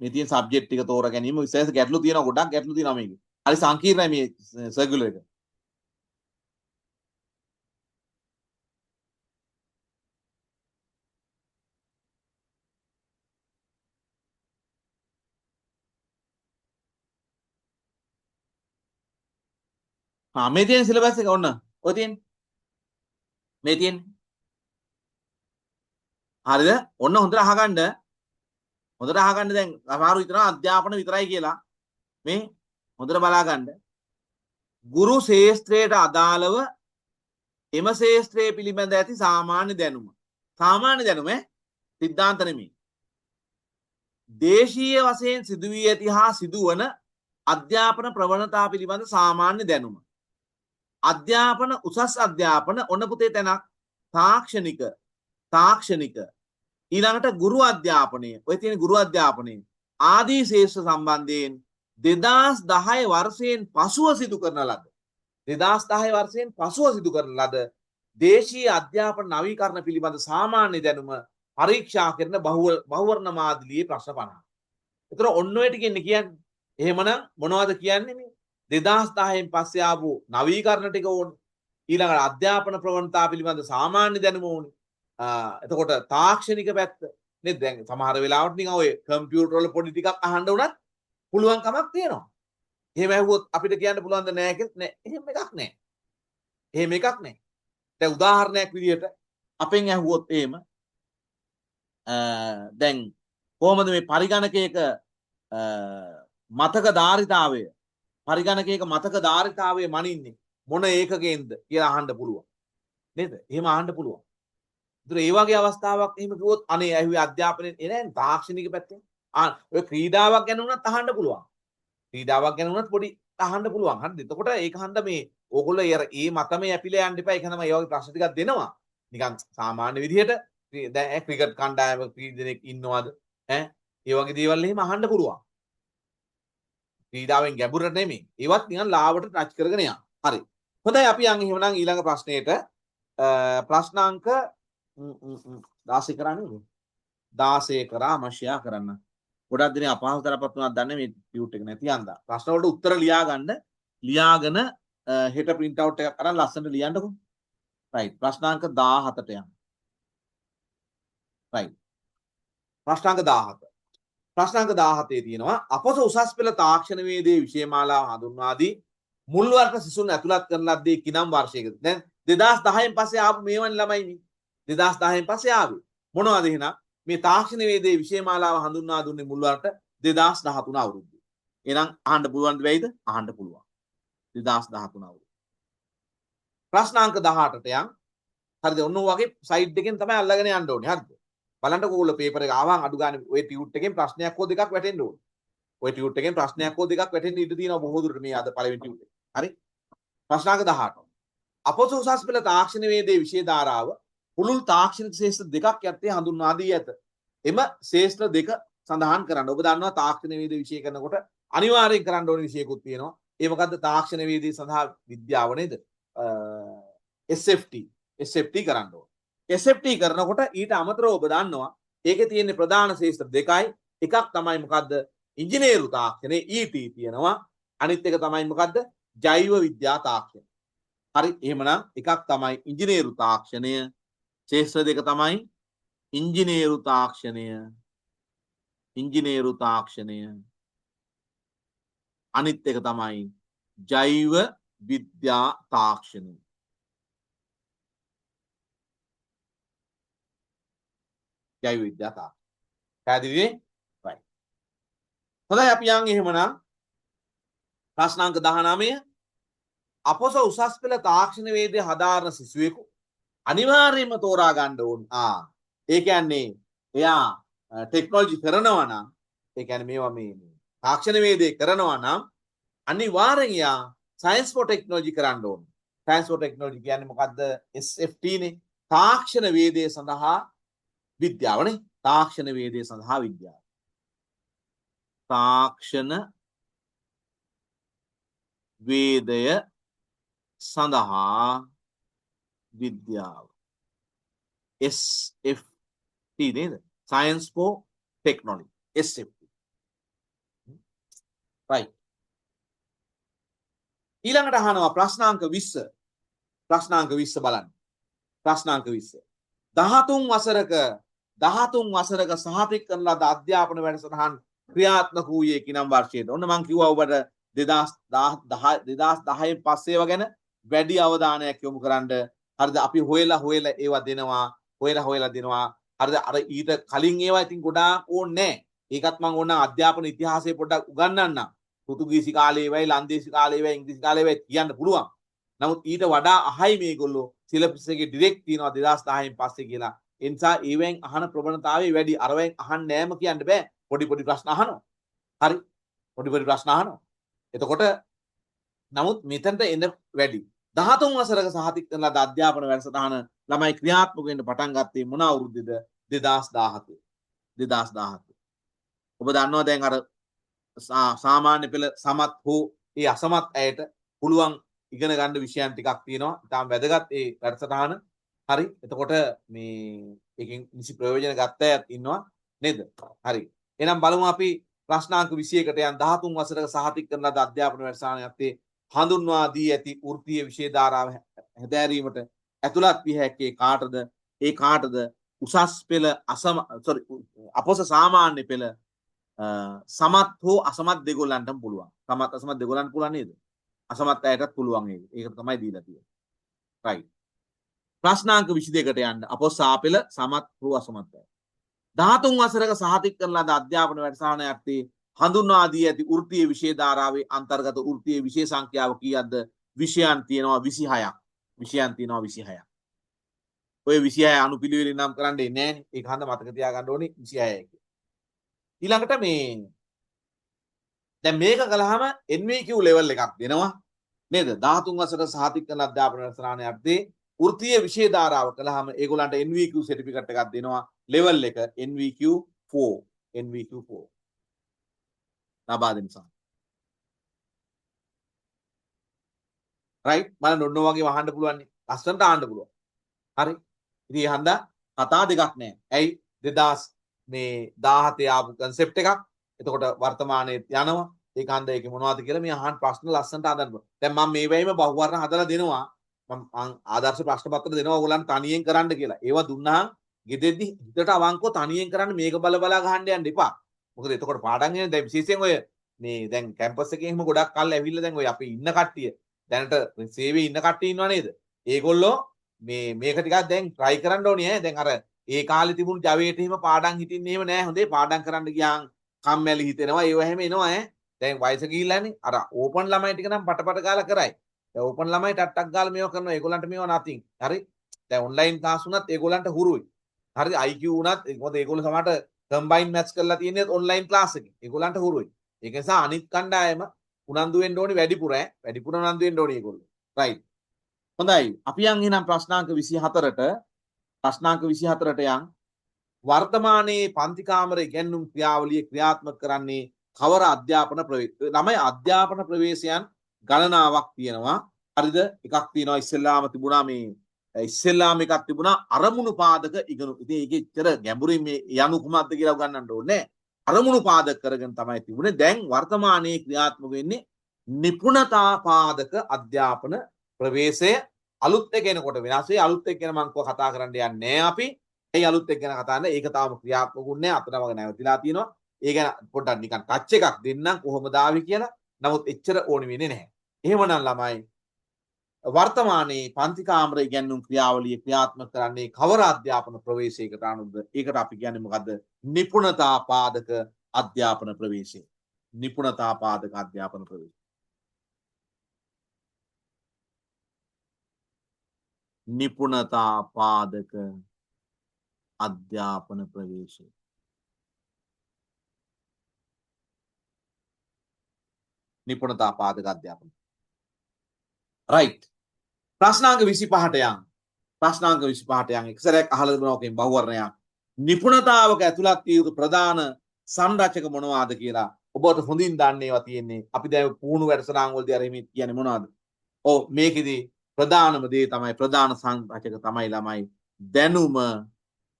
මේ තියෙන සබ්ජෙක්ට් ටික තෝරා ගැනීම විශේෂ ගැටලු තියෙනවා ගොඩක් ගැටලු තියෙනවා මේකේ. හරි සංකීර්ණයි මේ සර්කියුලර් එක. මේ තියෙන සිලබස් එක ඔන්න. ඔය තියෙන්නේ. මේ තියෙන්නේ. හරිද? ඔන්න හොඳට අහගන්න. හොඳට අහගන්න දැන් සමහරු හිතනවා අධ්‍යාපන විතරයි කියලා. මේ හොඳට බලා ගන්න. ගුරු ශේෂ්ත්‍රයට අදාළව එම ශේෂ්ත්‍රයේ පිළිබඳ ඇති සාමාන්‍ය දැනුම. සාමාන්‍ය දැනුම සිද්ධාන්ත නෙමෙයි. දේශීය වශයෙන් සිදුවී ඇති හා සිදුවන අධ්‍යාපන ප්‍රවණතා පිළිබඳ සාමාන්‍ය දැනුම. අධ්‍යාපන උසස් අධ්‍යාපන ඔන්න පුතේ තැනක් තාක්ෂණික ඊළඟට ගුරු අධ්‍යාපනය ඔය තියෙන ගුරු අධ්‍යාපනය ආදී ශේෂ්ත්‍ර සම්බන්ධයෙන් 2010 වර්ෂයෙන් පසුව සිදු කරන ලද 2010 වර්ෂයෙන් පසුව සිදු කරන ලද දේශීය අධ්‍යාපන නවීකරණ පිළිබඳ සාමාන්‍ය දැනුම පරීක්ෂා කරන බහුවර්ණ මාදිලියේ ප්‍රශ්න 50. ඒතර ඔන්න ඔය ටික ඉන්නේ කියන්නේ. එහෙමනම් මොනවද කියන්නේ මේ 2010න් පස්සේ ආපු නවීකරණ ටික ඕනේ. ඊළඟට අධ්‍යාපන ප්‍රවණතා පිළිබඳ සාමාන්‍ය දැනුම ඕනේ. එතකොට තාක්ෂණික පැත්ත නේද? දැන් සමහර වෙලාවට නිකන් ඔය කම්පියුටර් වල පොඩි ටිකක් අහන්න උනත් පුළුවන් කමක් තියෙනවා. එහෙම ඇහුවොත් අපිට කියන්න පුළුවන් ද නැහැ කියලා? නෑ. එහෙම එකක් නෑ. එහෙම එකක් නෑ. දැන් උදාහරණයක් විදියට අපෙන් ඇහුවොත් එහෙම දැන් කොහොමද මේ පරිගණකයක මතක ධාරිතාවය පරිගණකයක මතක ධාරිතාවය මනින්නේ මොන ඒකකයෙන්ද කියලා අහන්න පුළුවන් නේද? එහෙම අහන්න පුළුවන්. ඒතර ඒ වගේ අවස්ථාවක් එහෙම කිව්වොත් අනේ ඇහුවේ අධ්‍යාපනයේ නෑ තාක්ෂණික පැත්තෙන්. ඔය ක්‍රීඩාවක් ගැන උනත් අහන්න පුළුවන්. ක්‍රීඩාවක් ගැන උනත් පොඩි අහන්න පුළුවන්. හරිද? එතකොට ඒක හන්ද මේ ඕගොල්ලෝ ඒ මතමේ ඇපිලා යන්න එපා. ඒක තමයි මේ වගේ ප්‍රශ්න ටිකක් දෙනවා. නිකන් සාමාන්‍ය විදිහට දැන් ක්‍රිකට් කණ්ඩායමක කී දෙනෙක් ඉන්නවද? ඈ ඒ වගේ දේවල් එහෙම අහන්න පුළුවන්. ක්‍රීඩාවෙන් ගැඹුරට නෙමෙයි. ඒවත් නිකන් ලාවට ටච් කරගෙන යන්න. හරි. හොඳයි අපි යන් එහෙමනම් ඊළඟ ප්‍රශ්නෙට ප්‍රශ්නාංක 16 කරන්නේ 16 කරා මෂයා කරන්න. ගොඩක් දෙනෙක් අපහසුතාවපත් වුණාද දන්නේ මේ ටියුට් එක නැති යන්දා. ප්‍රශ්න වලට උත්තර ලියා ගන්න. ලියාගෙන හෙට print out එකක් අරන් ලස්සනට ලියන්නකො. right. ප්‍රශ්නාංක 17ට යන්න. right. ප්‍රශ්නාංක 17. ප්‍රශ්නාංක 17 තියෙනවා අපොස උසස් පෙළ තාක්ෂණ වේදේ විෂය මාලාව හඳුන්වා දී මුල් වර්ග සිසුන් ඇතුළත් කරන ලද්දේ කිනම් වර්ෂයකද? දැන් 2010න් පස්සේ ආපු මේවන් ළමයිනේ. 2010න් පස්සේ ආවේ. මොනවද එහෙනම්? මේ තාක්ෂණ වේදේ විෂය මාලාව හඳුන්වා දුන්නේ මුල් වර්ගට 2013 අවුරුද්දේ. එහෙනම් අහන්න පුළුවන් වෙයිද? අහන්න පුළුවන්. 2013 අවුරුද්ද. ප්‍රශ්නාංක 18ට යන්. හරිද? ඔන්න ඔය වගේ සයිඩ් එකෙන් තමයි අල්ලගෙන යන්න ඕනේ. හරිද? බලන්නකො ඕගොල්ලෝ පේපර් එක ආවම අඩු ගන්න ඔය ටියුට් එකෙන් ප්‍රශ්නයක් හෝ දෙකක් වැටෙන්න ඕනේ. ඔය ටියුට් එකෙන් ප්‍රශ්නයක් හෝ දෙකක් වැටෙන්න ඉඩ තියෙනවා බොහෝ දුරට මේ අද පළවෙනි ටියුට් එක. හරි? ප්‍රශ්නාංක 18. අපොස උසස් පෙළ තාක්ෂණ වේදේ විෂය ධාරාව පුළුල් තාක්ෂණික ශේෂ්ත්‍ර දෙකක් යටතේ හඳුන්වා දී ඇත. එම ශේෂ්ත්‍ර දෙක සඳහන් කරන්න. ඔබ දන්නවා තාක්ෂණ වේදේ විෂය කරනකොට අනිවාර්යෙන් කරන්න ඕන විෂයකුත් තියෙනවා. ඒ මොකද්ද? තාක්ෂණ වේදේ සඳහා විද්‍යාව නේද? SFT කරන්න ඕන. SFT කරනකොට ඊට අමතරව ඔබ දන්නවා ඒකේ තියෙන ප්‍රධාන ශේෂ්ත්‍ර දෙකයි. එකක් තමයි මොකද්ද? ඉංජිනේරු තාක්ෂණේ ET තියෙනවා. අනිත් එක තමයි මොකද්ද? ජෛව විද්‍යා තාක්ෂණය. හරි එහෙමනම් එකක් තමයි ඉංජිනේරු තාක්ෂණය. ශේෂ්ත්‍ර දෙක තමයි ඉංජිනේරු තාක්ෂණය. අනිත් එක තමයි ජෛව විද්‍යා තාක්ෂණය. ජෛව විද්‍යා තාක්ෂණය. පැහැදිලිද? right. හොඳයි අපි යන් එහෙමනම් ප්‍රශ්නාංක 19 අපොස උසස් පෙළ තාක්ෂණ වේදයේ හදාරන සිසුවෙකු අනිවාර්යයෙන්ම තෝරා ගන්න ඕන. ඒ කියන්නේ එයා ටෙක්නොලොජි කරනවා නම් ඒ කියන්නේ මේවා මේ තාක්ෂණ වේදේ කරනවා නම් අනිවාර්යෙන් එයා සයන්ස් ෆෝ ටෙක්නොලොජි කරන්න ඕන. සයන්ස් ෆෝ ටෙක්නොලොජි කියන්නේ මොකද්ද? SFT නේ. තාක්ෂණ වේදයේ සඳහා විද්‍යාවනේ. තාක්ෂණ වේදයේ සඳහා විද්‍යාව. තාක්ෂණ වේදය සඳහා විද්‍යාව. SFT නේද? Science for Technology. SFT. right. ඊළඟට අහනවා ප්‍රශ්නාංක 20. ප්‍රශ්නාංක 20 බලන්න. ප්‍රශ්නාංක 20. 13 වසරක සහතික කරන ලද අධ්‍යාපන වැඩසටහන් ක්‍රියාත්මක වූයේ කිනම් වර්ෂයේද? ඔන්න මම කිව්වා ඔබට 2010 පස්සේ ඒවා ගැන වැඩි අවධානයක් යොමු කරන්න. හරිද? අපි හොයලා ඒවා දෙනවා. හොයලා දෙනවා. හරිද? අර ඊට කලින් ඒවා ඉතින් ගොඩාක් ඕනේ නැහැ. ඒකත් මම ඕන අධ්‍යාපන ඉතිහාසය පොඩ්ඩක් උගන්වන්නම්. පෘතුගීසි කාලේ වෙයි, ලන්දේසි කාලේ වෙයි, ඉංග්‍රීසි කාලේ වෙයි කියන්න පුළුවන්. නමුත් ඊට වඩා අහයි මේගොල්ලෝ සිලබස් එකේ ඩිරෙක්ට් තියනවා 2010න් පස්සේ කියලා. ඒ නිසා ඒවෙන් අහන ප්‍රවණතාවය වැඩි. අරවෙන් අහන්නේ නැම කියන්න බෑ. පොඩි ප්‍රශ්න අහනවා. හරි. පොඩි ප්‍රශ්න අහනවා. එතකොට නමුත් මෙතනට එන වැඩි. 13 වසරක සහතික කරන ලද අධ්‍යාපන වැඩසටහන ළමයි ක්‍රියාත්මක වෙන්න පටන් ගත්තේ මොන අවුරුද්දේද? 2017. 2017. ඔබ දන්නවා දැන් අර සාමාන්‍ය පෙළ සමත් හෝ ඒ අසමත් අයට පුළුවන් ඉගෙන ගන්න විෂයන් ටිකක් තියෙනවා. ඉතාම වැදගත් ඒ වැඩසටහන. හරි. එතකොට මේ එකෙන් නිසි ප්‍රයෝජන ගත්ත අයත් ඉන්නවා නේද? හරි. එහෙනම් බලමු අපි ප්‍රශ්නාංක 21කට යන 13 වසරක සහතික කරන ලද අධ්‍යාපන වැඩසටහන යත්තේ හඳුන්වා දී ඇති වෘත්තීය විෂය ධාරාව හැදෑරීමට ඇතුළත් විය හැක්කේ කාටද? ඒ කාටද? උසස් පෙළ අපොස සාමාන්‍ය පෙළ සමත් හෝ අසමත් දෙගොල්ලන්ටම පුළුවන්. සමත් අසමත් දෙගොල්ලන්ට පුළුවන් නේද? අසමත් අයටත් පුළුවන් ඒක. ඒක තමයි දීලා තියෙන්නේ. right. ප්‍රශ්නාංක 22කට යන්න. අපොස සාපෙළ සමත් හෝ අසමත් අය. 13 වසරක සහතික කරන ලද අධ්‍යාපන වැඩසටහන යත්තේ හඳුන්වා දී ඇති වෘත්තීය විෂය ධාරාවේ අන්තර්ගත වෘත්තීය විෂය සංඛ්‍යාව කීයක්ද? විෂයන් තියෙනවා 26ක්. විෂයන් තියෙනවා 26ක්. ඔය 26 අනුපිළිවෙලින් නම් කරන්නේ නැහැ. ඒක හන්ද මතක තියාගන්න ඕනේ 26යි. ඊළඟට මේ දැන් මේක කළාම NVQ level එකක් දෙනවා නේද? 13 වසර සහතික කරන අධ්‍යාපන වැඩසටහන යත්තේ වෘත්තීය විෂය ධාරාව කළාම ඒගොල්ලන්ට NVQ සර්ටිෆිකට් එකක් දෙනවා. level එක NVQ 4. NVQ 4 ලබා දෙන්න සම. right. බලන්න ඔන්න වගේ වහන්න පුළුවන් නේ. ලස්සනට ආන්න පුළුවන්. හරි. ඉතින් හන්ද කතා දෙකක් නෑ. ඇයි 2017 ආපු concept එකක්. එතකොට වර්තමානයේ යනවා. ඒක හන්ද ඒක මොනවද කියලා මේ අහන්න ප්‍රශ්න ලස්සනට අහන්න. දැන් මම මේ වෙයිම බහුවර්ණ හදලා දෙනවා. මම ආදර්ශ ප්‍රශ්න පත්‍ර දෙනවා ඕගොල්ලන් තනියෙන් කරන්න කියලා. ඒවා දුන්නාම ගෙදෙද්දි හිතට අවංකව තනියෙන් කරන්න මේක බල ගහන්න යන්න එපා. මොකද එතකොට පාඩම් එන්නේ දැන් විශේෂයෙන් ඔය මේ දැන් කැම්පස් එකේ එහෙම ගොඩක් කල් ඇවිල්ලා දැන් ඔය අපි ඉන්න කට්ටිය දැනට සේවයේ ඉන්න කට්ටිය ඉන්නව නේද? ඒගොල්ලෝ මේක ටිකක් දැන් try කරන්න ඕනේ ඈ. දැන් අර ඒ කාලේ තිබුණු ජවයට එහෙම පාඩම් හිටින්නේ එහෙම නෑ. හොඳේ පාඩම් කරන්න ගියාන් කම්මැලි හිතෙනවා. ඒව එහෙම එනවා ඈ. දැන් වයස ගිහිල්ලානේ. අර ඕපන් ළමයි ටික නම් පටපට ගාලා කරයි. දැන් ඕපන් ළමයි ටට්ටක් ගාලා මේව කරනවා. ඒගොල්ලන්ට මේව නැතින්. හරි. දැන් ඔන්ලයින් ක්ලාස් උනත් ඒගොල්ලන්ට හුරුයි. හරි. IQ උනත් මොකද ඒගොල්ලෝ සමහරට කම්බයින් මැත්ස් කරලා තියෙන්නේ ඔන්ලයින් ක්ලාස් එකේ. ඒගොල්ලන්ට හුරුයි. ඒක නිසා අනිත් කණ්ඩායම උනන්දු වෙන්න ඕනි වැඩිපුර ඈ. වැඩිපුර උනන්දු වෙන්න ඕනි ඒගොල්ලෝ. right. හොඳයි. අපි යන් එහෙනම් ප්‍රශ්නාංක 24ට. ප්‍රශ්නාංක 24ට යන් වර්තමානයේ පන්ති කාමර ඉගෙනුම් ක්‍රියාවලිය ක්‍රියාත්මක කරන්නේ කවර අධ්‍යාපන ළමයි අධ්‍යාපන ප්‍රවේශයන් ගණනාවක් තියෙනවා. හරිද? එකක් තියෙනවා ඉස්සෙල්ලාම තිබුණා මේ ඉස්සෙල්ලාම එකක් තිබුණා අරමුණු පාදක ඉගෙනුම්. ඉතින් ඒකේ ඉතර ගැඹුරින් මේ යනු කුමක්ද කියලා උගන්වන්න ඕනේ. අරමුණු පාදක කරගෙන තමයි තිබුණේ. දැන් වර්තමානයේ ක්‍රියාත්මක වෙන්නේ නිපුණතා පාදක අධ්‍යාපන ප්‍රවේශය. අලුත් එක එනකොට වෙනස් වෙයි. අලුත් එක ගැන මම කතා කරන්න යන්නේ නැහැ අපි. ඒ අලුත් එක ගැන කතා කරන්නේ ඒක තාම ක්‍රියාත්මක වුණේ නැහැ. අතන වගේ නැවතිලා තියෙනවා. ඒ ගැන පොඩ්ඩක් නිකන් ටච් එකක් දෙන්නම් කොහොමද ආවි කියලා. නමුත් එච්චර ඕනි වෙන්නේ නැහැ. එහෙමනම් ළමයි වර්තමානයේ පන්ති කාමර ඉගැන්වීම් ක්‍රියාවලිය ක්‍රියාත්මක කරන්නේ කවර අධ්‍යාපන ප්‍රවේශයකට අනුවද? ඒකට අපි කියන්නේ මොකද්ද? නිපුණතා පාදක අධ්‍යාපන ප්‍රවේශය. නිපුණතා පාදක අධ්‍යාපන ප්‍රවේශය. නිපුණතා පාදක අධ්‍යාපන ප්‍රවේශය. නිපුණතා පාදක අධ්‍යාපන. රයිට්. ප්‍රශ්නාංක 25ට යන්. ප්‍රශ්නාංක 25ට යන් එක්සරයක් අහලා තිබුණා ඔකෙන් බහුවර්ණයක්. නිපුණතාවක ඇතුළත් විය යුතු ප්‍රධාන සංරචක මොනවාද කියලා ඔබට හොඳින් දන්න ඒවා තියෙන්නේ. අපි දැන් පුහුණු වැඩසටහන් වලදී අර මේ කියන්නේ මොනවද? ඔව් මේකෙදි ප්‍රධානම දේ තමයි ප්‍රධාන සංරචක තමයි ළමයි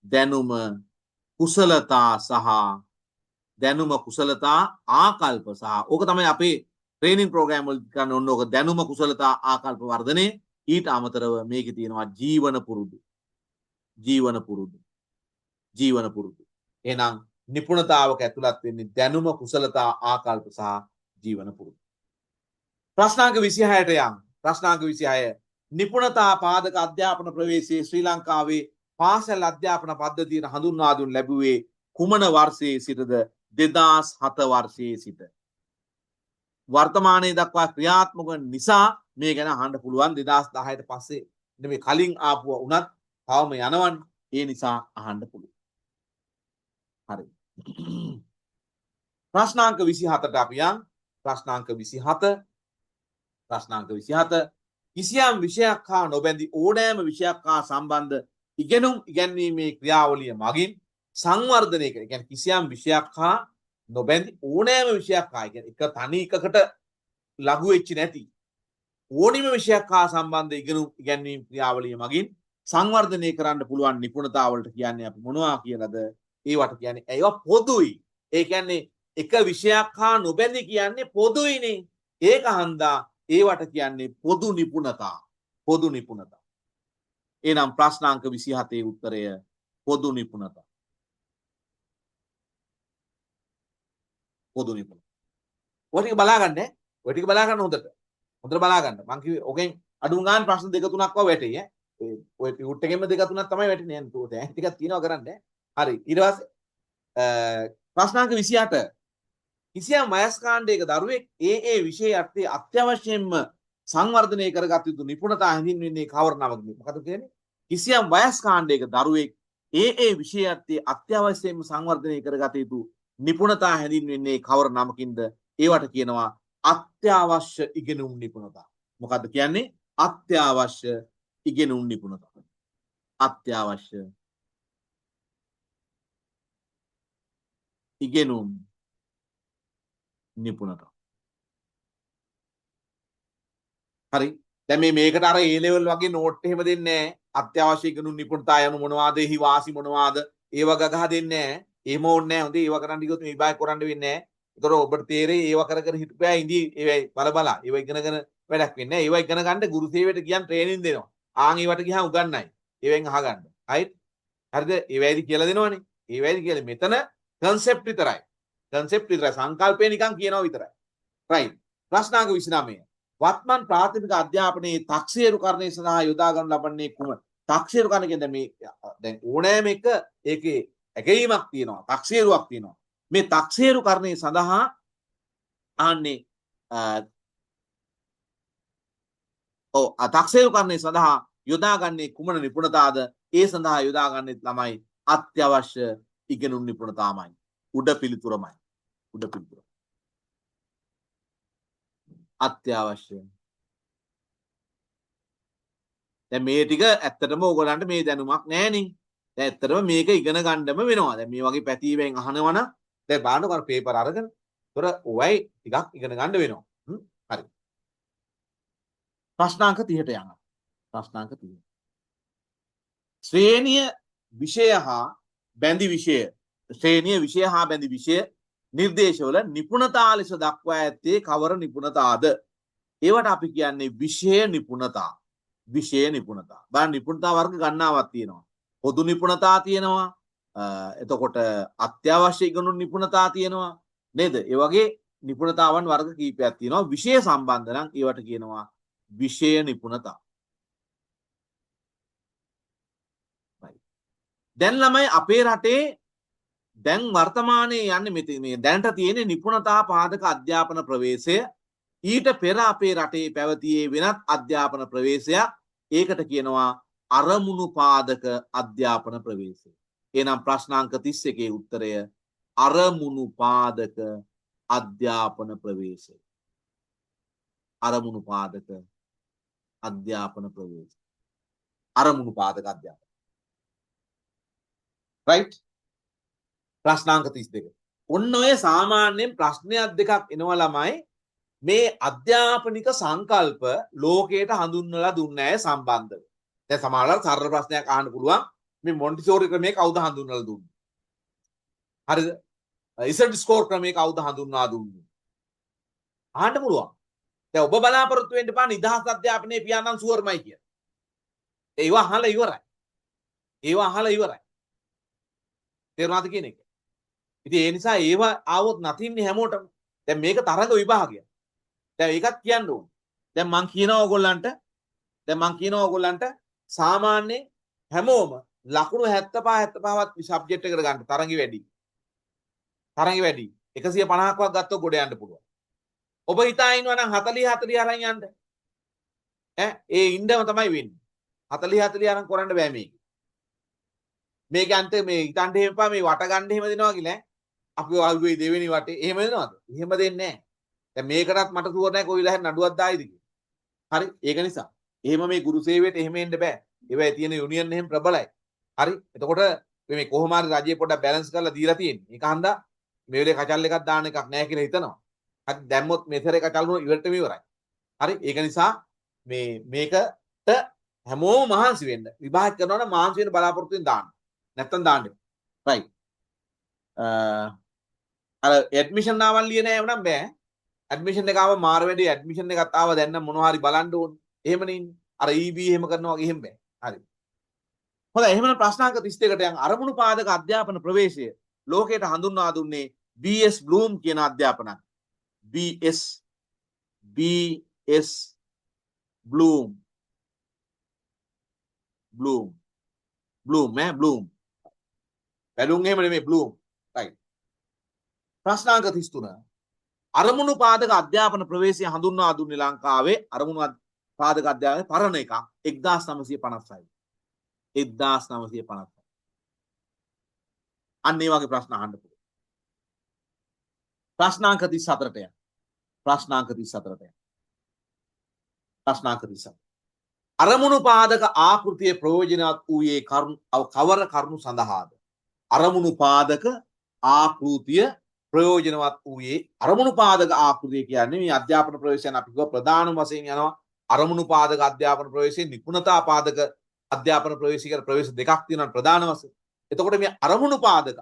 දැනුම කුසලතා සහ දැනුම කුසලතා ආකල්ප සහ ඕක තමයි අපේ ට්‍රේනින් ප්‍රෝග්‍රෑම් වල කරන ඕන ඕක දැනුම කුසලතා ආකල්ප වර්ධනය. ඊට අමතරව මේකේ තියෙනවා ජීවන පුරුදු. එහෙනම් නිපුණතාවක ඇතුළත් වෙන්නේ දැනුම කුසලතා ආකල්ප සහ ජීවන පුරුදු. ප්‍රශ්නාංක 26ට යන්. ප්‍රශ්නාංක 26 නිපුණතා පාදක අධ්‍යාපන ප්‍රවේශයේ ශ්‍රී ලංකාවේ පාසල් අධ්‍යාපන පද්ධතියට හඳුන්වා දුන් ලැබුවේ කුමන වර්ෂයේ සිටද? 2007 වර්ෂයේ සිට. වර්තමානයේ දක්වා ක්‍රියාත්මක නිසා මේ ගැන අහන්න පුළුවන්. 2010ට පස්සේ නෙමෙයි කලින් ආපුවා උනත් තවම යනවනේ. ඒ නිසා අහන්න පුළුවන්. හරි. ප්‍රශ්නාංක 27ට අපි යන්. ප්‍රශ්නාංක 27 කිසියම් විෂයක් හා නොබැඳි ඕනෑම විෂයක් හා සම්බන්ධ ඉගෙනුම් ඉගැන්වීමේ ක්‍රියාවලිය මගින් සංවර්ධනය කර. කියන්නේ කිසියම් විෂයක් හා නොබැඳි ඕනෑම විෂයක් හා කියන්නේ එක තනි එකකට ලඝු වෙච්ච නැති ඕනිම විෂයක් හා සම්බන්ධ ඉගෙනුම් ඉගැන්වීම් ක්‍රියාවලිය මගින් සංවර්ධනය කරන්න පුළුවන් නිපුණතාවලට කියන්නේ අපි මොනවා කියලාද? ඒවට කියන්නේ ඒවා පොදුයි. ඒ කියන්නේ එක විෂයක් හා නොබැඳි කියන්නේ පොදුයිනේ. ඒක හන්දා ඒවට කියන්නේ පොදු නිපුණතා. එනම් ප්‍රශ්නාංක 27 උත්තරය පොදු නිපුණතා. ඔය ටික බලාගන්න හොඳට බලාගන්න. මං කිව්වේ ඔකෙන් අඩුම ගාන ප්‍රශ්න දෙක තුනක් වගේ වැටෙයි ඈ. ඔය පියුට් එකෙන්ම දෙක තුනක් තමයි වැටෙන්නේ. නේද? ඒක ටිකක් තියෙනවා කරන්න. හරි. ඊට පස්සේ ප්‍රශ්නාංක 28 කිසියම් වයස් කාණ්ඩයක දරුවෙක් ඒ විෂය අර්ථයේ අත්‍යවශ්‍යයෙන්ම සංවර්ධනය කරගත යුතු නිපුණතා හැඳින්වෙන්නේ කවර නමකින්ද? මොකද කියන්නේ? කිසියම් වයස් කාණ්ඩයක දරුවෙක් ඒ විෂය අර්ථයේ අත්‍යවශ්‍යයෙන්ම සංවර්ධනය කරගත යුතු නිපුණතා හැඳින්වෙන්නේ කවර නමකින්ද? ඒවට කියනවා අත්‍යවශ්‍ය ඉගෙනුම් නිපුණතා. මොකද්ද කියන්නේ? අත්‍යවශ්‍ය ඉගෙනුම් නිපුණතා. අත්‍යවශ්‍ය ඉගෙනුම් නිපුණතා. හරි. දැන් මේකට අර A level වගේ නෝට් එහෙම දෙන්නේ නැහැ. අත්‍යවශ්‍ය ඉගෙනුම් නිපුණතා යනු මොනවාද? එහි වාසි මොනවාද? ඒව ගගහ දෙන්නේ නැහැ. එහෙම ඕනේ නැහැ. හොඳේ ඒව කරන්න ගියොත් මේ විභාග කරන්න වෙන්නේ නැහැ. ඒතර ඔබට තේරෙයි ඒව කර හිටපෑ ඉඳී ඒවයි බල ඒව ඉගෙනගෙන වැඩක් වෙන්නේ නැහැ. ඒව ඉගෙන ගන්න ගුරු සේවයට ගියන් ට්‍රේනින් දෙනවා. ආන් ඒවට ගියාම උගන්නයි. ඒවෙන් අහගන්න. හරිද? හරිද? ඒවයිදි කියලා දෙනවනේ. ඒවයිදි කියලා මෙතන concept විතරයි. සංකල්පය නිකන් කියනවා විතරයි. right. ප්‍රශ්නාංක 29. වත්මන් ප්‍රාථමික අධ්‍යාපනයේ තක්සේරු කරණය සඳහා යොදා ගන්න ලබන්නේ කුමන? තක්සේරු කරන කියන්නේ මේ දැන් ඕනෑම එක ඒකේ ඇගීමක් තියෙනවා. තක්සේරුවක් තියෙනවා. මේ තක්සේරු කරණය සඳහා ආන්නේ තක්සේරු කරණය සඳහා යොදාගන්නේ කුමන නිපුණතාවද? ඒ සඳහා යොදාගන්නේ ළමයි අත්‍යවශ්‍ය ඉගෙනුම් නිපුණතාවමයි. උඩ පිළිතුරමයි. අත්‍යවශ්‍ය. දැන් මේ ටික ඇත්තටම ඕගොල්ලන්ට මේ දැනුමක් නැහැනේ. දැන් ඇත්තටම මේක ඉගෙන ගන්නම වෙනවා. දැන් මේ වගේ පැතිවෙන් අහනවනම් දැන් බලන්නකො අර පේපර් අරගෙන. ඒතර ඔයයි ටිකක් ඉගෙන ගන්න වෙනවා. හරි. ප්‍රශ්නාංක 30ට යනවා. ප්‍රශ්නාංක 30. ශ්‍රේණිය විෂය හා බැඳි විෂය නිර්දේශවල නිපුණතා ලෙස දක්වා ඇත්තේ කවර නිපුණතාද? ඒවට අපි කියන්නේ විෂය නිපුණතා. බලන්න නිපුණතා වර්ග ගණනාවක් තියෙනවා. පොදු නිපුණතා තියෙනවා. එතකොට අත්‍යවශ්‍ය ඉගෙනුම් නිපුණතා තියෙනවා. නේද? ඒ වගේ නිපුණතාවන් වර්ග කීපයක් තියෙනවා. විෂය සම්බන්ධ නම් ඒවට කියනවා විෂය නිපුණතා. දැන් ළමයි අපේ රටේ දැන් වර්තමානයේ යන්නේ මේ දැනට තියෙන නිපුණතා පාදක අධ්‍යාපන ප්‍රවේශය ඊට පෙර අපේ රටේ පැවතියේ වෙනත් අධ්‍යාපන ප්‍රවේශයක්. ඒකට කියනවා අරමුණු පාදක අධ්‍යාපන ප්‍රවේශය. එහෙනම් ප්‍රශ්නාංක 31 උත්තරය අරමුණු පාදක අධ්‍යාපන ප්‍රවේශය. අරමුණු පාදක අධ්‍යාපන ප්‍රවේශය. අරමුණු පාදක අධ්‍යාපන. right? ප්‍රශ්නාංක 32. ඔන්න ඔය සාමාන්‍යයෙන් ප්‍රශ්නයක් දෙකක් එනවා ළමයි මේ අධ්‍යාපනික සංකල්ප ලෝකයට හඳුන්වලා දුන්නේ නැහැ සම්බන්ධව. දැන් සමහරවල් සරල ප්‍රශ්නයක් අහන්න පුළුවන් මේ මොන්ටිසෝරි ක්‍රමයේ කවුද හඳුන්වලා දුන්නේ? හරිද? ඉසඩ් ස්කෝර් ක්‍රමයේ කවුද හඳුන්වා දුන්නේ? අහන්න පුළුවන්. දැන් ඔබ බලාපොරොත්තු වෙන්න එපා නිදහස් අධ්‍යාපනයේ පියාණන් සුවර්මයි කියලා. ඒව අහලා ඉවරයි. ඒව අහලා ඉවරයි. තේරුණාද කියන එක? ඉතින් ඒ නිසා ඒව ආවොත් නැතින්නේ හැමෝටම. දැන් මේක තරඟ විභාගයක්. දැන් ඒකත් කියන්න ඕන. දැන් මං කියනවා ඔයගොල්ලන්ට සාමාන්‍ය හැමෝම ලකුණු 75වත් සබ්ජෙක්ට් එකට ගන්න තරඟي වැඩි. 150ක්වත් ගත්තොත් ගොඩ යන්න පුළුවන්. ඔබ හිතා ඉන්නවා නම් 40 අරන් යන්න. ඒ ඉන්නම තමයි වෙන්නේ. 40 අරන් කරන්න බෑ මේක. මේක අන්ත මේ හිතන්න එපා මේ වට ගන්න එහෙම දෙනවා කියලා. අපි ආල්ුවේ දෙවෙනි වටේ එහෙම දෙනවද? එහෙම දෙන්නේ නැහැ. දැන් මේකටත් මට සුවර් නැහැ කොයි වෙලාවෙ නඩුවක් දායිද කියලා. හරි ඒක නිසා එහෙම මේ ගුරු සේවයට එහෙම එන්න බෑ. ඒවයි තියෙන යුනියන් එහෙම ප්‍රබලයි. හරි එතකොට මේ කොහොම හරි රජය පොඩ්ඩක් බැලන්ස් කරලා දීලා තියෙන්නේ. ඒක හන්දා මේ වෙලේ කචල් එකක් දාන්න එකක් නැහැ කියලා හිතනවා. හරි දැම්මොත් මෙතර කචල් වුණා ඉවරටම ඉවරයි. හරි ඒක නිසා මේකට හැමෝම මහන්සි වෙන්න. විභාග කරනවා නම් මහන්සි වෙන්න බලාපොරොත්තු වෙන්න දාන්න. නැත්තම් දාන්න. right. අර ඇඩ්මිෂන් ආවල් ලිය නෑ වුණාම බෑ. ඇඩ්මිෂන් එක ආව මාර වැඩි ඇඩ්මිෂන් එකක් ආව දැන් නම් මොනවා හරි බලන්න ඕනේ. එහෙමනේ ඉන්නේ. අර EB එහෙම කරනවා වගේ එහෙම බෑ. හරි. හොඳයි එහෙනම් ප්‍රශ්නාංක 31කට යන් අරමුණු පාදක අධ්‍යාපන ප්‍රවේශය ලෝකයට හඳුන්වා දුන්නේ BS බ්ලූම් කියන අධ්‍යාපනඥ. BS බ්ලූම් බැලුම් එහෙම නෙමෙයි බ්ලූම්. right. ප්‍රශ්නාංක 33 අරමුණු පාදක අධ්‍යාපන ප්‍රවේශය හඳුන්වා දුන්නේ ලංකාවේ අරමුණු පාදක අධ්‍යාපනයේ පරණ එක 1956. 1956. අන්න ඒ වගේ ප්‍රශ්න අහන්න පුළුවන්. ප්‍රශ්නාංක 34ට යන්න. ප්‍රශ්නාංක 34. අරමුණු පාදක ආකෘතියේ ප්‍රයෝජනවත් වූයේ කවර කරුණු සඳහාද? අරමුණු පාදක ආකෘතිය ප්‍රයෝජනවත් වූයේ අරමුණු පාදක ආකෘතිය කියන්නේ මේ අධ්‍යාපන ප්‍රවේශයන් අපි කිව්ව ප්‍රධාන වශයෙන් යනවා අරමුණු පාදක අධ්‍යාපන ප්‍රවේශයේ නිපුණතා පාදක අධ්‍යාපන ප්‍රවේශය කියලා ප්‍රවේශ දෙකක් තියෙනවා ප්‍රධාන වශයෙන්. එතකොට මේ අරමුණු පාදක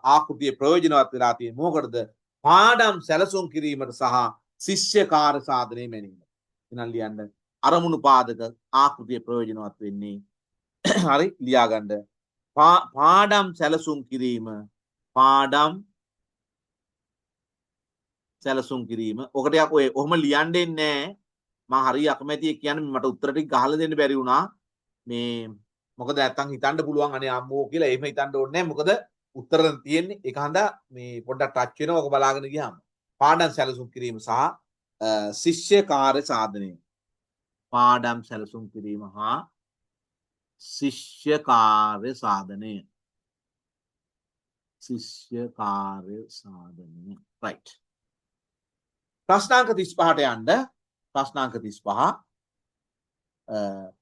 ආකෘතිය ප්‍රයෝජනවත් වෙලා තියෙන්නේ මොකටද? පාඩම් සැලසුම් කිරීමට සහ ශිෂ්‍ය කාර්ය සාධනය මැනීමට. එනම් ලියන්න අරමුණු පාදක ආකෘතිය ප්‍රයෝජනවත් වෙන්නේ හරි ලියා ගන්න පාඩම් සැලසුම් කිරීම ඔකට යක් ඔය ඔහොම ලියන්න දෙන්නේ නැහැ මම හරි අකමැතියි කියන්නේ මට උත්තර ටික ගහලා දෙන්න බැරි වුණා මේ මොකද නැත්තම් හිතන්න පුළුවන් අනේ අම්මෝ කියලා එහෙම හිතන්න ඕනේ නැහැ මොකද උත්තර තියෙන්නේ ඒක හන්දා මේ පොඩ්ඩක් ටච් වෙනවා ඔක බලාගෙන ගියාම පාඩම් සැලසුම් කිරීම සහ ශිෂ්‍ය කාර්ය සාධනය පාඩම් සැලසුම් කිරීම හා ශිෂ්‍ය කාර්ය සාධනය right. ප්‍රශ්නාංක 35ට යන්න. ප්‍රශ්නාංක 35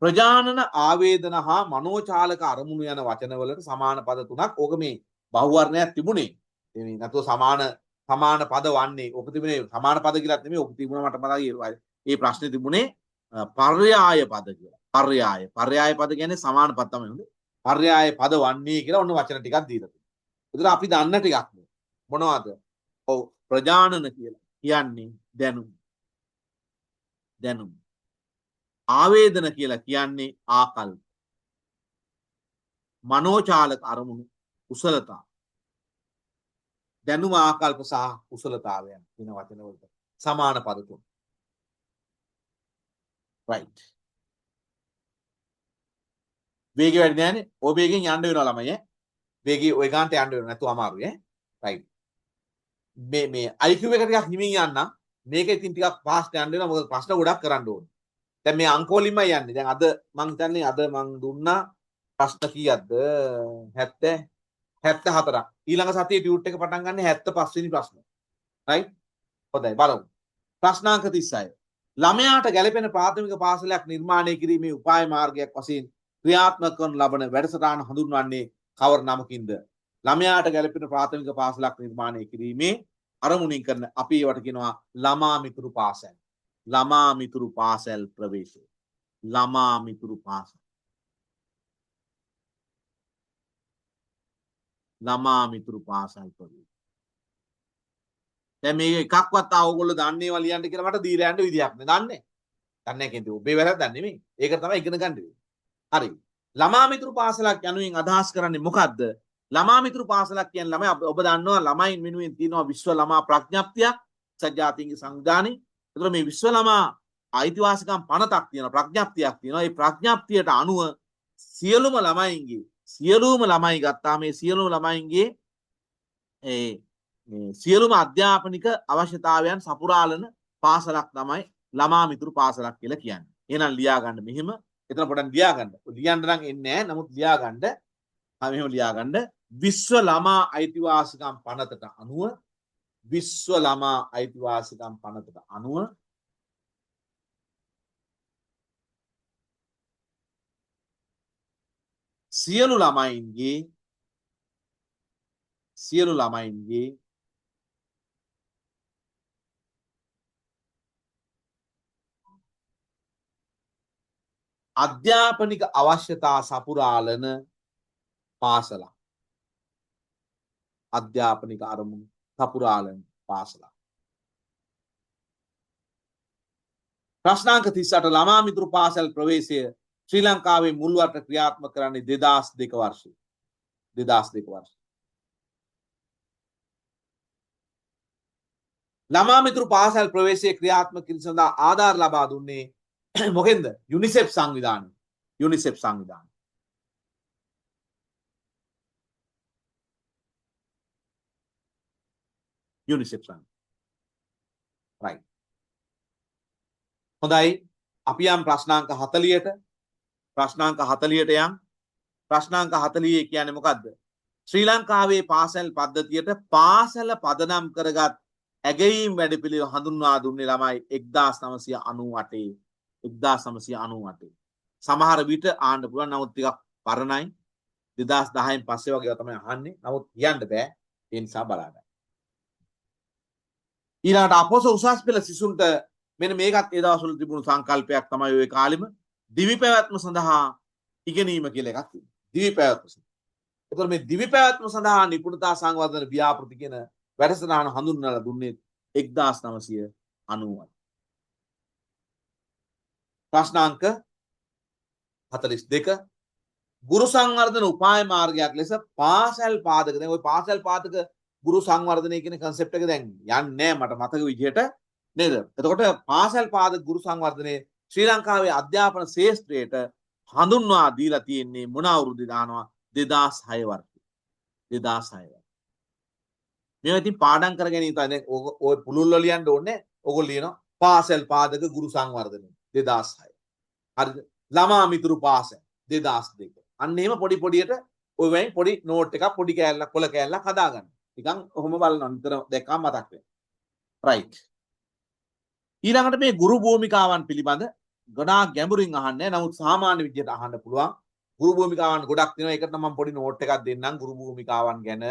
ප්‍රජානන ආවේදන හා මනෝචාලක අරමුණු යන වචනවලට සමාන පද තුනක්. ඕක මේ බහුවර්ණයක් තිබුණේ. මේ නැතුව සමාන පද වන්නේ. ඕක තිබුණේ සමාන පද කියලාත් නෙමෙයි. ඕක තිබුණා මට මතකයි. ඒ ප්‍රශ්නේ තිබුණේ පර්යාය පද කියලා. පර්යාය පද කියන්නේ සමාන පද තමයි හොඳේ. පර්යාය පද වන්නේ කියලා ඔන්න වචන ටිකක් දීලා තියෙනවා. ඒතර අපි දන්න ටිකක් මොනවද? ඔව් ප්‍රජානන කියලා කියන්නේ දැනුම්. ආවේදන කියලා කියන්නේ ආකල්ප. මනෝචාලක අරමුණු කුසලතා. දැනුම ආකල්ප සහ කුසලතාවයන් කියන වචන වලට සමාන පද තුන. right වේගය වැඩි නෑනේ ඔය වේගෙන් යන්න වෙනවා ළමයි ඈ වේගය ඔය ගානට යන්න වෙනවා නැතු අමාරුයි ඈ right මේ IQ එක ටිකක් හිමින් යන්න මේක ඉතින් ටිකක් fast යන්න වෙනවා මොකද ප්‍රශ්න ගොඩක් කරන්න ඕනේ දැන් මේ අංක වලින්මයි යන්නේ දැන් අද මං හිතන්නේ අද මං දුන්නා ප්‍රශ්න කීයක්ද 74ක් ඊළඟ සතියේ ටියුට් එක පටන් ගන්න 75 වෙනි ප්‍රශ්න right හොඳයි බලමු ප්‍රශ්නාංක 36 ළමයාට ගැළපෙන ප්‍රාථමික පාසලයක් නිර්මාණය කිරීමේ උපාය මාර්ගයක් වශයෙන් ක්‍රියාත්මක කරන ලබන වැඩසටහන හඳුන්වන්නේ කවර නමකින්ද ළමයාට ගැළපෙන ප්‍රාථමික පාසලක් නිර්මාණය කිරීමේ අරමුණින් කරන අපි ඒවට කියනවා ළමා මිතුරු පාසල් ළමා මිතුරු පාසල් ප්‍රවේශය ළමා මිතුරු පාසල් ළමා මිතුරු පාසල් ප්‍රවේශය දැන් මේක එකක්වත් ඕගොල්ලෝ දන්නේවා ලියන්න කියලා මට දීලා යන්න විදියක් නෑ දන්නේ දන්නේ කියන්නේ ඔබේ වැරද්දක් නෙමෙයි ඒක තමයි ඉගෙන ගන්න වෙන්නේ හරි ළමා මිතුරු පාසලක් යනුවෙන් අදහස් කරන්නේ මොකද්ද ළමා මිතුරු පාසලක් කියන්නේ ළමයි ඔබ දන්නවා ළමයින් වෙනුවෙන් තියෙනවා විශ්ව ළමා ප්‍රඥප්තියක් සජාතීන්ගේ සංවිධානයේ ඒතර මේ විශ්ව ළමා අයිතිවාසිකම් පනතක් තියෙනවා ප්‍රඥප්තියක් තියෙනවා ඒ ප්‍රඥප්තියට අනුව සියලුම ළමයි ගත්තා මේ සියලුම ළමයින්ගේ සියලුම අධ්‍යාපනික අවශ්‍යතාවයන් සපුරාලන පාසලක් තමයි ළමා මිතුරු පාසලක් කියලා කියන්නේ. එහෙනම් ලියා ගන්න මෙහෙම. එතන පොඩ්ඩක් ලියා ගන්න. ලියන්න නම් එන්නේ නැහැ. නමුත් ලියා ගන්න. මෙහෙම ලියා ගන්න. විශ්ව ළමා අයිතිවාසිකම් පනතට අනුව විශ්ව ළමා අයිතිවාසිකම් පනතට අනුව සියලු ළමයින්ගේ අධ්‍යාපනික අවශ්‍යතා සපුරාලන පාසලක් අධ්‍යාපනික අරමුණු සපුරාලන පාසලක් ප්‍රශ්නාංක 38 ළමා මිතුරු පාසල් ප්‍රවේශය ශ්‍රී ලංකාවේ මුල්වට ක්‍රියාත්මක කරන්නේ 2002 වර්ෂයේ 2002 වර්ෂයේ ළමා මිතුරු පාසල් ප්‍රවේශයේ ක්‍රියාත්මක කිරීම සඳහා ආධාර ලබා දුන්නේ මොකෙන්ද යුනිසෙෆ් සංවිධානය යුනිසෙෆ් සංවිධානය යුනිසෙෆ් සංවිධානය right හොඳයි අපි යම් ප්‍රශ්නාංක 40ට ප්‍රශ්නාංක 40ට යම් ප්‍රශ්නාංක 40 කියන්නේ මොකද්ද ශ්‍රී ලංකාවේ පාසල් පද්ධතියට පාසල පදනම් කරගත් ඇගයීම් වැඩපිළිවෙල හඳුන්වා දුන්නේ ළමයි 1998 සමහර විට ආන්න පුළුවන් නමුත් ටිකක් පරණයි 2010න් පස්සේ වගේ තමයි අහන්නේ නමුත් කියන්න බෑ ඒ නිසා බලන්න ඊළඟට අපොස උසස් පෙළ සිසුන්ට මෙන්න මේකත් ඒ දවස්වල තිබුණු සංකල්පයක් තමයි ওই කාලෙම දිවි පැවැත්ම සඳහා ඉගෙනීම කියලා එකක් තියෙනවා දිවි පැවැත්ම එතකොට මේ දිවි පැවැත්ම සඳහා නිපුණතා සංවර්ධන ව්‍යාපෘති කියන වැඩසටහන හඳුන්වලා දුන්නේ 1990යි ප්‍රශ්නාංක 42 ගුරු සංවර්ධන උපාය මාර්ගයක් ලෙස පාසල් පාදක දැන් ওই පාසල් පාදක ගුරු සංවර්ධනය කියන concept එක දැන් යන්නේ මට මතක විදිහට නේද එතකොට පාසල් පාදක ගුරු සංවර්ධනයේ ශ්‍රී ලංකාවේ අධ්‍යාපන ශාස්ත්‍රයට හඳුන්වා දීලා තියෙන්නේ මොන අවුරුද්දේ දානවා 2006 වර්ෂයේ 2006 මේවා ඉතින් පාඩම් කර ගැනීම තමයි ඔය පුළුල් වල ලියන්න ඕනේ ඕගොල්ලෝ ලියනවා පාසල් පාදක ගුරු සංවර්ධනය 2006 හරිද ළමා මිතුරු පාසල් 2002 අන්න එහෙම පොඩි පොඩියට ඔය වෙන් පොඩි නෝට් එකක් පොඩි කෑල්ලක් කොළ කෑල්ලක් හදාගන්න නිකන් ඔහොම බලනවා නිතර දැක්කම මතක් වෙනවා රයිට් ඊළඟට මේ ගුරු භූමිකාවන් පිළිබඳ ගොඩාක් ගැඹුරින් අහන්නේ නමුත් සාමාන්‍ය විදියට අහන්න පුළුවන් ගුරු භූමිකාවන් ගොඩක් තියෙනවා ඒකට නම් මම පොඩි නෝට් එකක් දෙන්නම් ගුරු භූමිකාවන් ගැන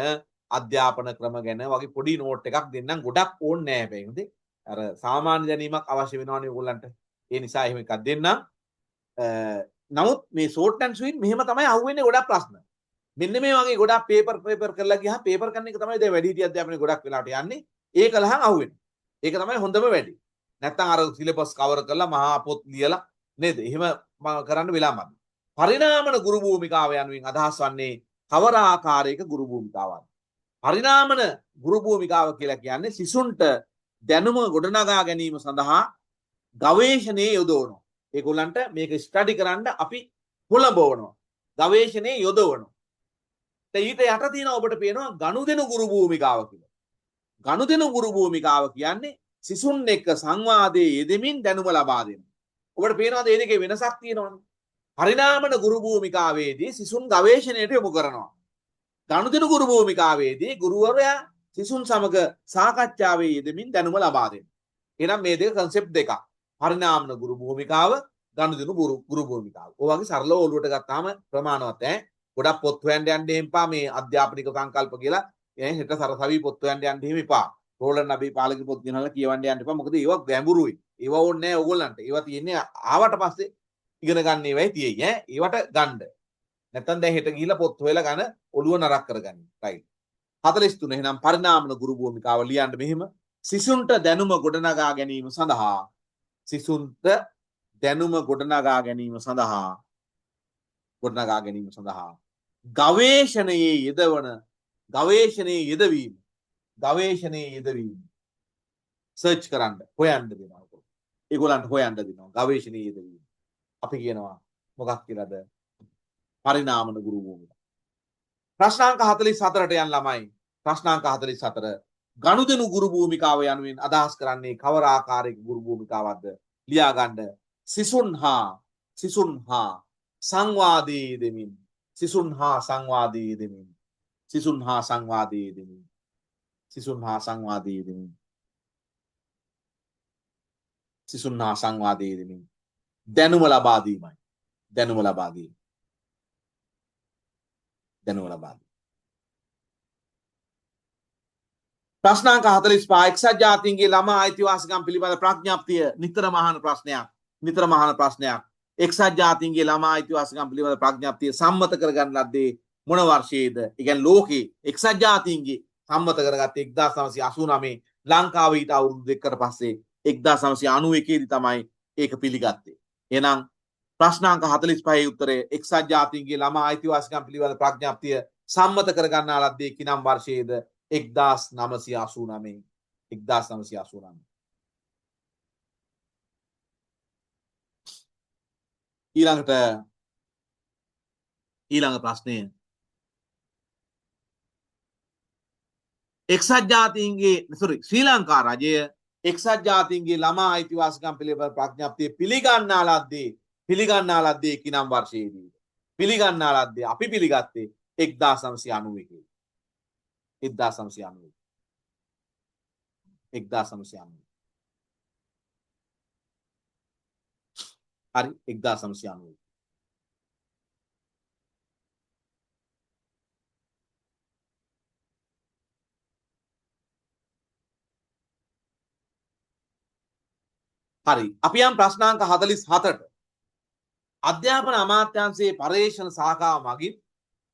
අධ්‍යාපන ක්‍රම ගැන වගේ පොඩි නෝට් එකක් දෙන්නම් ගොඩක් ඕනේ නැහැ හැබැයි අර සාමාන්‍ය දැනීමක් අවශ්‍ය වෙනවනේ ඕගොල්ලන්ට ඒ නිසා එහෙම එකක් දෙන්නම් නමුත් මේ ෂෝට් ඇන්ඩ් ස්වීට් මෙහෙම තමයි අහුවෙන්නේ ගොඩක් ප්‍රශ්න මෙන්න මේ වගේ ගොඩක් පේපර් කරලා ගියාම පේපර් කරන එක තමයි දැන් වැඩිහිටි අධ්‍යාපනයේ ගොඩක් වෙලාවට යන්නේ ඒක ලහන් අහුවෙන්නේ ඒක තමයි හොඳම වැඩි නැත්තම් අර සිලබස් කවර් කරලා මහා පොත් ලියලා නේද එහෙම කරන්න වෙලා මදි පරිණාමන ගුරු භූමිකාව යනුවෙන් අදහස් වන්නේ කවර ආකාරයක ගුරු භූමිකාවක්ද පරිණාමන ගුරු භූමිකාව කියලා කියන්නේ සිසුන්ට දැනුම ගොඩනගා ගැනීම සඳහා ගවේෂණයේ යොදවනවා ඒගොල්ලන්ට මේක ස්ටඩි කරන්න අපි හොළඹවනවා. ගවේෂණයේ යොදවනවා. ඊට යට තියෙනවා ඔබට පේනවා ගනුදෙනු ගුරු භූමිකාව කියලා. ගනුදෙනු ගුරු භූමිකාව කියන්නේ සිසුන් එක්ක සංවාදයේ යෙදෙමින් දැනුම ලබා දෙනවා. ඔබට පේනවාද මේ දෙකේ වෙනසක් තියෙනවනේ. පරිණාමන ගුරු භූමිකාවේදී සිසුන් ගවේෂණයට යොමු කරනවා. ගනුදෙනු ගුරු භූමිකාවේදී ගුරුවරයා සිසුන් සමග සාකච්ඡාවේ යෙදෙමින් දැනුම ලබා දෙනවා. එහෙනම් මේ දෙක concept දෙකක්. පරිණාමන ගුරු භූමිකාව, ගනුදෙනු ගුරු භූමිකාව. ඔය වගේ සරලව ඔලුවට ගත්තාම ප්‍රමාණවත් ඈ. ගොඩක් පොත් හොයන්න යන්න එපා මේ අධ්‍යාපනික සංකල්ප කියලා. හෙට සරසවි පොත් හොයන්න යන්න එහෙම එපා. රෝලන් නබී පාලක පොත් ගෙනල්ලා කියවන්න යන්න එපා. මොකද ඒවා ගැඹුරුයි. ඒවා ඕනේ නැහැ ඕගොල්ලන්ට. ඒවා තියෙන්නේ ආවට පස්සේ ඉගෙන ගන්න ඒවායි තියෙයි ඈ. ඒවට ගන්න. නැත්තම් දැන් හෙට ගිහිල්ලා පොත් හොයලා ගන්න ඔළුව නරක් කරගන්න. right. 43 එහෙනම් පරිණාමන ගුරු භූමිකාව ලියන්න මෙහෙම. සිසුන්ට දැනුම ගොඩනගා ගැනීම සඳහා ගවේෂණයේ යෙදවීම සර්ච් කරන්න හොයන්න දෙනවා. ඒගොල්ලන්ට හොයන්න දෙනවා ගවේෂණයේ යෙදවීම. අපි කියනවා මොකක් කියලාද? පරිණාමන ගුරු භූමිකාව. ප්‍රශ්නාංක 44ට යන ළමයි. ප්‍රශ්නාංක 44 ගනුදෙනු ගුරු භූමිකාව යනුවෙන් අදහස් කරන්නේ කවර ආකාරයක ගුරු භූමිකාවක්ද? ලියා ගන්න. සිසුන් හා සංවාදයේ යෙදෙමින් දැනුම ලබා දීමයි. ප්‍රශ්නාංක 45 එක්සත් ජාතීන්ගේ ළමා අයිතිවාසිකම් පිළිබඳ ප්‍රඥාප්තිය නිතරම අහන ප්‍රශ්නයක්. එක්සත් ජාතීන්ගේ ළමා අයිතිවාසිකම් පිළිබඳ ප්‍රඥාප්තිය සම්මත කරගන්න ලද්දේ මොන වර්ෂයේද? ඒ කියන්නේ ලෝකේ එක්සත් ජාතීන්ගේ සම්මත කරගත්තේ 1989 ලංකාවේ ඊට අවුරුදු දෙකකට පස්සේ 1991 දී තමයි ඒක පිළිගත්තේ. එහෙනම් ප්‍රශ්නාංක 45 උත්තරය එක්සත් ජාතීන්ගේ ළමා අයිතිවාසිකම් පිළිබඳ ප්‍රඥාප්තිය සම්මත කරගන්නා ලද්දේ කිනම් වර්ෂයේද? 1989. ඊළඟ ප්‍රශ්නය ශ්‍රී ලංකා රජය එක්සත් ජාතීන්ගේ ළමා අයිතිවාසිකම් පිළිබඳ ප්‍රඥාප්තිය පිළිගන්නා ලද්දේ කිනම් වර්ෂයේදීද? අපි පිළිගත්තේ 1991. 1990. හරි 1990. හරි අපි යම් ප්‍රශ්නාංක 47ට අධ්‍යාපන අමාත්‍යාංශයේ පර්යේෂණ ශාඛාව මගින්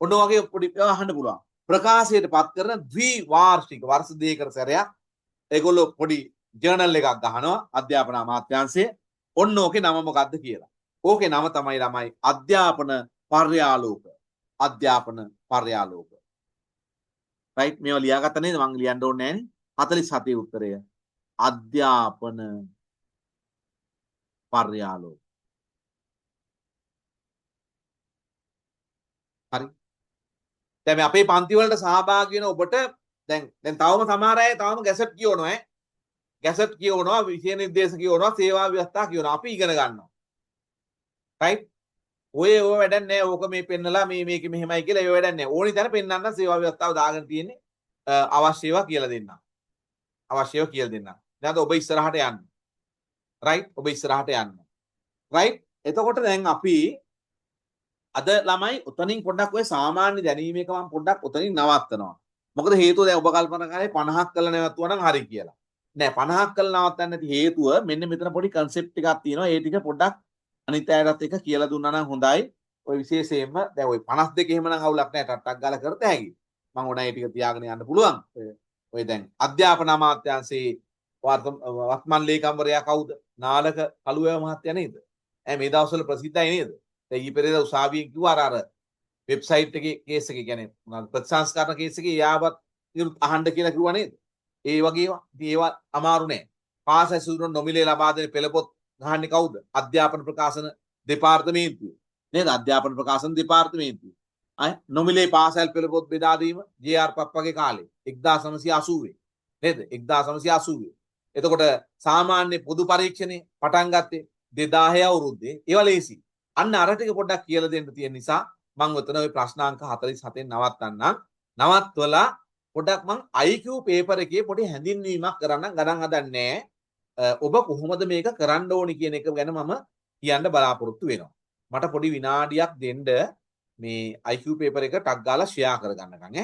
ඔන්න වගේ පොඩි අහන්න පුළුවන්. ප්‍රකාශයට පත් කරන ද්විවාර්ෂික වර්ෂ දෙකකට සැරයක් ඒගොල්ලෝ පොඩි ජර්නල් එකක් ගහනවා අධ්‍යාපන අමාත්‍යාංශයේ. ඔන්න ඕකේ නම මොකක්ද කියලා. ඕකේ නම තමයි ළමයි අධ්‍යාපන පර්යාලෝක. රයිට් මේවා ලියාගත්ත නේද? මම ලියන්න ඕනේ නෑනේ. 47 උත්තරය අධ්‍යාපන පර්යාලෝක. හරි. දැන් මේ අපේ පන්ති වලට සහභාගී වෙන ඔබට දැන් තවම සමහර අය තවම ගැසට් කියවනවා ගැසට් කියවනවා විෂය නිර්දේශ කියවනවා සේවා ව්‍යවස්ථා කියවනවා අපි ඉගෙන ගන්නවා රයිට් ඔය වැඩක් නැහැ ඕක මේ පෙන්නලා මේක මෙහෙමයි කියලා ඒ වැඩක් නැහැ ඕනි තැන පෙන්නන්න සේවා ව්‍යවස්ථාව දාගෙන තියෙන්නේ අවශ්‍ය ඒවා කියලා දෙන්න නැත්නම් ඔබ ඉස්සරහට යන්න රයිට් එතකොට දැන් අපි අද ළමයි උතනින් පොඩ්ඩක් ඔය සාමාන්‍ය දැනීමේක මම පොඩ්ඩක් උතනින් නවත්තනවා. මොකද හේතුව දැන් ඔබ කල්පනා කරේ 50ක් කළා නැවතුවා නම් හරි කියලා. නෑ 50ක් කළා නවත්තන්න නැති හේතුව මෙන්න මෙතන පොඩි concept එකක් තියෙනවා. ඒ ටික පොඩ්ඩක් අනිත් අයටත් එක කියලා දුන්නා නම් හොඳයි. ඔය විශේෂයෙන්ම දැන් ඔය 52 එහෙම නම් අවුලක් නෑ ටට්ටක් ගාලා කරත හැකි. මම ඕන ඒ ටික තියාගෙන යන්න පුළුවන්. ඔය දැන් අධ්‍යාපන අමාත්‍යාංශයේ වත්මන් ලේකම්වරයා කවුද? නාලක කළුවැව මහත්තයා නේද? මේ දවස්වල ප්‍රසිද්ධයි නේද? ඊ පෙරේද උසාවියෙන් කිව්වා අර වෙබ්සයිට් එකේ කේස් එක කියන්නේ ප්‍රතිසංස්කරණ කේස් එකේ යාවත් අහන්න කියලා කිව්වා නේද? ඒ වගේ ඒවා අමාරු නෑ. පාස් ඇසුරු නොමිලේ ලබා දෙන පෙළපොත් ගහන්නේ කවුද? අධ්‍යාපන ප්‍රකාශන දෙපාර්තමේන්තුව. නේද? අධ්‍යාපන ප්‍රකාශන දෙපාර්තමේන්තුව. අය නොමිලේ පාසල් පෙළ පොත් බෙදා දීම ජේ.ආර් පප්පගේ කාලේ 1980 නේද? 1980. එතකොට සාමාන්‍ය පොදු පරීක්ෂණේ පටන් ගත්තේ 2000 අවුරුද්දේ. ඒවා ලේසි. අන්න අර ටික පොඩ්ඩක් කියලා දෙන්න තියෙන නිසා මම ඔතන ওই ප්‍රශ්නාංක 47න් නවත්තන්නම්. නවත්වලා පොඩ්ඩක් මම IQ පේපර් එකේ පොඩි හැඳින්වීමක් කරන්න ගණන් හදන්නේ ඔබ කොහොමද මේක කරන්න ඕනි කියන එක ගැන මම කියන්න බලාපොරොත්තු වෙනවා. මට පොඩි විනාඩියක් දෙන්න මේ IQ පේපර් එක ටක් ගාලා ෂෙයා කරගන්නකම්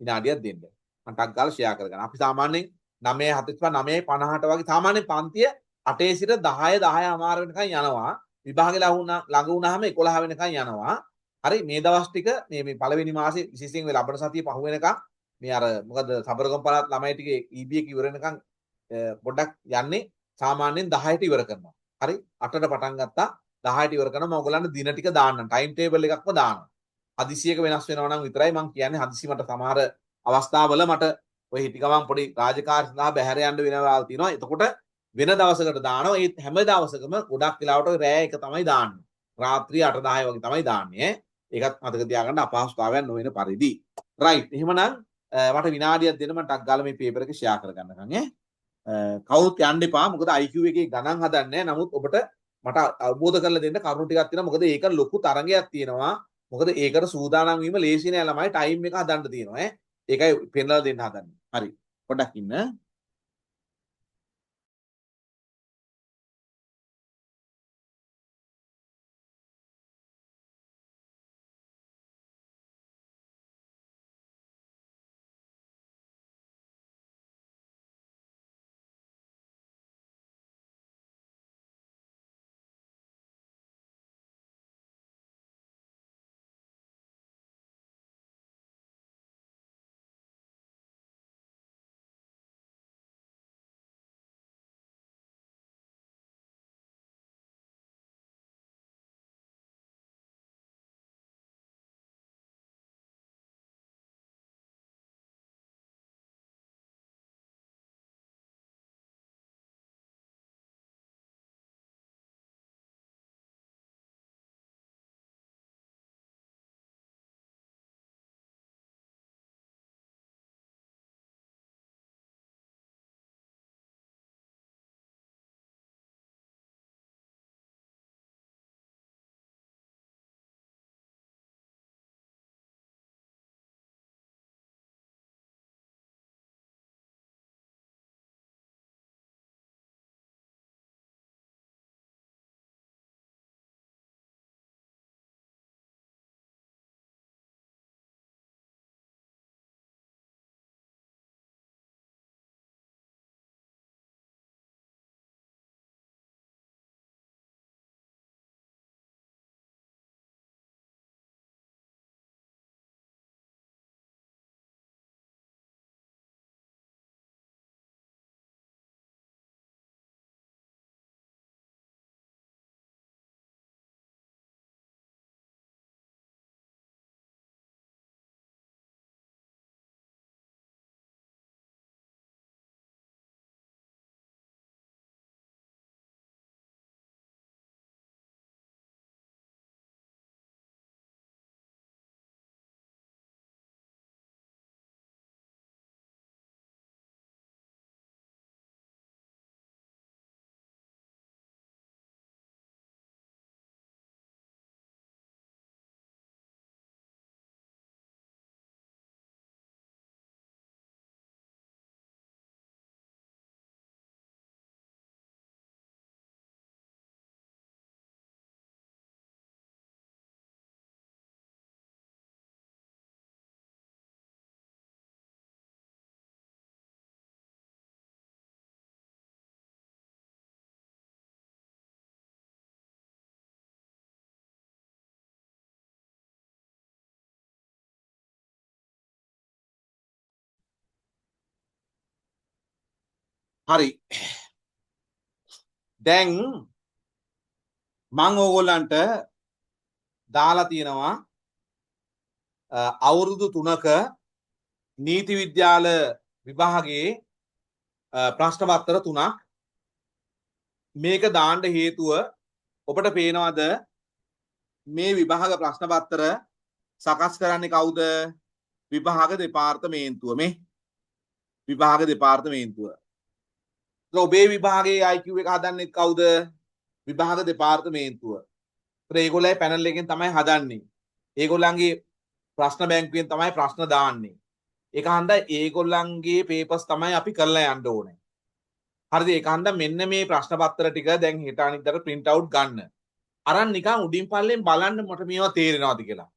විනාඩියක් දෙන්න. මම ටක් ගාලා ෂෙයා කරගන්න. අපි සාමාන්‍යයෙන් 9:45 9:50ට වගේ සාමාන්‍ය පන්තිය 8 සිට 10 10:00 වෙනකන් යනවා. විභාගෙ ළඟ වුණාම 11 වෙනකන් යනවා. හරි මේ දවස් ටික මේ පළවෙනි මාසේ විශේෂයෙන් මේ ලබන සතිය පහු වෙනකන් මේ අර මොකද සබරගම් පළාත් ළමයි ටික EB එක ඉවර වෙනකන් පොඩ්ඩක් යන්නේ සාමාන්‍යයෙන් 10ට ඉවර කරනවා. හරි 8ට පටන් ගත්තා 10ට ඉවර කරනවා. මම ඔයගලන්ට දින ටික දාන්නම්. ටයිම් ටේබල් එකක්ම දානවා. හදිසියක වෙනස් වෙනවා නම් විතරයි මම කියන්නේ. හදිසි මට සමහර අවස්ථාවල මට ඔය හිටි ගමන් පොඩි රාජකාරී සඳහා බැහැර යන්න වෙනවා තියෙනවා. එතකොට වෙන දවසකට දානවා. ඒ හැම දවසකම ගොඩක් වෙලාවට රෑ එක තමයි දාන්නේ. රාත්‍රී 8 10 වගේ තමයි දාන්නේ. ඒකත් මතක තියාගන්න අපහසුතාවයක් නොවන පරිදි. රයිට්. එහෙමනම් මට විනාඩියක් දෙන්න මම ටක් ගාලා මේ පේපර් එක ෂෙයා කරගන්නකම් කවුරුත් යන්න එපා. මොකද IQ එකේ ගණන් හදන්නේ නැහැ. නමුත් ඔබට මට අවබෝධ කරලා දෙන්න කරුණු ටිකක් තියෙනවා. මොකද ඒක ලොකු තරගයක් තියෙනවා. මොකද ඒකට සූදානම් වීම ලේසි නෑ ළමයි. ටයිම් එක හදන්න තියෙනවා. ඒකයි පෙන්නලා දෙන්න හදන්නේ. හරි. පොඩ්ඩක් ඉන්න. හරි. දැන් මම ඕගොල්ලන්ට දාලා තියෙනවා අවුරුදු 3ක නීති විද්‍යාල විභාගයේ ප්‍රශ්න පත්‍ර 3ක් මේක දාන්න හේතුව ඔබට පේනවද මේ විභාග ප්‍රශ්න පත්‍ර සකස් කරන්නේ කවුද? විභාග දෙපාර්තමේන්තුව. මේ විභාග දෙපාර්තමේන්තුව. ඔබේ විභාගයේ IQ එක හදන්නේ කවුද? විභාග දෙපාර්තමේන්තුව. ඒගොල්ලයි පැනල් එකෙන් තමයි හදන්නේ. ඒගොල්ලන්ගේ ප්‍රශ්න බැංකුවෙන් තමයි ප්‍රශ්න දාන්නේ. ඒක හන්දා ඒගොල්ලන්ගේ පේපර්ස් තමයි අපි කරලා යන්න ඕනේ. හරිද? ඒක හන්දා මෙන්න මේ ප්‍රශ්න පත්‍ර ටික දැන් හෙට අනිද්දාට print out ගන්න. අරන් නිකන් උඩින් පල්ලෙන් බලන්න මට මේවා තේරෙනවද කියලා.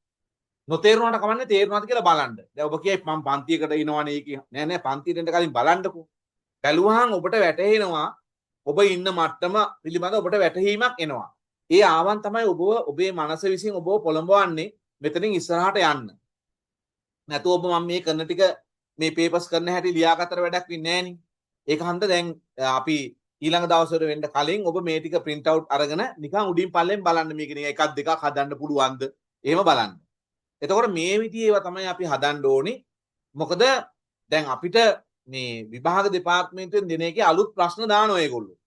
නොතේරුණාට කමන්නේ තේරුණාද කියලා බලන්න. දැන් ඔබ කියයි මම පන්තියකට එනවනේ ඒක. නෑ නෑ පන්තියට එන්න කලින් බලන්නකෝ. බැලුවාම ඔබට වැටහෙනවා ඔබ ඉන්න මට්ටම පිළිබඳ ඔබට වැටහීමක් එනවා. ඒ ආවන් තමයි ඔබ ඔබේ මනස විසින් ඔබව පොළඹවන්නේ මෙතනින් ඉස්සරහට යන්න. නැතුව ඔබ මම මේ කරන ටික මේ පේපර්ස් කරන හැටි ලියාගත්තට වැඩක් වෙන්නේ නෑනේ. ඒක හන්ද දැන් අපි ඊළඟ දවසට වෙන්න කලින් ඔබ මේ ටික print out අරගෙන නිකන් උඩින් පල්ලෙන් බලන්න මේක නිකන් එකක් දෙකක් හදන්න පුළුවන්ද? එහෙම බලන්න. එතකොට මේ විදිහේ ඒවා තමයි අපි හදන්න ඕනි. මොකද දැන් අපිට මේ විභාග දෙපාර්තමේන්තුවෙන් දෙන එකේ අලුත් ප්‍රශ්න දානවා ඒගොල්ලෝ.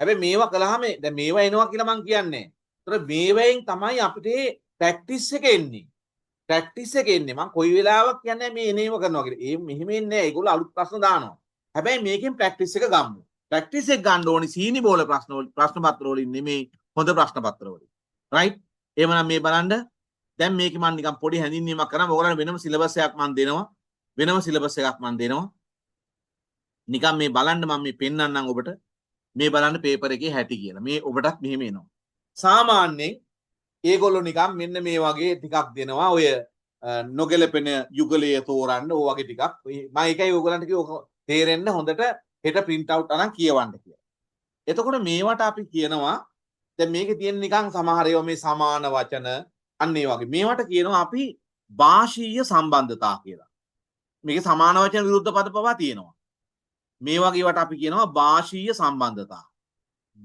හැබැයි මේවා කළාම දැන් මේවා එනවා කියලා මම කියන්නේ. ඒතර මේවෙන් තමයි අපිට ප්‍රැක්ටිස් එක එන්නේ. ප්‍රැක්ටිස් එක එන්නේ. මම කොයි වෙලාවක් කියන්නේ මේ එනේම කරනවා කියලා. ඒ මෙහෙම එන්නේ නැහැ. ඒගොල්ලෝ අලුත් ප්‍රශ්න දානවා. හැබැයි මේකෙන් ප්‍රැක්ටිස් එක ගමු. ප්‍රැක්ටිස් එක ගන්න ඕනි සීනි බෝල ප්‍රශ්න පත්‍ර වලින් නෙමෙයි හොඳ ප්‍රශ්න පත්‍ර වලින්. රයිට්? එහෙමනම් මේ බලන්න දැන් මේක මම නිකන් පොඩි හැඳින්වීමක් කරනවා. ඔයගොල්ලන්ට වෙනම සිලබස් එකක් මම දෙනවා. වෙනම සිලබස් එකක් මම දෙනවා. නිකන් මේ බලන්න මම මේ පෙන්නන්නම් ඔබට. මේ බලන්න පේපර් එකේ හැටි කියලා. මේ ඔබටත් මෙහෙම එනවා. සාමාන්‍යයෙන් ඒගොල්ලෝ නිකන් මෙන්න මේ වගේ ටිකක් දෙනවා. ඔය නොගැලපෙන යුගලය තෝරන්න ඕ වගේ ටිකක්. මම ඒකයි ඔයගොල්ලන්ට කිව්ව තේරෙන්න හොඳට හෙට print out අරන් කියවන්න කියලා. එතකොට මේවට අපි කියනවා දැන් මේකේ තියෙන නිකන් සමහර ඒවා මේ සමාන වචන අන්න ඒ වගේ. මේවට කියනවා අපි භාෂීය සම්බන්ධතා කියලා. මේකේ සමාන වචන විරුද්ධ පද පවා තියෙනවා. මේ වගේවට අපි කියනවා භාෂීය සම්බන්ධතා.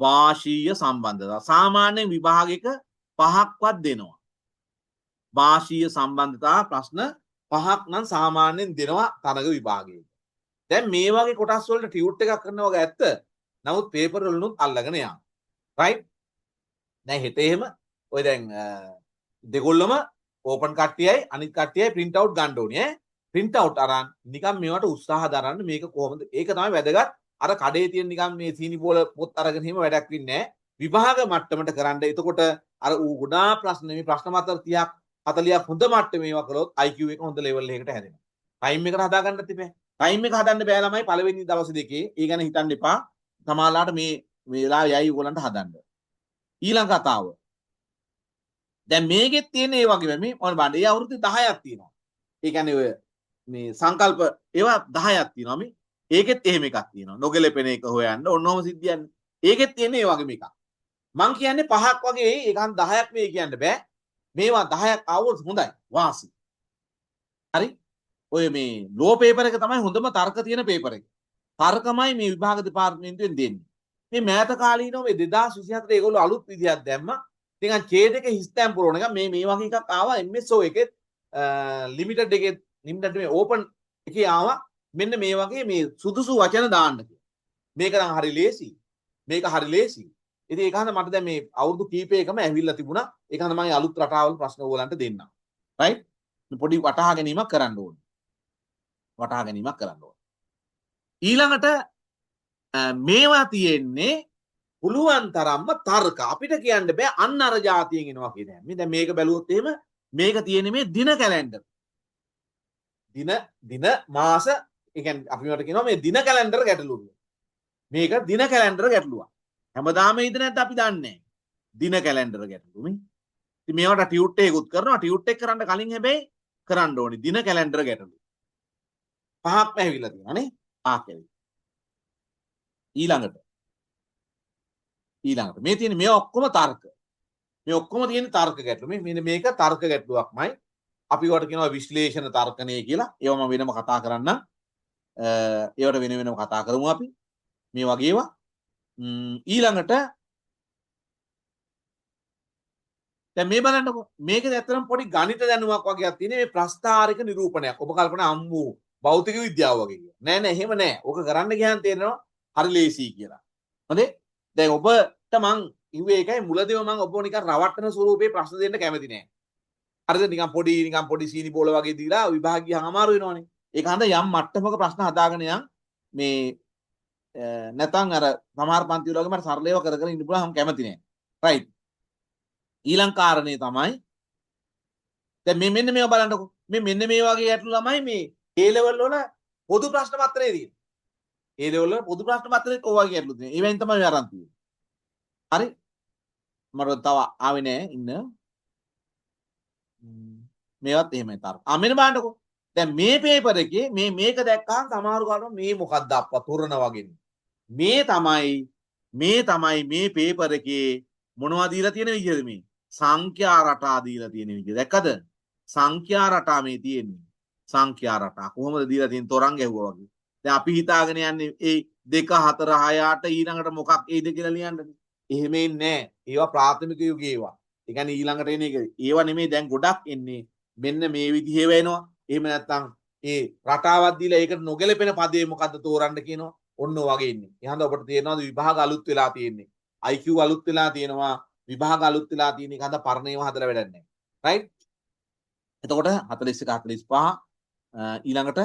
භාෂීය සම්බන්ධතා. සාමාන්‍ය විභාගයක 5ක්වත් දෙනවා. භාෂීය සම්බන්ධතා ප්‍රශ්න 5ක් නම් සාමාන්‍යයෙන් දෙනවා තරග විභාගයේ. දැන් මේ වගේ කොටස් වලට ටියුට් එකක් කරනවා වගේ ඇත්ත. නමුත් පේපර් වලුත් අල්ලගෙන යනවා. රයිට්? දැන් හෙට එහෙම ඔය දැන් දෙගොල්ලම ඕපන් කට්ටියයි අනිත් කට්ටියයි print out ගන්න ඕනේ ඈ. print out අරන් නිකන් මේවට උත්සාහ දරන්න මේක කොහොමද? ඒක තමයි වැදගත්. අර කඩේ තියෙන නිකන් මේ සීනි බෝල පොත් අරගෙන හිම වැඩක් වෙන්නේ නැහැ. විභාග මට්ටමට කරන්න. එතකොට අර ගොඩාක් ප්‍රශ්න මේ ප්‍රශ්න මාතර 30ක් 40ක් හොඳ මට්ටමේ මේවා කළොත් IQ එක හොඳ level එකකට හැදෙනවා. ටයිම් එකට හදා ගන්නත් ඉපේ. ටයිම් එක හදන්න බෑ ළමයි පළවෙනි දවස් දෙකේ. ඒ ගැන හිතන්න එපා. සමහරලාට මේ වෙලාව යයි ඔයගලන්ට හදන්න. ඊළඟ කතාව. දැන් මේකෙත් තියෙන ඒ වගේම මේ මොන බණ්ඩේ අවුරුදු 10ක් තියෙනවා. ඒ කියන්නේ ඔය මේ සංකල්ප ඒවා 10ක් තියෙනවා මේ. ඒකෙත් එහෙම එකක් තියෙනවා. නොගැලපෙන එක හොයන්න ඕනෝම සිද්ධියන්නේ. ඒකෙත් තියෙන ඒ වගේම එකක්. මං කියන්නේ 5ක් වගේ ඒකන් 10ක් මේ කියන්න බෑ. මේවා 10ක් ආවොත් හොඳයි. වාසි. හරි? ඔය මේ ලෝ පේපර් එක තමයි හොඳම තර්ක තියෙන පේපර් එක. තර්කමයි මේ විභාග දෙපාර්තමේන්තුවෙන් දෙන්නේ. මේ මෑත කාලීනව මේ 2024 ඒගොල්ලෝ අලුත් විදියක් දැම්මා. නිකන් ඡේද එක හිස්තැන් පුරවන එක මේ වගේ එකක් ආවා MSO එකෙත් ලිමිටඩ් එකේ ලිමිටඩ් මේ ඕපන් එකේ ආවා මෙන්න මේ වගේ මේ සුදුසු වචන දාන්න කියලා. මේක නම් හරි ලේසි. මේක හරි ලේසි. ඉතින් ඒක හන්ද මට දැන් මේ අවුරුදු කීපයකම ඇවිල්ලා තිබුණා. ඒක හන්ද මම අලුත් රටාවල් ප්‍රශ්න ඕගලන්ට දෙන්නම්. රයිට්? මේ පොඩි වටහා ගැනීමක් කරන්න ඕනේ. වටහා ගැනීමක් කරන්න ඕනේ. ඊළඟට මේවා තියෙන්නේ පුළුවන් තරම්ම තර්ක. අපිට කියන්න බෑ අන්න අර જાතියෙන් එනවා කියන හැම. දැන් මේක බැලුවොත් එහෙම මේක තියෙන්නේ මේ දින කැලෙන්ඩර්. දින මාස ඒ කියන්නේ අපි මට කියනවා මේ දින කැලෙන්ඩර් ගැටලුව. මේක දින කැලෙන්ඩර් ගැටලුවක්. හැමදාම හිත නැත්නම් අපි දන්නේ නැහැ. දින කැලෙන්ඩර් ගැටලුව මේ. ඉතින් මේවට ටියුට් එකකුත් කරනවා. ටියුට් එක කරන්න කලින් හැබැයි කරන්න ඕනේ දින කැලෙන්ඩර් ගැටලුව. 5ක්ම ඇවිල්ලා තියෙනවා නේ. 5ක් ඇවිල්ලා. ඊළඟට මේ තියෙන මේ ඔක්කොම තර්ක. මේ ඔක්කොම තියෙන තර්ක ගැටලු. මේ මේක තර්ක ගැටලුවක්මයි. අපි වට කියනවා විශ්ලේෂණ තර්කණය කියලා. ඒව මම වෙනම කතා කරන්න. ඒවට වෙනම කතා කරමු අපි. මේ වගේ ඒවා. ඊළඟට දැන් මේ බලන්නකො. මේකද ඇත්තටම පොඩි ගණිත දැනුමක් වගේක් තියෙන මේ ප්‍රස්ථාරික නිරූපණයක්. ඔබ කල්පනා අම්මෝ භෞතික විද්‍යාව වගේ කියලා. නෑ නෑ එහෙම නෑ. ඕක කරන්න ගියාන් තේරෙනවා හරි ලේසි කියලා. හොඳේ? දැන් ඔබට මං ඉුවේ ඒකයි මුලදීම මං ඔබව නිකන් රවට්ටන ස්වරූපේ ප්‍රශ්න දෙන්න කැමති නෑ. හරිද? නිකන් පොඩි සීනි බෝල වගේ දීලා විභාගිය අමාරු වෙනවනේ. ඒක හන්ද යම් මට්ටමක ප්‍රශ්න හදාගෙන යන් මේ නැතන් අර සමහර පන්ති වල වගේ මට සරලව කර කර ඉන්න පුළුවන් මම කැමති නෑ. රයිට්. ඊළඟ කාරණේ තමයි දැන් මේ මෙන්න මේවා බලන්නකො. මේ මෙන්න මේ වගේ ගැටලු ළමයි මේ A level වල පොදු ප්‍රශ්න පත්‍රයේ තියෙන්නේ. A level වල පොදු ප්‍රශ්න පත්‍රයේ කො වගේ ගැටලු තියෙනවා. ඒවෙන් තමයි අරන් තියෙන්නේ. හරි? මට තව ආවේ නෑ ඉන්න. මේවත් එහෙමයි තර්ක. මෙන්න බලන්නකො. දැන් මේ පේපර් එකේ මේක දැක්කහම සමහර කාරණා මේ මොකක්ද අප්පා තොරණ වගේ. මේ තමයි මේ පේපර් එකේ මොනවද දීලා තියෙන විදිහද මේ? සංඛ්‍යා රටා දීලා තියෙන විදිහ. දැක්කද? සංඛ්‍යා රටා මේ තියෙන්නේ. සංඛ්‍යා රටා කොහොමද දීලා තියෙන්නේ තොරන් ගැහුවා වගේ. දැන් අපි හිතාගෙන යන්නේ ඒ 2 4 6 8 ඊළඟට මොකක් එයිද කියලා ලියන්නද? එහෙම ඉන්නේ නැහැ. ඒවා ප්‍රාථමික යුගයේ ඒවා. ඒ කියන්නේ ඊළඟට එන එක ඒවා නෙමෙයි දැන් ගොඩක් එන්නේ මෙන්න මේ විදිහේ වෙනවා. එහෙම නැත්නම් ඒ රටාවක් දීලා ඒකට නොගැලපෙන පදේ මොකද්ද තෝරන්න කියනවා. ඔන්න වගේ ඉන්නේ. එහෙනම් ඔබට තේරෙනවද විභාග අලුත් වෙලා තියෙන්නේ. IQ අලුත් වෙලා තියෙනවා. විභාග අලුත් වෙලා තියෙන එක හඳ පරණේව හදලා වැඩක් නැහැ. රයිට්? එතකොට 41 45 ඊළඟට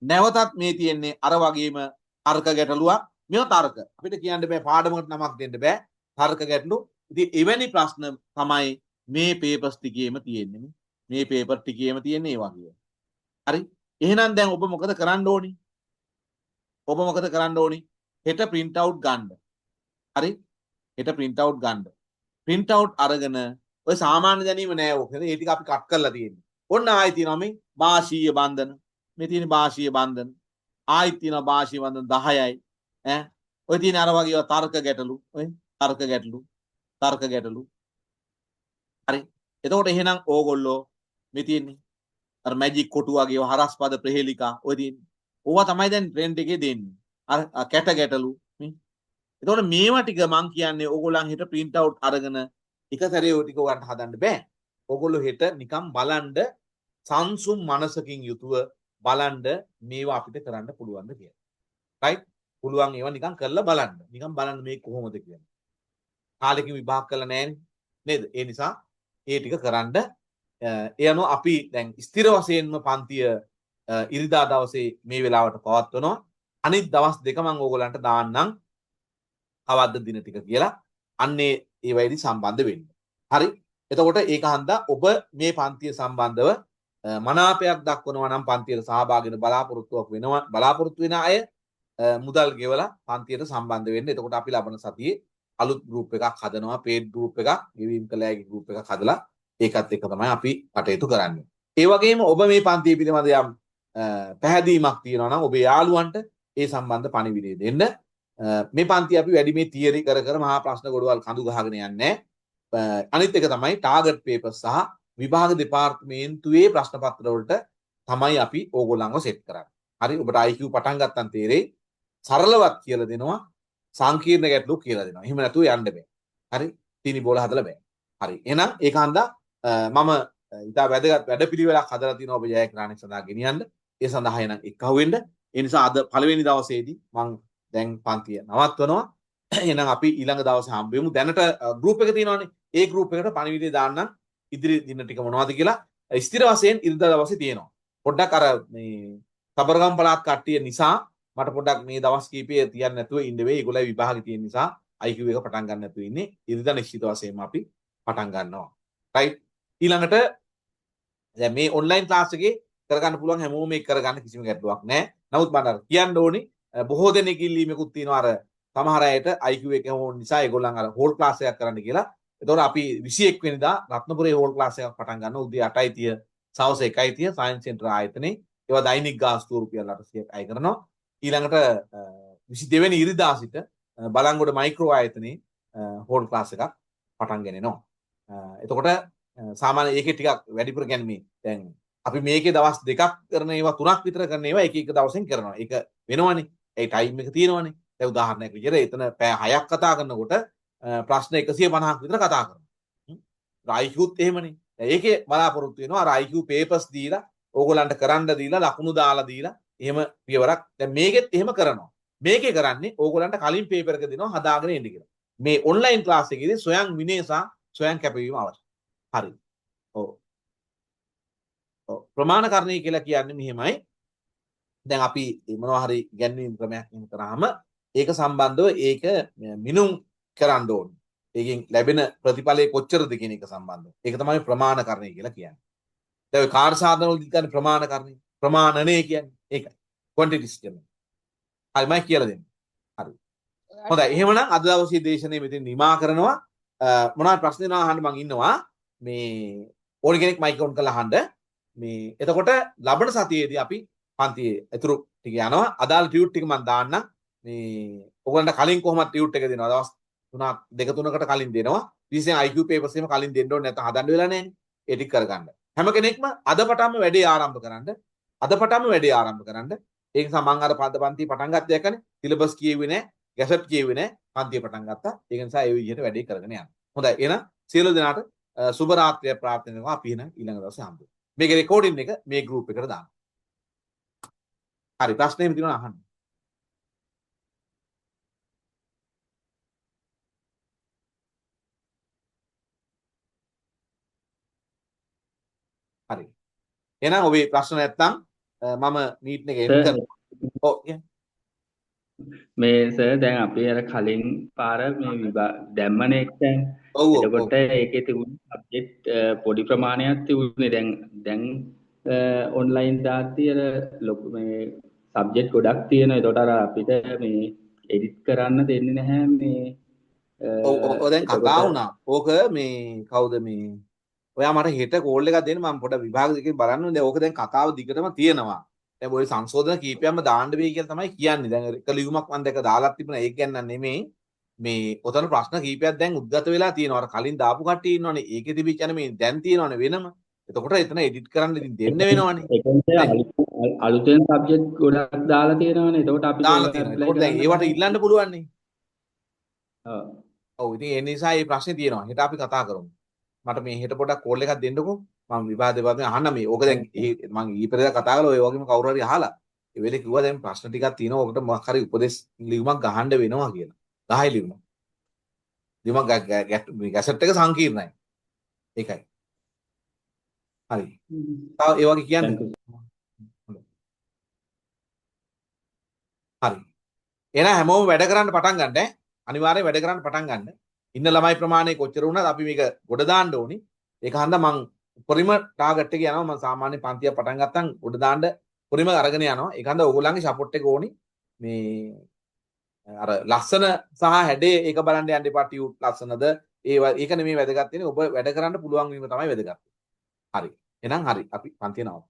නැවතත් මේ තියෙන්නේ අර වගේම තර්ක ගැටලුවක්. මේවා තර්ක. අපිට කියන්න බෑ පාඩමකට නමක් දෙන්න බෑ. තර්ක ගැටලු. ඉතින් එවැනි ප්‍රශ්න තමයි මේ පේපර්ස් ටිකේම තියෙන්නේ. මේ පේපර් ටිකේම තියෙන්නේ ඒ වගේ. හරි? එහෙනම් දැන් ඔබ මොකද කරන්න ඕනි? ඔබ මොකද කරන්න ඕනි? හෙට print out ගන්න. හරි? හෙට print out ගන්න. print out අරගෙන ඔය සාමාන්‍ය දැනීම නෑ ඔක. ඒ ටික අපි කට් කරලා තියෙන්නේ. ඔන්න ආයෙ තියෙනවා මේ භාෂීය බන්ධන. මේ තියෙන භාෂීය බන්ධන. ආයෙත් තියෙනවා භාෂීය බන්ධන 10යි. ඔය තියෙන අර වගේ තර්ක ගැටලු. ඔය තර්ක ගැටලු. හරි. එතකොට එහෙනම් ඕගොල්ලෝ මේ තියෙන්නේ අර මැජික් කොටු වගේ හරස්පද ප්‍රහේලිකා ඔය තියෙන්නේ. ඕවා තමයි දැන් ට්‍රෙන්ඩ් එකේ දෙන්නේ. අර කැට ගැටලු මේ. එතකොට මේවා ටික මං කියන්නේ ඕගොල්ලන් හෙට print out අරගෙන එක සැරේ ඔය ටික ඔයන්ට හදන්න බෑ. ඕගොල්ලෝ හෙට නිකන් බලන්න සංසුම් මනසකින් යුතුව බලන්න මේවා අපිට කරන්න පුළුවන්ද කියලා. රයිට්? පුළුවන් ඒවා නිකන් කරලා බලන්න. නිකන් බලන්න මේ කොහොමද කියන්නේ. කාලෙකින් විභාග කළා නෑනේ. නේද? ඒ නිසා ඒ ටික කරන්න එයano අපි දැන් ස්ථිර වශයෙන්ම පන්තිය ඉරිදා දවසේ මේ වෙලාවට පවත්වනවා. අනිත් දවස් දෙක මම ඕගොල්ලන්ට දාන්නම්. කවද්ද දින ටික කියලා. අන්නේ ඒ වෙයිදි සම්බන්ධ වෙන්න. හරි? එතකොට ඒක හන්දා ඔබ මේ පන්තිය සම්බන්ධව මනාපයක් දක්වනවා නම් පන්තියට සහභාගී වෙන බලාපොරොත්තු වෙන අය මුදල් ගෙවලා පන්තියට සම්බන්ධ වෙන්න. එතකොට අපි ලබන සතියේ අලුත් ගෲප් එකක් හදනවා. පේඩ් ගෲප් එකක්, ගෙවීම් කළ හැකි ගෲප් එකක් හදලා ඒකත් එක්ක තමයි අපි කටයුතු කරන්නේ. ඒ වගේම ඔබ මේ පන්තිය පිළිබඳ යම් පැහැදීමක් තියෙනවා නම් ඔබේ යාළුවන්ට ඒ සම්බන්ධ පණිවිඩය දෙන්න. මේ පන්තිය අපි වැඩි මේ තියරි කර මහා ප්‍රශ්න ගොඩවල් කඳු ගහගෙන යන්නේ නැහැ. අනිත් එක තමයි ටාගට් පේපර්ස් සහ විභාග දෙපාර්තමේන්තුවේ ප්‍රශ්න පත්‍ර වලට තමයි අපි ඕගොල්ලන්ව සෙට් කරන්නේ. හරි? ඔබට IQ පටන් ගත්තන් තේරෙයි. සරලවත් කියලා දෙනවා. සංකීර්ණ ගැටලු කියලා දෙනවා. එහෙම නැතුව යන්න බෑ. හරි? තීනි බෝල හදලා බෑ. හරි. එහෙනම් ඒක හන්දා මම ඉතා වැදගත් වැඩපිළිවෙලක් හදලා තිනවා ඔබ ජයග්‍රහණය සඳහා ගෙනියන්න. ඒ සඳහා එනම් එක්කහුව වෙන්න. ඒ නිසා අද පළවෙනි දවසේදී මම දැන් පන්තිය නවත්වනවා. එහෙනම් අපි ඊළඟ දවසේ හම්බ වෙමු. දැනට ගෲප් එක තියෙනවානේ. ඒ ගෲප් එකට පණිවිඩය දාන්නම්. ඉදිරි දින ටික මොනවද කියලා ස්ථිර වශයෙන් ඉරිදා දවසේ තියෙනවා. පොඩ්ඩක් අර මේ සබරගම් පළාත් කට්ටිය නිසා මට පොඩ්ඩක් මේ දවස් කීපයේ තියන්න නැතුව ඉන්න වෙයි. ඒගොල්ලෝ විභාගෙ තියෙන නිසා IQ එක පටන් ගන්න නැතුව ඉන්නේ. ඉරිදා නිශ්චිත වශයෙන්ම අපි පටන් ගන්නවා. රයිට්? ඊළඟට දැන් මේ ඔන්ලයින් ක්ලාස් එකේ කරගන්න පුළුවන් හැමෝම මේක කරගන්න කිසිම ගැටලුවක් නැහැ. නමුත් මම අර කියන්න ඕනේ බොහෝ දෙනෙක් ඉල්ලීමකුත් තියෙනවා අර සමහර අයට IQ එක හොන් නිසා ඒගොල්ලන් අර හෝල් ක්ලාස් එකක් කරන්න කියලා. එතකොට අපි 21 වෙනිදා රත්නපුරේ හෝල් ක්ලාස් එකක් පටන් ගන්නවා. උදේ 8:30 සවස් 1:30 සයන්ස් සෙන්ටර් ආයතනයේ. ඒවා දෛනික ගාස්තු රුපියල් 800ක් අය කරනවා. ඊළඟට 22 වෙනි ඉරිදා සිට බලංගොඩ මයික්‍රෝ ආයතනයේ හෝල් ක්ලාස් එකක් පටන් ගෙනෙනවා. එතකොට සාමාන්‍ය ඒකේ ටිකක් වැඩිපුර කියන්නේ මේ දැන් අපි මේකේ දවස් දෙකක් කරන ඒවා තුනක් විතර කරන ඒවා එක එක දවසෙන් කරනවා. ඒක වෙනවනේ. ඒ ටයිම් එක තියෙනවනේ. දැන් උදාහරණයක් විදිහට එතන පැය 6ක් කතා කරනකොට ප්‍රශ්න 150ක් විතර කතා කරනවා. IQත් එහෙමනේ. ඒකේ බලාපොරොත්තු වෙනවා අර IQ papers දීලා ඕගොල්ලන්ට කරන්න දීලා ලකුණු දාලා දීලා එහෙම පියවරක් දැන් මේකෙත් එහෙම කරනවා. මේකේ කරන්නේ ඕගොල්ලන්ට කලින් පේපර් එක දෙනවා හදාගෙන එන්න කියලා. මේ ඔන්ලයින් ක්ලාස් එකේදී සොයන් විනේසා සොයන් කැපවීම අවශ්‍යයි. හරි. ඔව්. ඔව්. ප්‍රමාණකරණය කියලා කියන්නේ මෙහෙමයි. දැන් අපි මොනවා හරි ඉගැන්වීම් ක්‍රමයක් එහෙම කරාම ඒක සම්බන්ධව ඒක මිනුම් කරන්න ඕනේ. ඒකෙන් ලැබෙන ප්‍රතිඵලය කොච්චරද කියන එක සම්බන්ධව. ඒක තමයි ප්‍රමාණකරණය කියලා කියන්නේ. දැන් ඔය කාර්ය සාධන වලදී කියන්නේ ප්‍රමාණකරණය. ප්‍රමාණනය කියන්නේ ඒකයි. quantities කියන්නේ. හරි මම කියලා දෙන්න. හරි. හොඳයි. එහෙමනම් අද දවසේ දේශනාව මෙතන නිමා කරනවා. මොනවාද ප්‍රශ්න දෙනවා අහන්න මම ඉන්නවා. මේ ඕන කෙනෙක් මයික් ඔන් කරලා අහන්න. මේ එතකොට ලබන සතියේදී අපි පන්තියේ අතුරු ටික යනවා. අදාළ ටියුට් ටික මම දාන්නම්. මේ ඔයගොල්ලන්ට කලින් කොහොමද ටියුට් එක දෙනවා. දවස් 2-3කට කලින් දෙනවා. විශේෂයෙන් IQ papers එහෙම කලින් දෙන්න ඕනේ නැත්නම් හදන්න වෙලා නැහැ නේ. ඒ ටික කරගන්න. හැම කෙනෙක්ම අද පටන්ම වැඩේ ආරම්භ කරන්න. අද පටන්ම වැඩේ ආරම්භ කරන්න. ඒක නිසා මම අර පන්ති පටන් ගත්ත එකනේ. සිලබස් කියෙව්වේ නැහැ. ගැසට් කියෙව්වේ නැහැ. පන්තිය පටන් ගත්තා. ඒක නිසා ඒ විදිහට වැඩේ කරගෙන යන්න. හොඳයි. එහෙනම් සියලු දෙනාට සුබ රාත්‍රිය ප්‍රාර්ථනා කරනවා. අපි එහෙනම් ඊළඟ දවසේ හම්බෙමු. මේකේ රෙකෝඩින් එක මේ ගෲප් එකට දාන්න. හරි ප්‍රශ්න එහෙම තියෙනවා අහන්න. හරි. එහෙනම් ඔබේ ප්‍රශ්න නැත්නම් මම මීට් එක එන්ඩ් කරනවා. ඔව් මේ සර් දැන් අපි අර කලින් පාර මේ දැම්මනේ එක්සෑම්. ඔව් ඔව් එතකොට ඒකේ තිබුණ සබ්ජෙක්ට් පොඩි ප්‍රමාණයක් තිබුණේ. දැන් ඔන්ලයින් දාද්දී අර ලොකු මේ සබ්ජෙක්ට් ගොඩක් තියෙනවා. ඒකට අර අපිට මේ එඩිට් කරන්න දෙන්නේ නැහැ මේ. ඔව් දැන් කතා වුණා. ඕක මේ කවුද මේ ඔයා මට හෙට කෝල් එකක් දෙන්න මම පොඩ විභාග දෙකකින් බලන්න ඕනේ. දැන් ඕක දැන් කතාව දිගටම තියෙනවා. දැන් ඔය සංශෝධන කීපයක්ම දාන්න වෙයි කියලා තමයි කියන්නේ. දැන් එක ලියුමක් මම දැක දාලා තිබුණා. ඒක ගැන නෙමෙයි. මේ ඔතන ප්‍රශ්න කීපයක් දැන් උද්ගත වෙලා තියෙනවා. අර කලින් දාපු කට්ටිය ඉන්නවනේ. ඒකේ තිබිච්චනේ මේ දැන් තියෙනවනේ වෙනම. එතකොට එතන එඩිට් කරන්න ඉතින් දෙන්න වෙනවනේ. අලුතෙන් සබ්ජෙක්ට් ගොඩක් දාලා තියෙනවනේ. එතකොට අපිට දාලා තියෙනවා. එතකොට දැන් ඒවට ඉල්ලන්න පුළුවන් නේ. ඔව්. ඔව් ඉතින් ඒ නිසා මේ ප්‍රශ්නේ තියෙනවා. හෙට අපි කතා කරමු. මට මේ හෙට පොඩක් කෝල් එකක් දෙන්නකෝ. මම විභාග දෙපාර්තමේන්තෙන් අහන්න මේ. ඕක දැන් මම ඊපෙරේදා කතා කළා ඔය වගේම කවුරු හරි අහලා. ඒ වෙලේ කිව්වා දැන් ප්‍රශ්න ටිකක් තියෙනවා. ඔකට මොකක් හරි උපදෙස් ලියුමක් ගහන්න වෙනවා කියලා. 10 ලියුමක්. ලියුමක් ගැසට් එක සංකීර්ණයි. ඒකයි. හරි. තව ඒ වගේ කියන්නේ. හරි. එහෙනම් හැමෝම වැඩ කරන්න පටන් ගන්න ඈ. අනිවාර්යයෙන් වැඩ කරන්න පටන් ගන්න. ඉන්න ළමයි ප්‍රමාණය කොච්චර වුණත් අපි මේක ගොඩ දාන්න ඕනි. ඒක හන්ද මං උපරිම ටාගට් එක යනවා. මම සාමාන්‍ය පන්තිය පටන් ගත්තම් ගොඩ දාන්න උපරිම අරගෙන යනවා. ඒක හන්ද ඕගොල්ලන්ගේ සපෝට් එක ඕනි. මේ අර ලස්සන සහ හැඩේ ඒක බලන්න යන්න එපා. ටියුට් ලස්සනද ඒක නෙමෙයි වැදගත් වෙන්නේ. ඔබ වැඩ කරන්න පුළුවන් වීම තමයි වැදගත්. හරි. එහෙනම් හරි. අපි පන්තිය නවත්වමු.